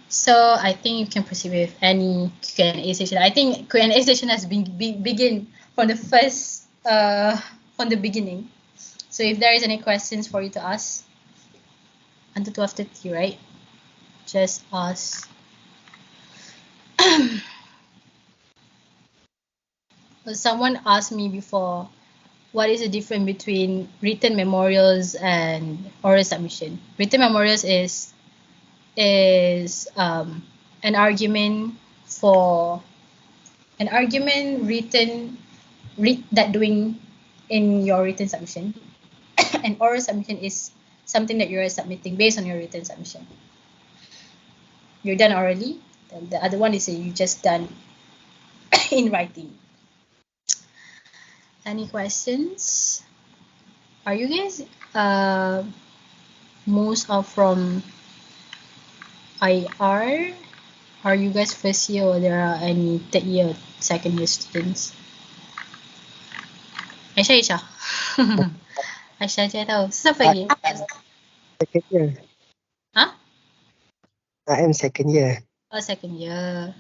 So I think you can proceed with any Q&A session. I think Q&A session has been begin from the first from the beginning. So if there is any questions for you to ask, until 12:30, right? Just ask. Someone asked me before, what is the difference between written memorials and oral submission? Written memorials is an argument written that doing in your written submission, and oral submission is something that you're submitting based on your written submission. You're done orally, and the other one is you just done in writing. Any questions? Are you guys most are from IR? Are you guys first year, or there are any third year, second year students? Aisyah. Aisyah je tahu. Siapa lagi? Second year. Huh? I am second year. Oh, second year.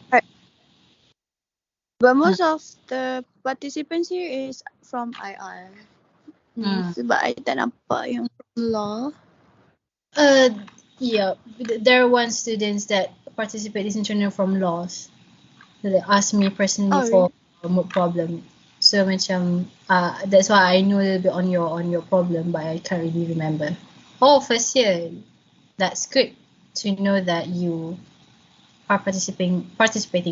But most of the participants here is from IR. Sebab I tak nampak yang from law. Yeah, there are one students that participate in internal from laws. So they asked me personally for a mood problem. So macam that's why I know a little bit on your problem, but I can't really remember. Oh, first year. That's good to know that you are participating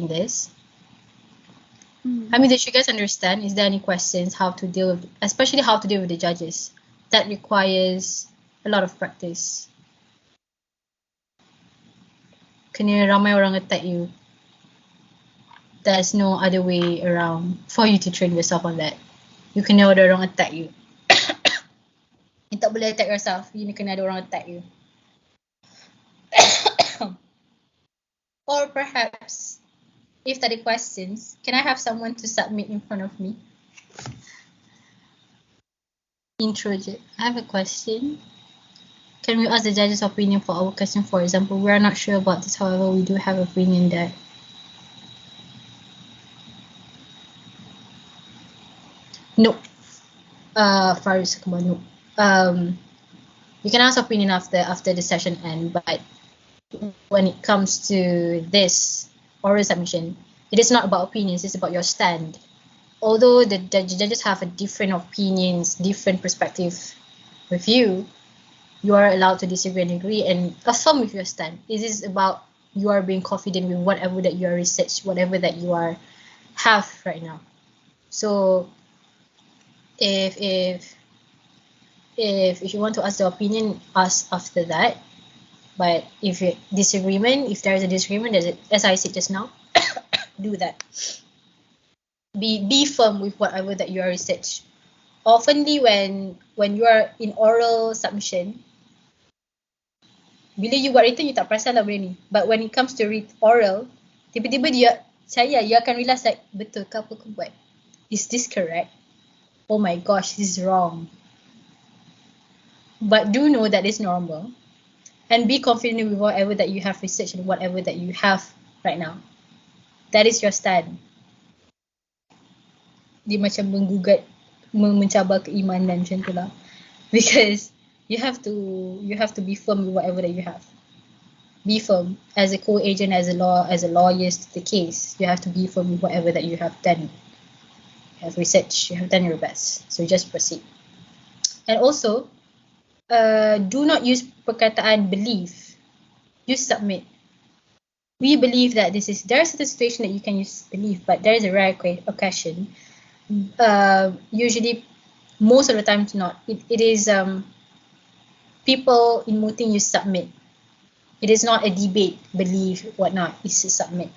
this. I mean, did you guys understand? Is there any questions how to deal with, especially how to deal with the judges? That requires a lot of practice. Kena ramai orang attack you. There's no other way around for you to train yourself on that. You kena ada orang attack you. You tak boleh attack yourself. You kena ada orang attack you. Or perhaps, if there are questions, can I have someone to submit in front of me? Intro. I have a question. Can we ask the judges' opinion for our question? For example, we are not sure about this. However, we do have opinion that. No. Faris, come on, no. You can ask opinion after the session end, but when it comes to this oral submission, it is not about opinions, it's about your stand. Although the judges have a different opinions, different perspective with you, you are allowed to disagree and agree and affirm with your stand. It is about you are being confident with whatever that you are research, whatever that you have right now. So if you want to ask the opinion, ask after that. But if there is a disagreement, as I said just now, do that. Be firm with whatever that you are research. Oftenly when you are in oral submission, bila you buat written, you tak perasan lah benda ni. But when it comes to read oral, tiba-tiba you akan realize like, betul ke apa aku buat? Is this correct? Oh my gosh, this is wrong. But do know that it's normal. And be confident with whatever that you have researched and whatever that you have right now. That is your stand. Dia macam mencabar keimanan macam tu lah. Because you have to be firm with whatever that you have. be firm as a co-agent, as a lawyer to the case. You have to be firm with whatever that you have done. You have researched, you have done your best. So just proceed. And also, do not use perkataan believe. Use submit. We believe that there is a situation that you can use believe, but there is a rare occasion. Usually, most of the time, not. It is people in voting use submit. It is not a debate, believe, whatnot. It's a submit.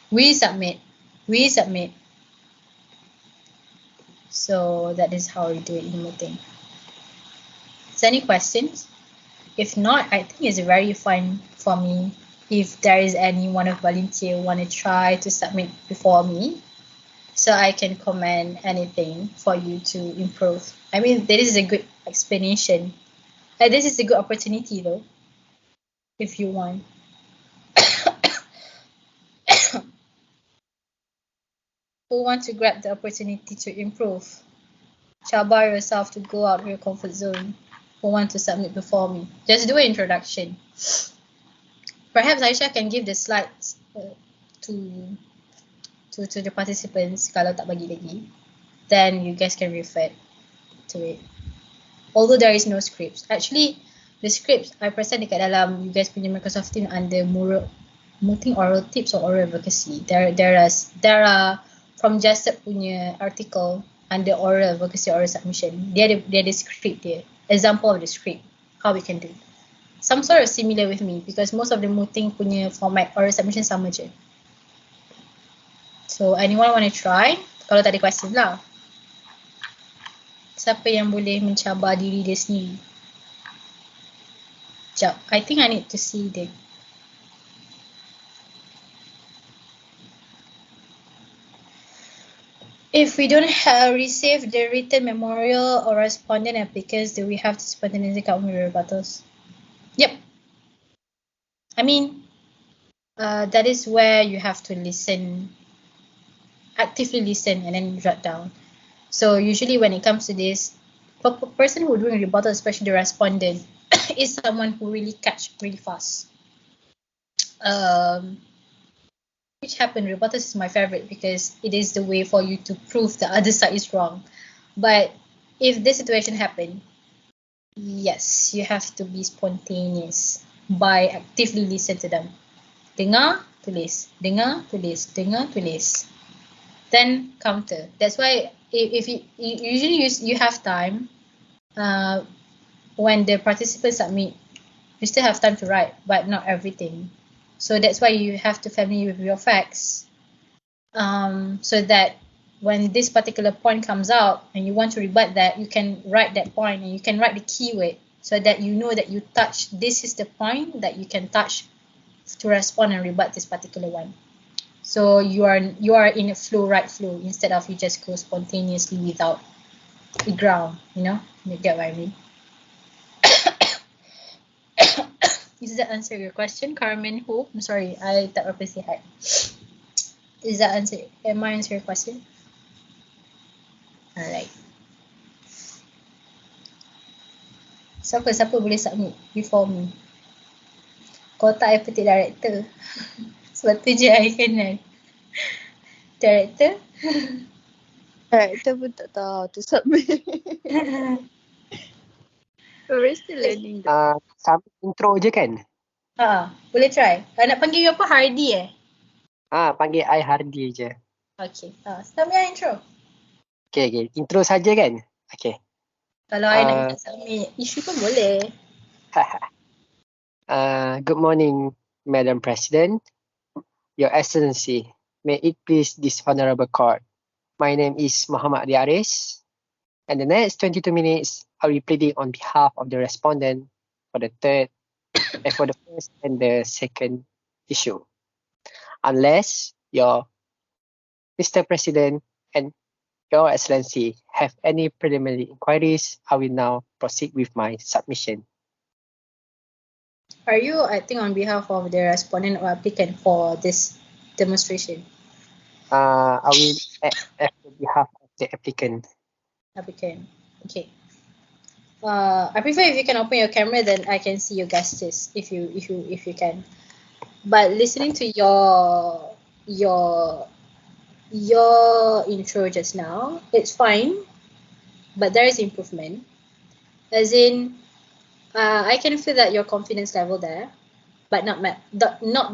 We submit. We submit. So that is how we do it in voting. Is there any questions? If not, I think it's very fun for me. If there is any one of volunteer want to try to submit before me, so I can comment anything for you to improve. I mean, this is a good explanation. This is a good opportunity though, if you want. Who want to grab the opportunity to improve? Chabar yourself to go out of your comfort zone. Who want to submit before me? Just do an introduction. Perhaps Aisha can give the slides to the participants kalau tak bagi lagi. Then you guys can refer to it. Although there is no scripts. Actually, the scripts I present dekat dalam you guys punya Microsoft Teams under Mooting Oral Tips or Oral Advocacy. There are from Jessup punya article under Oral Advocacy, Oral Submission. Dia ada script dia. Example of the script. How we can do. Some sort of similar with me because most of the mooting punya format oral submission sama je. So anyone want to try? Kalau tak ada question lah. Siapa yang boleh mencabar diri dia sendiri? Sekejap. I think I need to see the if we don't receive the written memorial or respondent applicants, do we have to spontaneously come with rebuttals? Yep. I mean, that is where you have to listen, actively listen and then jot down. So usually when it comes to this, person who doing rebuttal, especially the respondent, is someone who really catch really fast. Which happened, rebuttal is my favorite because it is the way for you to prove the other side is wrong. But if this situation happened, yes, you have to be spontaneous by actively listen to them. Dengar, tulis. Dengar, tulis. Dengar, tulis. Then counter. That's why if you usually you have time when the participants submit, you still have time to write, but not everything. So that's why you have to familiar with your facts, so that when this particular point comes out and you want to rebut that, you can write that point and you can write the keyword so that you know that you touch. This is the point that you can touch to respond and rebut this particular one. So you are in a right flow instead of you just go spontaneously without a ground. You get what I mean? Does that answer your question, Carmen? Who? I'm sorry, I tak berapa sihat. Does that answer? Am I answer your question? Alright. Siapa boleh submit before me? Kalau tak, I petik director. Sebab tu je I kenal. Director? Director pun tak tahu to submit. We're still learning. Sama intro je kan? Boleh try. Nak panggil you apa? Hardy Panggil I Hardy je. Okay. Start me intro. Okay. Intro saja kan? Okay. Kalau I nak minta submit isu pun boleh. Good morning, Madam President, Your Excellency. May it please this honorable court. My name is Muhammad Riaris, and the next 22 minutes I'll be pleading on behalf of the respondent for the first and the second issue. Unless your Mr. President and Your Excellency have any preliminary inquiries, I will now proceed with my submission. Are you acting on behalf of the respondent or applicant for this demonstration? I will act on behalf of the applicant. Applicant. Okay. I prefer if you can open your camera, then I can see your gestures. If you can. But listening to your intro just now, it's fine, but there is improvement. As in, I can feel that your confidence level there, but not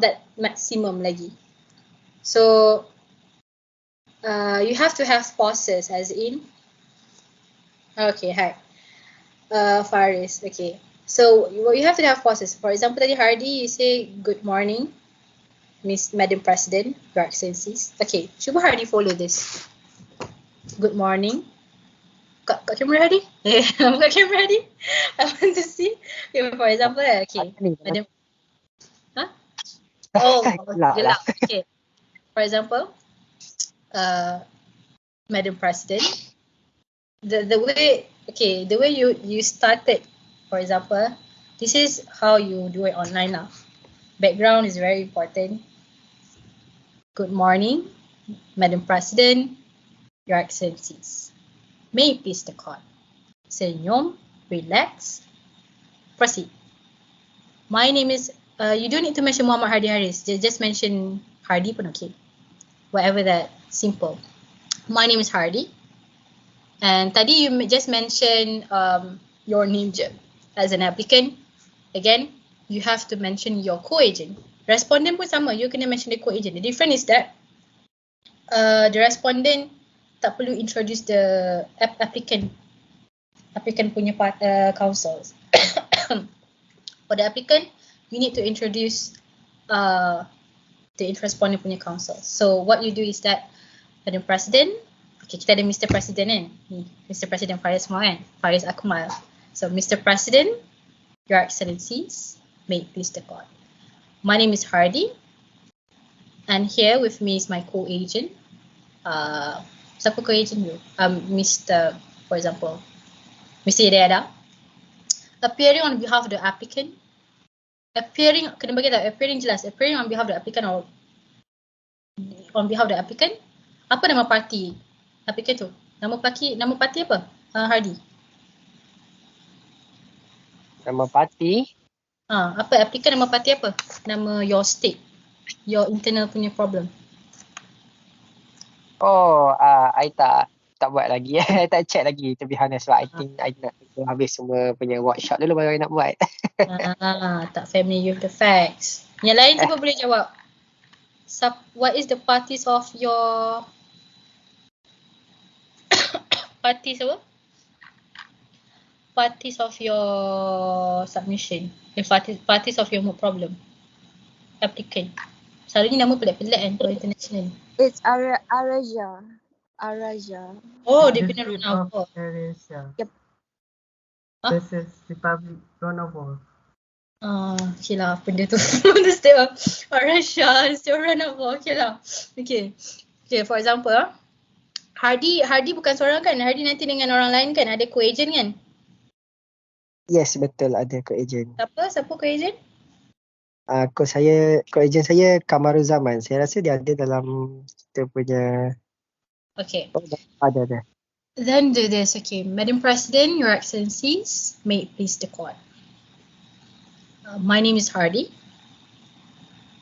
that maximum lagi. So you have to have pauses, as in, okay, hi, Faris, okay. So you have to have pauses. For example, tadi Hardy, you say good morning, Madam President, Your Excellencies. Okay, cuba Hardy follow this. Good morning. Kat camera Hardy? Kat camera Hardy? I want to see. Okay, for example, okay, Madam. Huh? Oh, Gelak lah. gelap. Okay. For example, Madam President, the way, okay, the way you started, for example, this is how you do it online now. Background is very important. Good morning, Madam President, Your Excellencies. May it please the court. Senyum, relax, proceed. My name is, you don't need to mention Muhammad Hardy Haris. Just mention Hardy pun okay. Whatever that, simple. My name is Hardy. And tadi you just mentioned your name je. As an applicant, again, you have to mention your co-agent. Respondent pun sama, you kena mention the co-agent. The difference is that the respondent tak perlu introduce the applicant punya counsels. For the applicant, you need to introduce the respondent punya counsel. So what you do is that Madam President, okay, kita ada Mr. President kan, ni Mr. President Faris semua kan, Faris Akmal. So Mr. President, Your Excellencies, may it please the court. My name is Hardy, and here with me is my co-agent. Siapa co-agent you? Mr. For example, Mr. Yedada. Appearing on behalf of the applicant. Appearing, kena bagi tahu, appearing jelas. Appearing on behalf of the applicant or on behalf of the applicant. Apa nama parti applicant tu? Nama parti apa? Hardy. Nama parti? Apa applicant nama parti apa? Nama your state. Your internal punya problem. Oh, I tak buat lagi. I tak check lagi, to be honest. But I think I nak tunggu habis semua punya workshop dulu baru I nak buat. Tak familiar with the facts. Yang lain cuba boleh jawab. What is the parties of your parties apa? Parties of your submission. Parties of your problem. Applicant. Selalunya nama pelik-pelik kan kalau international. It's Araja. Oh, dia punya run out. Yep. Huh? This is Republic Ronovo. Okay lah, benda tu. Understand. Araja, still run out. Okay lah. Okay, for example, Hardy bukan seorang kan? Hardy nanti dengan orang lain kan? Ada co-agent kan? Yes, betul, ada co-agent. Siapa co-agent? Co-agent saya Kamaruzaman. Saya rasa dia ada dalam kita punya. Okay. Oh, ada. Then do this, okay. Madam President, Your Excellencies, may it please the court. My name is Hardy.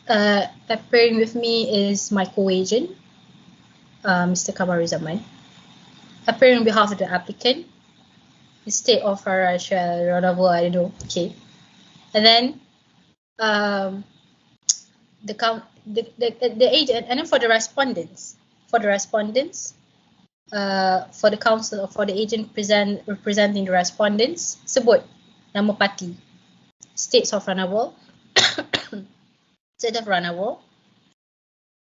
Appearing with me is my co-agent, Mr. Kamaruzaman. Appearing on behalf of the applicant, the state of Russia, Ronovo, I don't know. Okay. And then the agent, and then for the respondents, for the counsel or for the agent representing the respondents, sebut nama parti, states of Ronovo, state of Ronovo,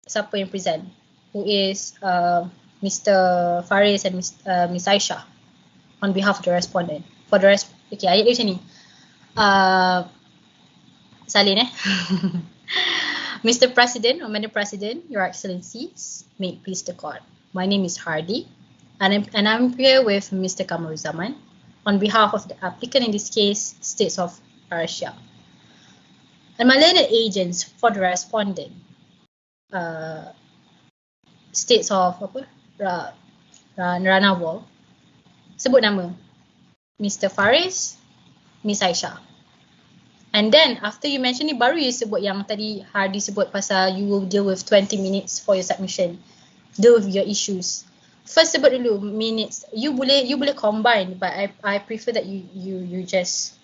siapa yang present, who is Mr. Faris and Miss Aisha on behalf of the respondent. For the rest, okay, ayat dia macam ni. Salin Mr. President or Madam President, Your Excellencies, may it please the court. My name is Hardy, and I'm here with Mr. Kamaruzaman on behalf of the applicant, in this case, states of Russia. And my learned agents for the respondent, states of Ranawal, sebut nama Mr. Faris, Miss Aisha. And then after you mention ni, baru you sebut yang tadi Hardy sebut pasal you will deal with 20 minutes for your submission. Deal with your issues. First sebut dulu minutes. You boleh combine, but I prefer that you just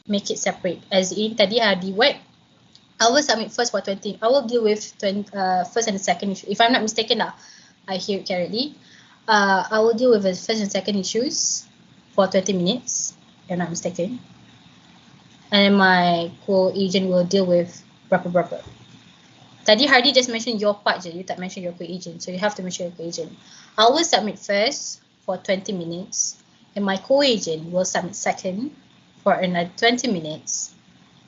make it separate. As in tadi Hardy what? I will submit first for 20. I will deal with first and the second issue. If I'm not mistaken lah, I hear it correctly. I will deal with the first and second issues for 20 minutes, if I'm not mistaken. And then my co-agent will deal with berapa. Tadi Hardy just mentioned your part je, you tak mention your co-agent. So you have to mention your co-agent. I will submit first for 20 minutes. And my co-agent will submit second for another 20 minutes.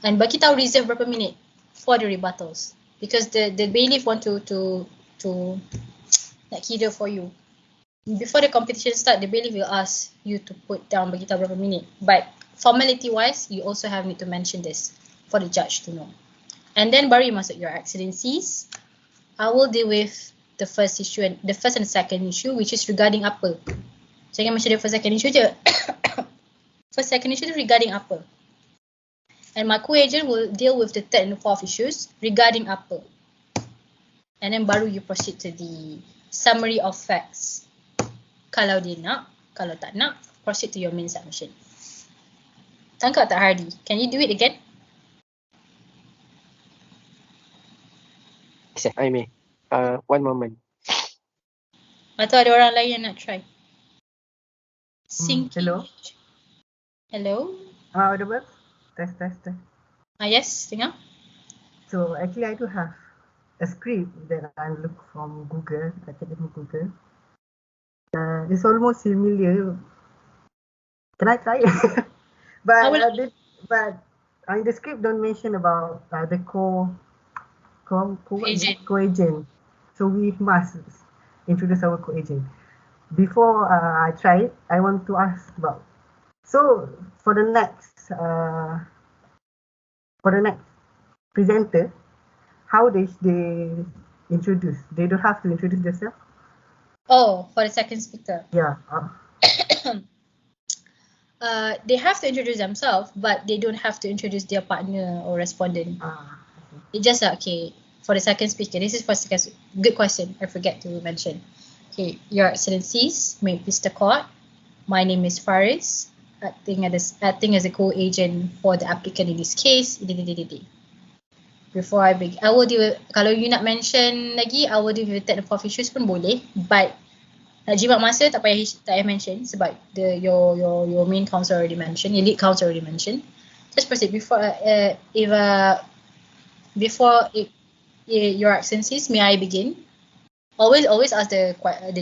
And bagi tahu reserve berapa minit for the rebuttals. Because the bailiff want to nak kira for you. Before the competition start, the bailiff will ask you to put down bagi tahu berapa minit. But formality wise, you also have need to mention this for the judge to know. And then baru you masuk your excellencies. I will deal with the first issue and the first and second issue, which is regarding apa. Jangan mention the first second issue je. First second issue regarding apa. And my co-agent will deal with the third and fourth issues regarding apa. And then baru you proceed to the summary of facts. Kalau dia nak, kalau tak nak, proceed to your main submission. Tangkap tak Hardy? Can you do it again? Yes, I may. One moment. Atau ada orang lain yang nak try? Sync. Hello. Hello. Audible? Test. Yes, dengar. So actually I do have a script that I look from Google, academic Google. It's almost similar. Can I try? But the script don't mention about the co-agent. So we must introduce our co-agent. Before I try it, I want to ask about. So for the next presenter, how they introduce? They don't have to introduce themselves? Oh, for the second speaker. Yeah. They have to introduce themselves, but they don't have to introduce their partner or respondent. It just okay. For the second speaker, this is for second. Good question. I forget to mention. Okay, Your Excellencies, may it please the court. My name is Faris. Acting as a co-agent for the applicant in this case. Before I begin, I will do. Kalau you nak mention lagi, I will do with third and fourth issues pun boleh. But nak jimat masa tak payah mention sebab your main counsel already mentioned, your lead counsel already mentioned. Just proceed before Your Excellencies, may I begin? Always ask the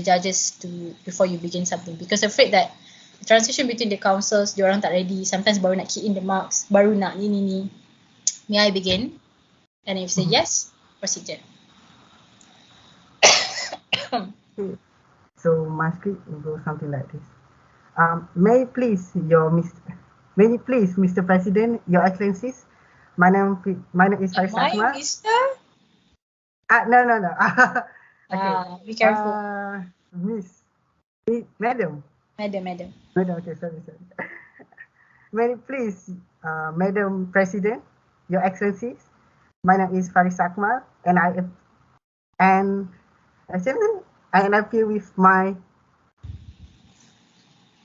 judges to before you begin something, because afraid that the transition between the councils, diorang tak ready. Sometimes baru nak key in the marks, baru nak ni. May I begin? And if you say yes, proceed je. So my script will go something like this. May it please Mr. President, Your Excellencies, my name is Faris Ahmad. Mister? No. Okay. Be careful. Madam. Okay, sorry. May it please, Madam President, Your Excellencies, my name is Faris Ahmad, and I appear with my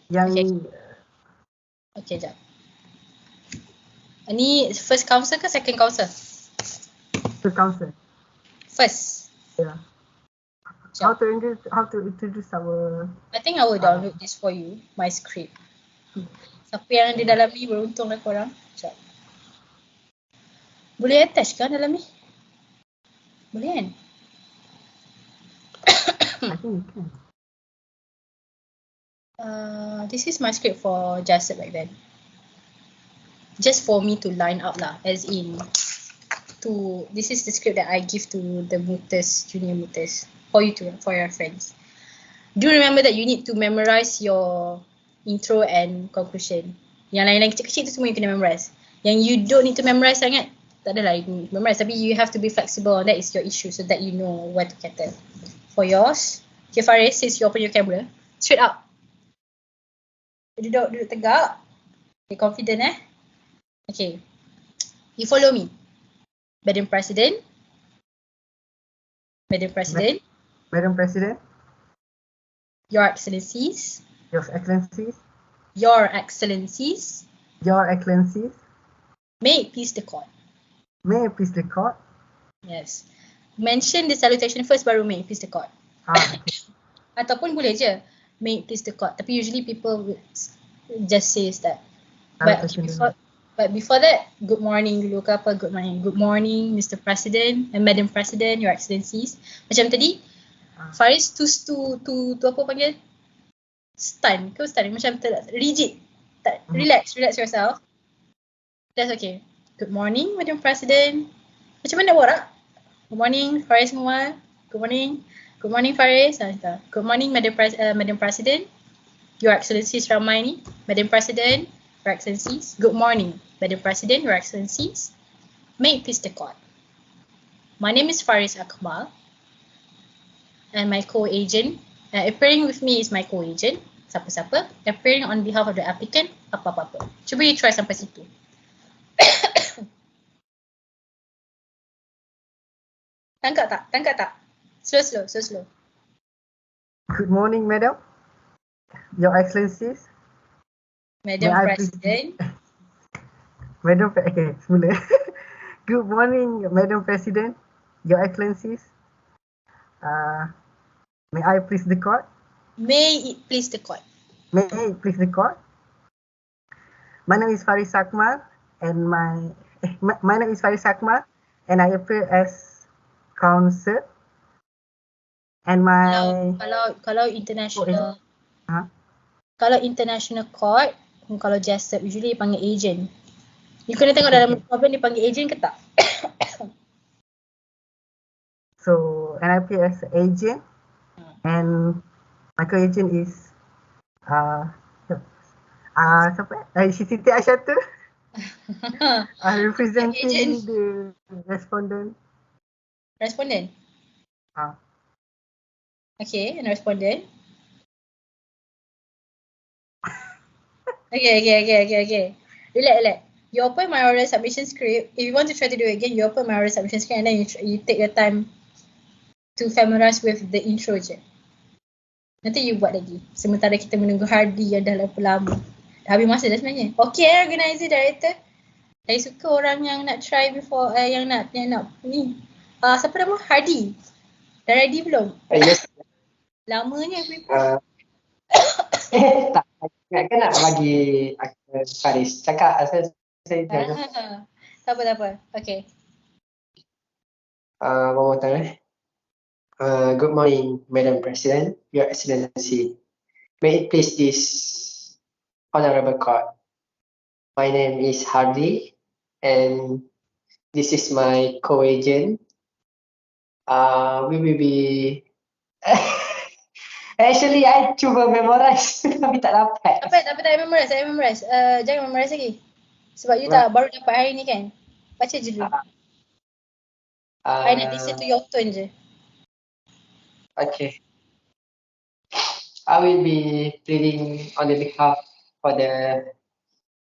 young. Okay, jap. Ni first counsel ke second counsel? First counsel. First. Yeah. How to introduce our. I think I will download this for you, my script. Siapa yang ada dalam ni beruntung lah korang. Sekejap. Boleh attach kan dalam ni? Boleh kan? I think you can. This is my script for Jasad back then. Just for me to line up lah, as in this is the script that I give to the mutas, junior mutas, for your friends. Do remember that you need to memorize your intro and conclusion. Yang lain-lain kecil-kecil tu semua you kena memorize. Yang you don't need to memorize sangat, tak adalah you need to memorize, tapi you have to be flexible. That is your issue, so that you know what to cater. For yours, okay Faris, since you open your camera, straight up. Duduk tegak. Okay, confident Okay. You follow me. Madam President. Madam President. Madam President, Your Excellencies. Your Excellencies, Your Excellencies. Your Excellencies, May it please the court. may it please the court. Yes. Mention the salutation first baru may it please the court. Okay. Ataupun boleh je may it please the court. Tapi usually people would just say that. But Salutation dulu. before that, good morning dulu ke apa? Good morning. Good morning, Mr. President and Madam President, Your Excellencies. Macam tadi, Faris tu apa panggil? Stun. Kau stun. Macam rigid. Relax yourself. That's okay. Good morning, Madam President. Macam mana borak? Good morning, Faris semua. Good morning. Good morning, Faris. Good morning, Madam President. Your Excellencies ramai ni. Madam President, Your Excellencies. Good morning, Madam President, Your Excellencies. May it please the court. My name is Faris Akmal. And my co-agent. Appearing with me is my co-agent. Siapa-siapa. Appearing on behalf of the applicant. Apa-apa. Cuba you try sampai situ. Tangkap tak? Slow. Good morning, Madam. Your Excellencies. Madam President. Okay, semula. Good morning, Madam President, Your Excellencies. May I please the court? May it please the court. May it please the court? My name is Faris Akmal, and my name is Faris Akmal, and I appear as counsel. And my Kalau international. Huh? Kalau international court, kalau Jessup usually panggil agent. You kena tengok dalam problem dia panggil agent ke tak? So, and I appear as agent, and my co-agent is siapa? Siti Aisyatu. Representing the respondent. Respondent? Okay, and respondent. Okay. Relax. You open my oral submission script. If you want to try to do it again, you open my oral submission script and then you take your time to familiarize with the intro je. Nanti you buat lagi. Sementara kita menunggu Hardy yang dah lama. Dah habis masa dah sebenarnya. Okay, organizer, director. Saya suka orang yang nak try before, yang nak ni. Siapa nama? Hardy. Dah ready belum? Yes. Lamanya prepare. Tak. Kan nak bagi Faris cakap asal saya jaga. Tak apa. Okay. One more time. Good morning, Madam President, Your Excellency. May it please this honorable court. My name is Hardy, and this is my co-agent. We will be. Actually, I cuba memorize tapi tak dapat. Tak memorize. Jangan memorize lagi. Sebab you baru dapat hari ni kan. Baca je dulu. I nak listen to your tone je. Okay. I will be pleading on the behalf for the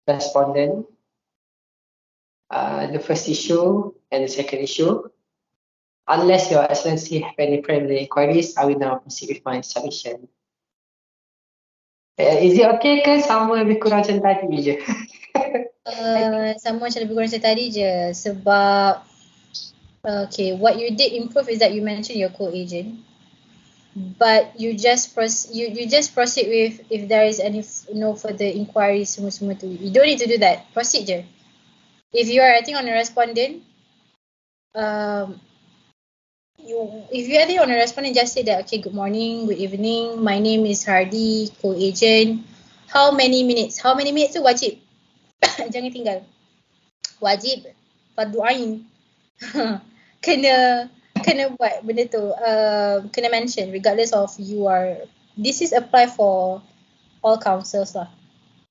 respondent. The first issue and the second issue. Unless Your Excellency have any preliminary inquiries, I will now proceed with my submission. Is it okay ke sama lebih kurang macam tadi je? Sama macam lebih kurang macam tadi je. Sebab okay, what you did improve is that you mentioned your co-agent. But you just proceed with if there is any no further inquiries semua tu. You don't need to do that. Proceed je. If you are acting on a respondent, if you are acting on a respondent, just say that okay, good morning, good evening. My name is Hardy, co-agent. How many minutes? How many minutes tu wajib. Jangan tinggal. Wajib. Fardu ain. Kena buat benda tu. Kena mention regardless of you are. This is apply for all councils lah.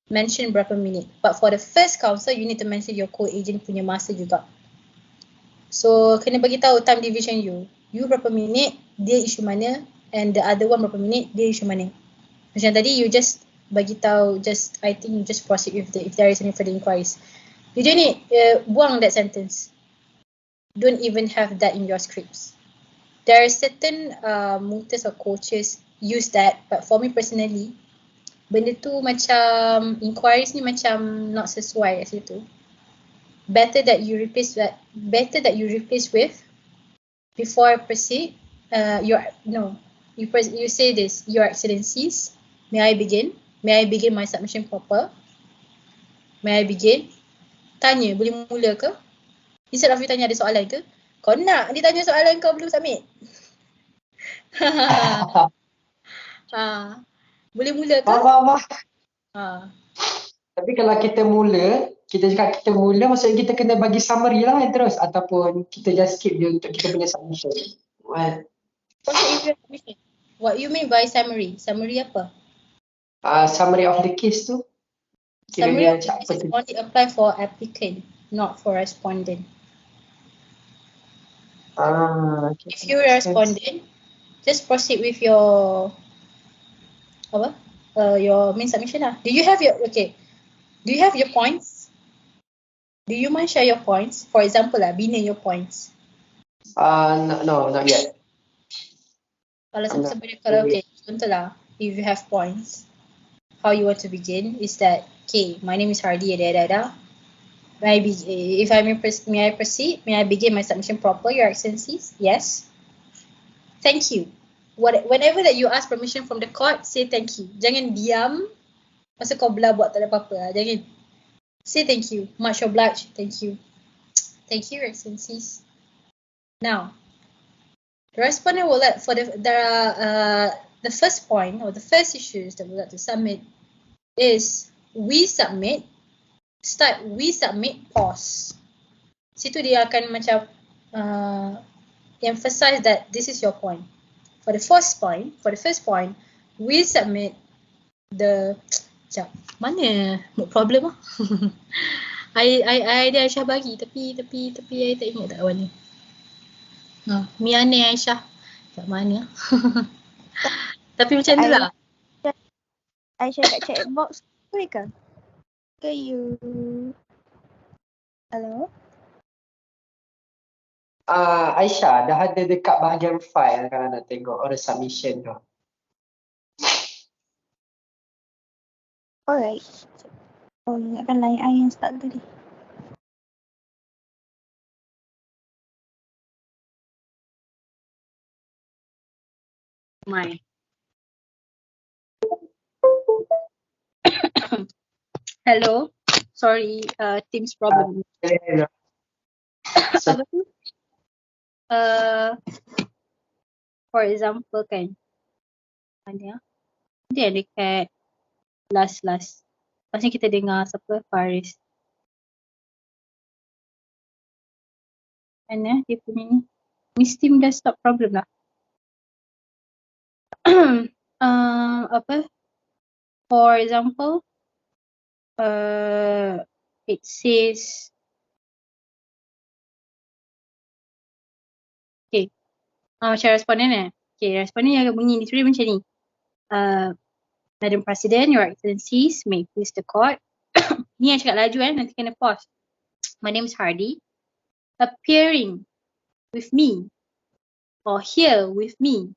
Mention berapa minit. But for the first council, you need to mention your co-agent punya masa juga. So kena bagi tahu time division you. You berapa minit, dia isu mana, and the other one berapa minit, dia isu mana. Macam tadi you just bagi tahu, I think you just proceed with if there is any further inquiries. You don't need, buang that sentence. Don't even have that in your scripts. There are certain mutas or coaches use that, but for me personally, benda tu macam inquiries ni macam not sesuai kat situ. Better that you replace with before I proceed. You say this, Your Excellencies, may I begin? May I begin my submission proper? May I begin? Tanya, boleh mula ke? Instead of you tanya ada soalan ke? Kau nak ditanya soalan kau belum submit? Boleh mula ke? Faham. Tapi kalau kita cakap kita mula, maksudnya kita kena bagi summary lah terus, ataupun kita just skip dia untuk kita punya submission. What you mean by summary? Summary apa? Summary of the case tu. Summary of the case is only apply for applicant, not for respondent. Okay. If you're a respondent, just proceed with your your main submission lah. Do you have your points? Do you mind share your points? For example bina your points. No, not yet. Kalau okay, contoh lah, if you have points, how you want to begin is that, okay, my name is Hardy, May I proceed? May I begin my submission proper, Your Excellencies? Yes. Thank you. Whenever that you ask permission from the court, say thank you. Jangan diam masa kau belah buat tak ada apa-apa. Jangan. Say thank you. Much obliged. Thank you. Thank you, Your Excellencies. Now, the respondent will let for the first point or the first issues that we like to submit is we submit, pause. Situ dia akan macam emphasize that this is your point. For the first point, we submit the mana problem ah. Idea Aisyah bagi tapi I tak ingat tak awal ni. Miane Aisyah kat mana? Tapi macam tu lah. Aisyah kat chat box boleh ke? Ke you? Hello? Aisyah dah ada dekat bahagian file kalau nak tengok orang submission tu. Alright. Oh, ingatkan lain I yang start tadi. Hello. Sorry, Teams problem. Apa tu? For example kan, mana dia dekat last. Lepas ni kita dengar siapa? Faris. Mana dia punya ni? Miss Team dah stop problem lah. Apa? For example, it says, okay, macam responden okay, responden yang bunyi ni sebenarnya macam ni. Madam President, Your Excellencies, may it please the court. Ni yang cakap laju nanti kena pause. My name is Hardy. Appearing with me or here with me.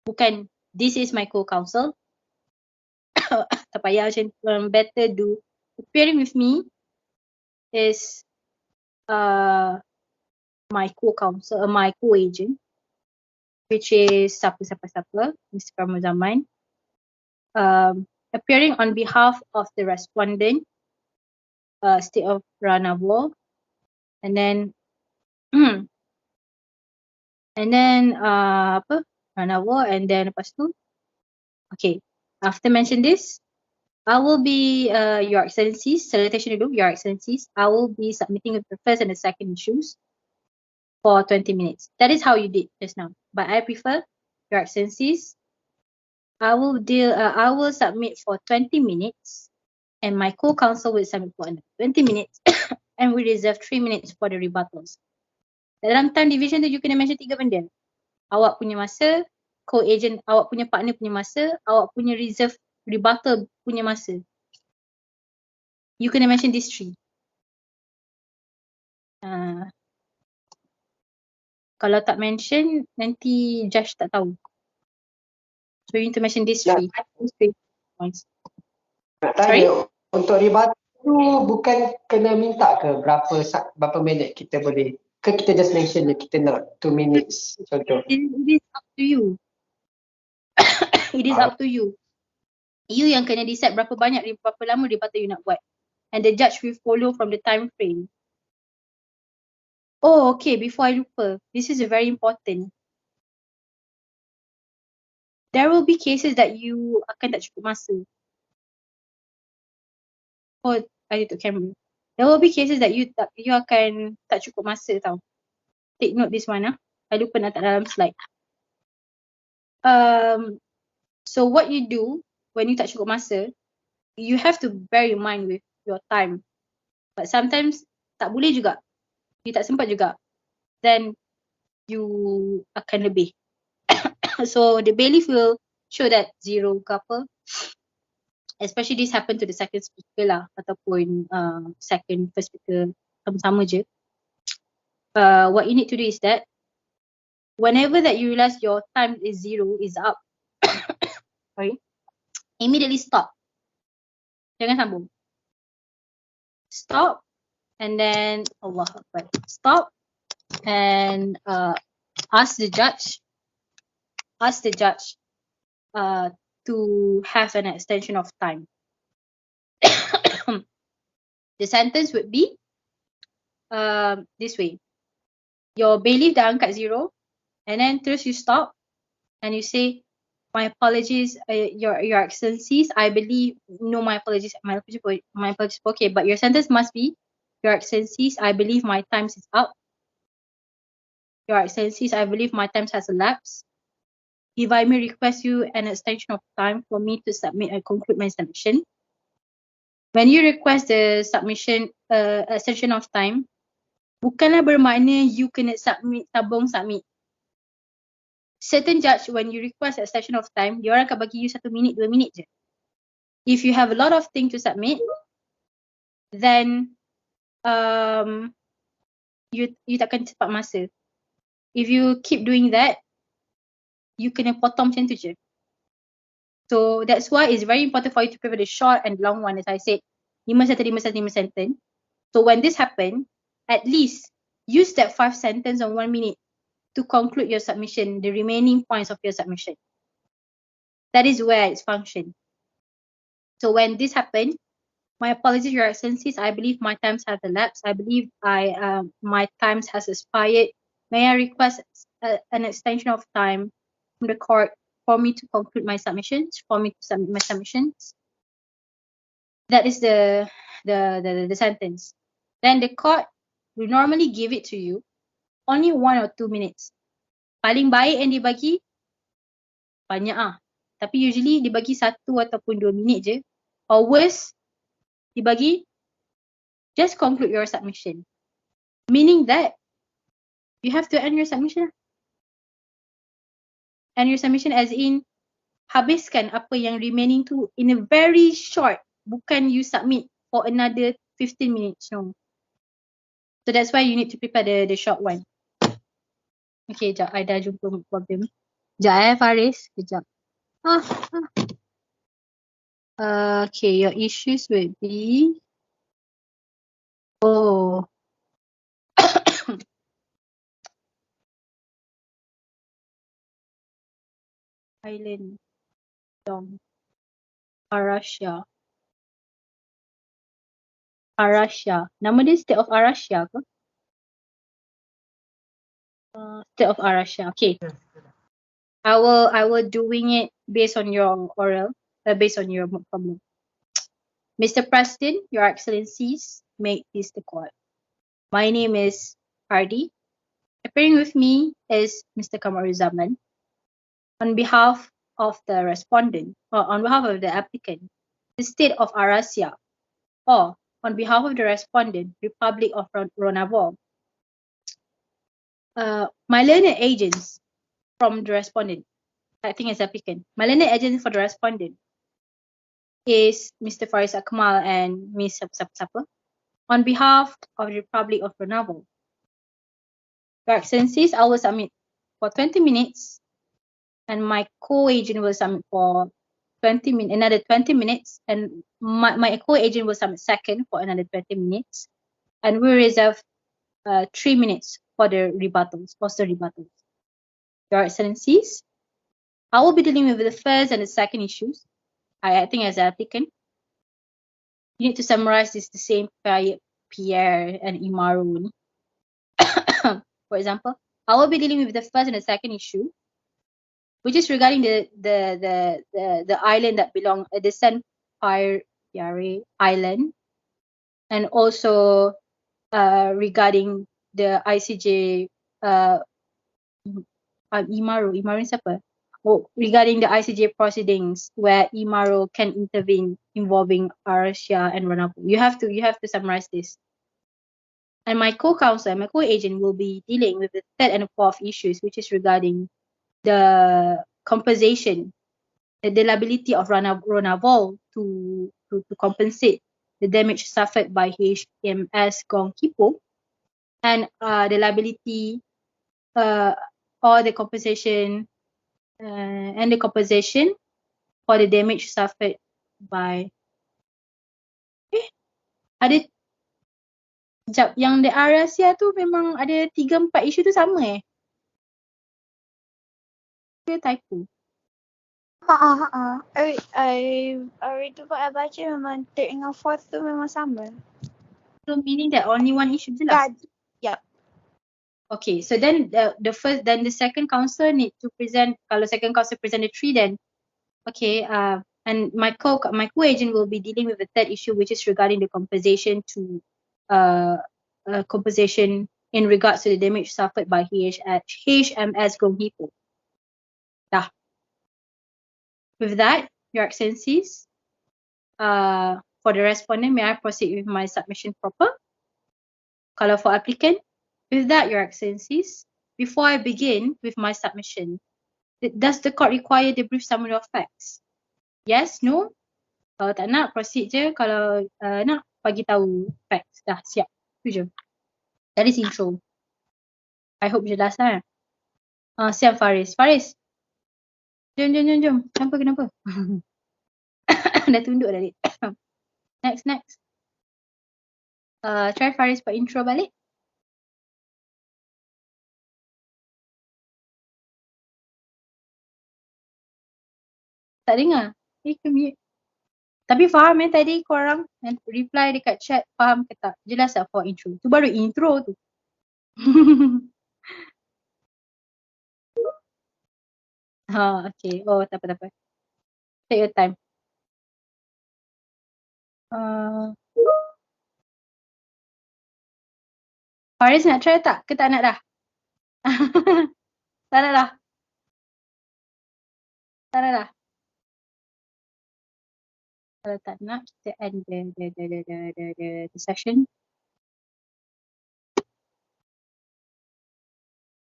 Bukan this is my co-counsel. Tak payah macam better do. Appearing with me is my co-counsel, my co-agent, which is siapa, Mr. Kamal Zaman. Appearing on behalf of the respondent, State of Ranabo, and then apa? Ranabo, and then lepas tu, okay. After mention this, I will be Your Excellencies, salutation dulu, Your Excellencies. I will be submitting the first and the second issues for 20 minutes. That is how you did just now. But I prefer, Your Excellencies, I will submit for 20 minutes and my co-counsel will submit for another 20 minutes and we reserve 3 minutes for the rebuttals. Dalam time division tu you kena mention 3 benda. Awak punya masa, co-agent, awak punya partner punya masa, awak punya reserve rebuttal punya masa. You kena mention these 3. Kalau tak mention, nanti judge tak tahu. So you need to mention these three points. Nak tanya, untuk rebuttal tu bukan kena minta ke berapa minit kita boleh? Ke kita just mention je kita nak 2 minutes contoh? It is up to you. It is up to you. You yang kena decide berapa lama rebuttal you nak buat. And the judge will follow from the time frame. Oh, okay. Before I lupa, this is very important. There will be cases that you akan tak cukup masa. Oh, I tutup camera. There will be cases that you akan tak cukup masa tau. Take note this one. I lupa nak tak dalam slide. So what you do when you tak cukup masa, you have to bear in mind with your time. But sometimes tak boleh juga. You tak sempat juga. Then you akan lebih. So the bailiff will show that 0 ke apa. Especially this happen to the second speaker lah. Ataupun first speaker sama-sama je. What you need to do is that whenever that you realize your time is 0, is up. Sorry. Immediately stop. Jangan sambung. Stop. And then Allah Akbar. Stop. And ask the judge to have an extension of time. The sentence would be this way. Your bailiff dah angkat 0, and then terus you stop and you say, my apologies, your excellencies, I believe, no, my apologies, okay, but your sentence must be, your excellencies, I believe my time is up. Your excellencies, I believe my time has elapsed. If I may request you an extension of time for me to submit and conclude my submission. When you request the submission, extension of time, bukanlah bermakna you kena submit. Certain judge, when you request extension of time, diorang akan bagi you 1 minit, 2 minit je. If you have a lot of things to submit, then you takkan cepat masa. If you keep doing that, you kena potong macam tu je. So that's why it's very important for you to prepare the short and long one, as I said. 5 sentence. So when this happen, at least use that 5 sentence on 1 minute to conclude your submission, the remaining points of your submission. That is where it's function. So when this happen, my apologies, your excellencies, I believe my times have elapsed. I believe my times has expired. May I request an extension of time from the court for me to conclude my submissions, for me to submit my submissions. That is the sentence. Then the court will normally give it to you only 1 or 2 minutes. Paling baik yang dibagi banyak Tapi usually dibagi 1 ataupun 2 minit je. Or worse, dibagi just conclude your submission. Meaning that you have to end your submission. End your submission as in habiskan apa yang remaining tu in a very short. Bukan you submit for another 15 minutes. No. So that's why you need to prepare the short one. Okay, sekejap. I dah jumpa problem. Sekejap Faris. Sekejap. Okay, your issues will be... Oh. Island. Dong. Arasha. Nama dia State of Arasha ke? State of Arasha. Okay. Yes. I will doing it based on your oral, based on your problem. Mr. Preston, Your Excellencies, make this the court. My name is Hardy. Appearing with me is Mr. Kamaruzaman. On behalf of the respondent, or on behalf of the applicant, the State of Arasha, or on behalf of the respondent, Republic of Ronavol. My learned agents from the respondent, acting as applicant. My learned agent for the respondent is Mr. Faris Akmal and Ms. Sapa. On behalf of the Republic of Ronavol, Your Excellencies, I will submit for 20 minutes, and my co-agent will submit for 20 minutes, another 20 minutes, and my co-agent will submit second for another 20 minutes, and we reserve 3 minutes for the rebuttals, poster rebuttals. Your Excellencies, I will be dealing with the first and the second issues. I think as an applicant, you need to summarize this the same Pierre and Imaru. For example, I will be dealing with the first and the second issue, which is regarding the island that belong the San Pierre Island, and also regarding the ICJ Imaru siapa? Oh, regarding the ICJ proceedings where Imaru can intervene involving Arsia and Ranapu. You have to summarize this. And my co-counsel, my co-agent will be dealing with the third and fourth issues, which is regarding the compensation, the liability of Ronavol to compensate the damage suffered by HMS Gong Kipo, and the liability or the compensation and the compensation for the damage suffered by ada sekejap, yang the Arasia tu memang ada 3-4 isu tu sama dia typo. Hari tu Kak baca memang third dengan fourth tu memang sama. So meaning that only one issue je lah. Yeah. Okay, so then the second counsel need to present. Kalau second counsel present the 3, then okay, and my co-agent will be dealing with the third issue, which is regarding the compensation to compensation in regards to the damage suffered by HMS Gong Hipo. Dah. With that, Your Excellencies, for the respondent, may I proceed with my submission proper? Kalau for applicant, with that, Your Excellencies, before I begin with my submission, does the court require the brief summary of facts? Yes, no? Kalau tak nak, proceed je. Kalau nak, bagi tahu facts. Dah, siap. Itu je. That is intro. I hope jelas lah. Siap Faris. Faris. Jom. Kenapa? Dah tunduk dah. Next. Try Faris buat intro balik. Tak dengar. Ke mute. Tapi faham tadi korang reply dekat chat, faham ke tak? Jelas tak for intro? Tu baru intro tu. Okay. Oh, tak apa. Take your time. Faris nak try tak? Ke tak nak dah? Tak nak dah. Kalau tak nak, kita end the session.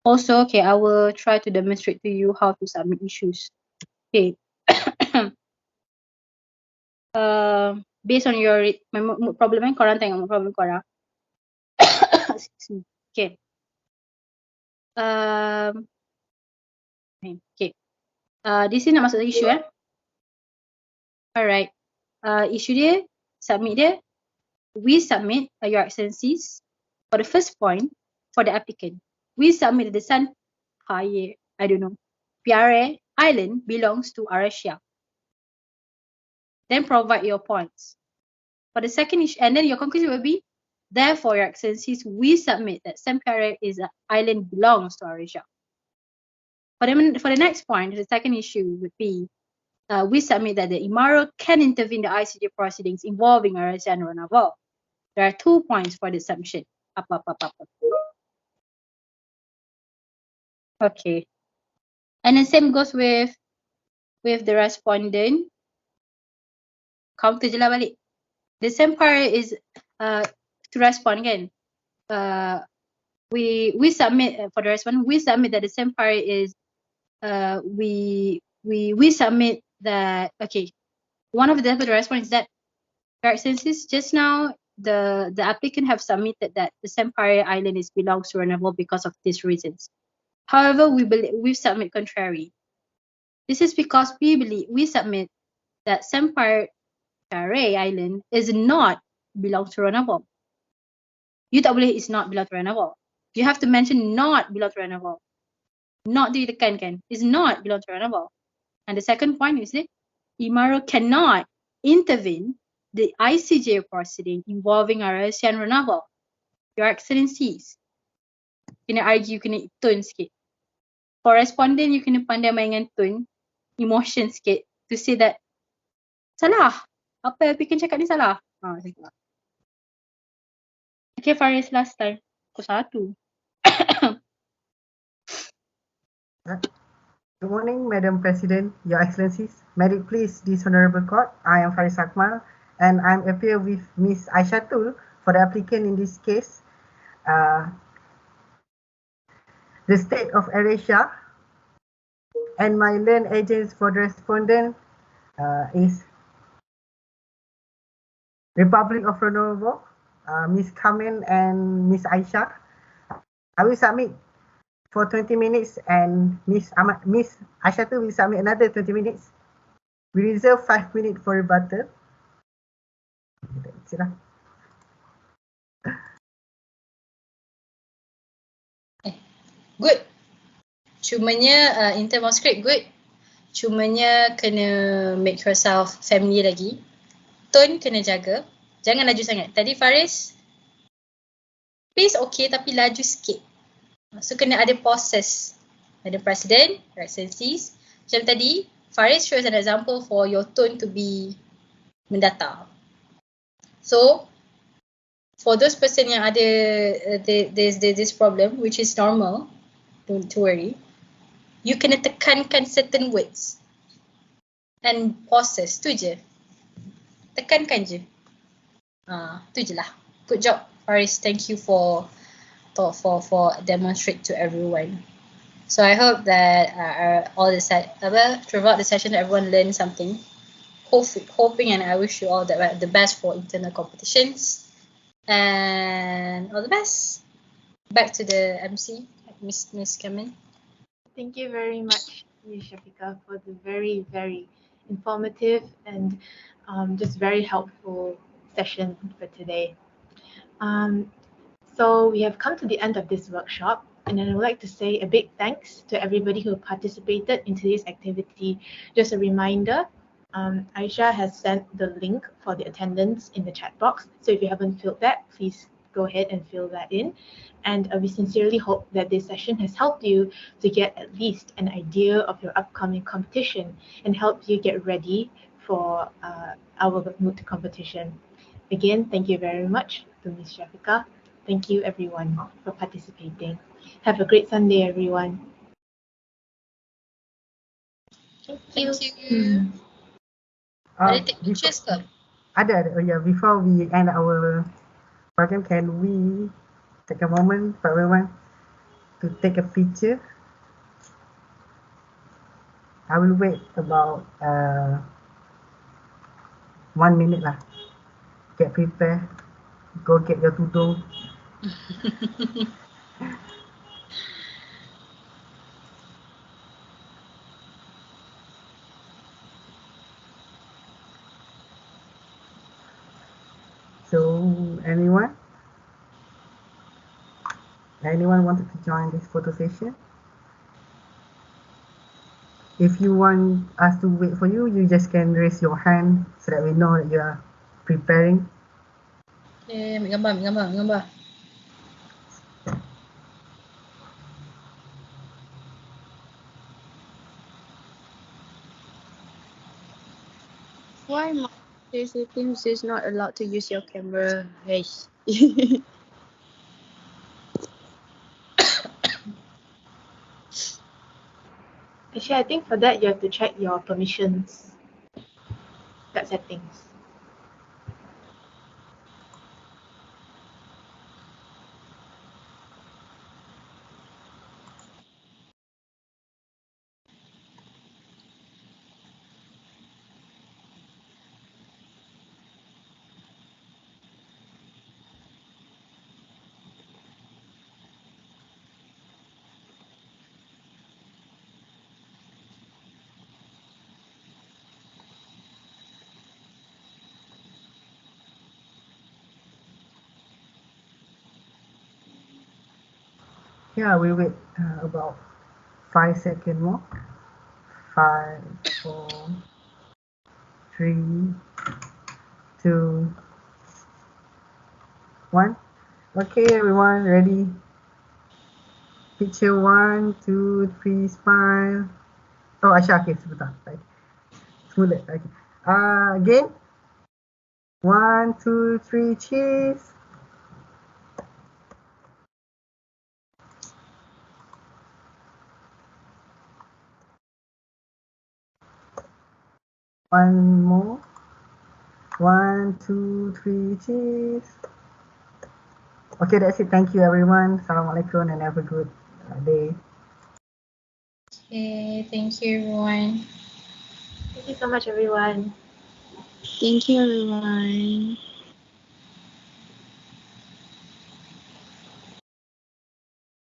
Also, okay, I will try to demonstrate to you how to submit issues. Okay. Based on your problem korang tengok problem korang. Okay. Okay. Di sini nak masuk isu Alright. Isu dia, submit dia. We submit, Your Excellencies, for the first point, for the applicant. We submit that the San Pierre Island belongs to Arasia. Then provide your points. For the second issue, and then your conclusion will be, therefore, Your Excellencies, we submit that San Pierre Island belongs to Arasia. For the next point, the second issue would be, we submit that the Imaro can intervene in the ICJ proceedings involving Arasia and Ronavol. There are 2 points for the submission. Up. Okay. And the same goes with the respondent. Counter je lah balik. The same part is to respond again. We submit for the respondent. We submit that the same part is we submit that. Okay. One of the response is that, Your Excellencies, just now the applicant have submitted that the Samparia Island is belongs to Renewable because of these reasons. However, we submit contrary. This is because we submit that Samparia Island is not belong to Renewable. You tak boleh is not belong to Renewable. You have to mention not belong to Renewable. Not ditekankan. Is not belong to Renewable. And the second point is that Imaro cannot intervene the ICJ proceeding involving RSC and Renewable. Your Excellencies, kena argue, kena tone sikit. For respondent, you kena pandai mainkan tone, emotion sikit to say that salah. Apa yang applicant cakap ni salah. Okay, Faris, last time. Pukul 1. Good morning, Madam President, Your Excellencies. May it please this Honorable Court, I am Faris Akmal, and I'm appear with Ms. Aishatul for the applicant in this case. The state of Eurasia, and my land agents for the respondent is Republic of Renewable, Ms. Kamen and Ms. Aisha. I will submit for 20 minutes and Ms. Aishatul will submit another 20 minutes. We reserve 5 minutes for rebuttal. That's it lah. Good. Cumanya in term of script good. Cumanya kena make yourself family lagi. Tone kena jaga. Jangan laju sangat. Tadi Faris, pace okay tapi laju sikit. So kena ada pauses. Ada President, Excellencies. Macam tadi, Faris shows an example for your tone to be mendatar. So, for those person yang ada there's this problem, which is normal, don't worry. You kena tekankan certain words and pauses. Tu je. Tekankan je. Tu je lah. Good job, Faris. Thank you for demonstrate to everyone. So I hope that throughout the session everyone learned something. Hoping and I wish you all the best for internal competitions. And all the best. Back to the MC, Miss Kamen. Thank you very much, Ms. Shafika, for the very, very informative and just very helpful session for today. So we have come to the end of this workshop, and I would like to say a big thanks to everybody who participated in today's activity. Just a reminder, Aisha has sent the link for the attendance in the chat box. So if you haven't filled that, please go ahead and fill that in. And we sincerely hope that this session has helped you to get at least an idea of your upcoming competition and help you get ready for our moot competition. Again, thank you very much to Ms. Shafika. Thank you everyone for participating. Have a great Sunday, everyone. Thank you. Ada take pictures ke? Ada. Oh yeah, before we end our program, can we take a moment for everyone to take a picture? I will wait about 1 minute lah. Get prepared. Go get your tudung. So, anyone wanted to join this photo session? If you want us to wait for you, you just can raise your hand so that we know that you are preparing. Okay, ambil gambar. Why my Teams is not allowed to use your camera? Hey. Actually, I think for that you have to check your permissions. That settings. Yeah, we wait about 5 seconds more. 5, 4, 3, 2, 1. Okay, everyone, ready? Picture 1, 2, 3, smile. Oh, Aisyah, okay, sebentar. Smooth, okay. Again. 1, 2, 3, cheese. One more. 1, 2, 3, cheese. Okay, that's it. Thank you, everyone. Assalamualaikum and have a good day. Okay, thank you everyone. Thank you so much, everyone. Thank you, everyone.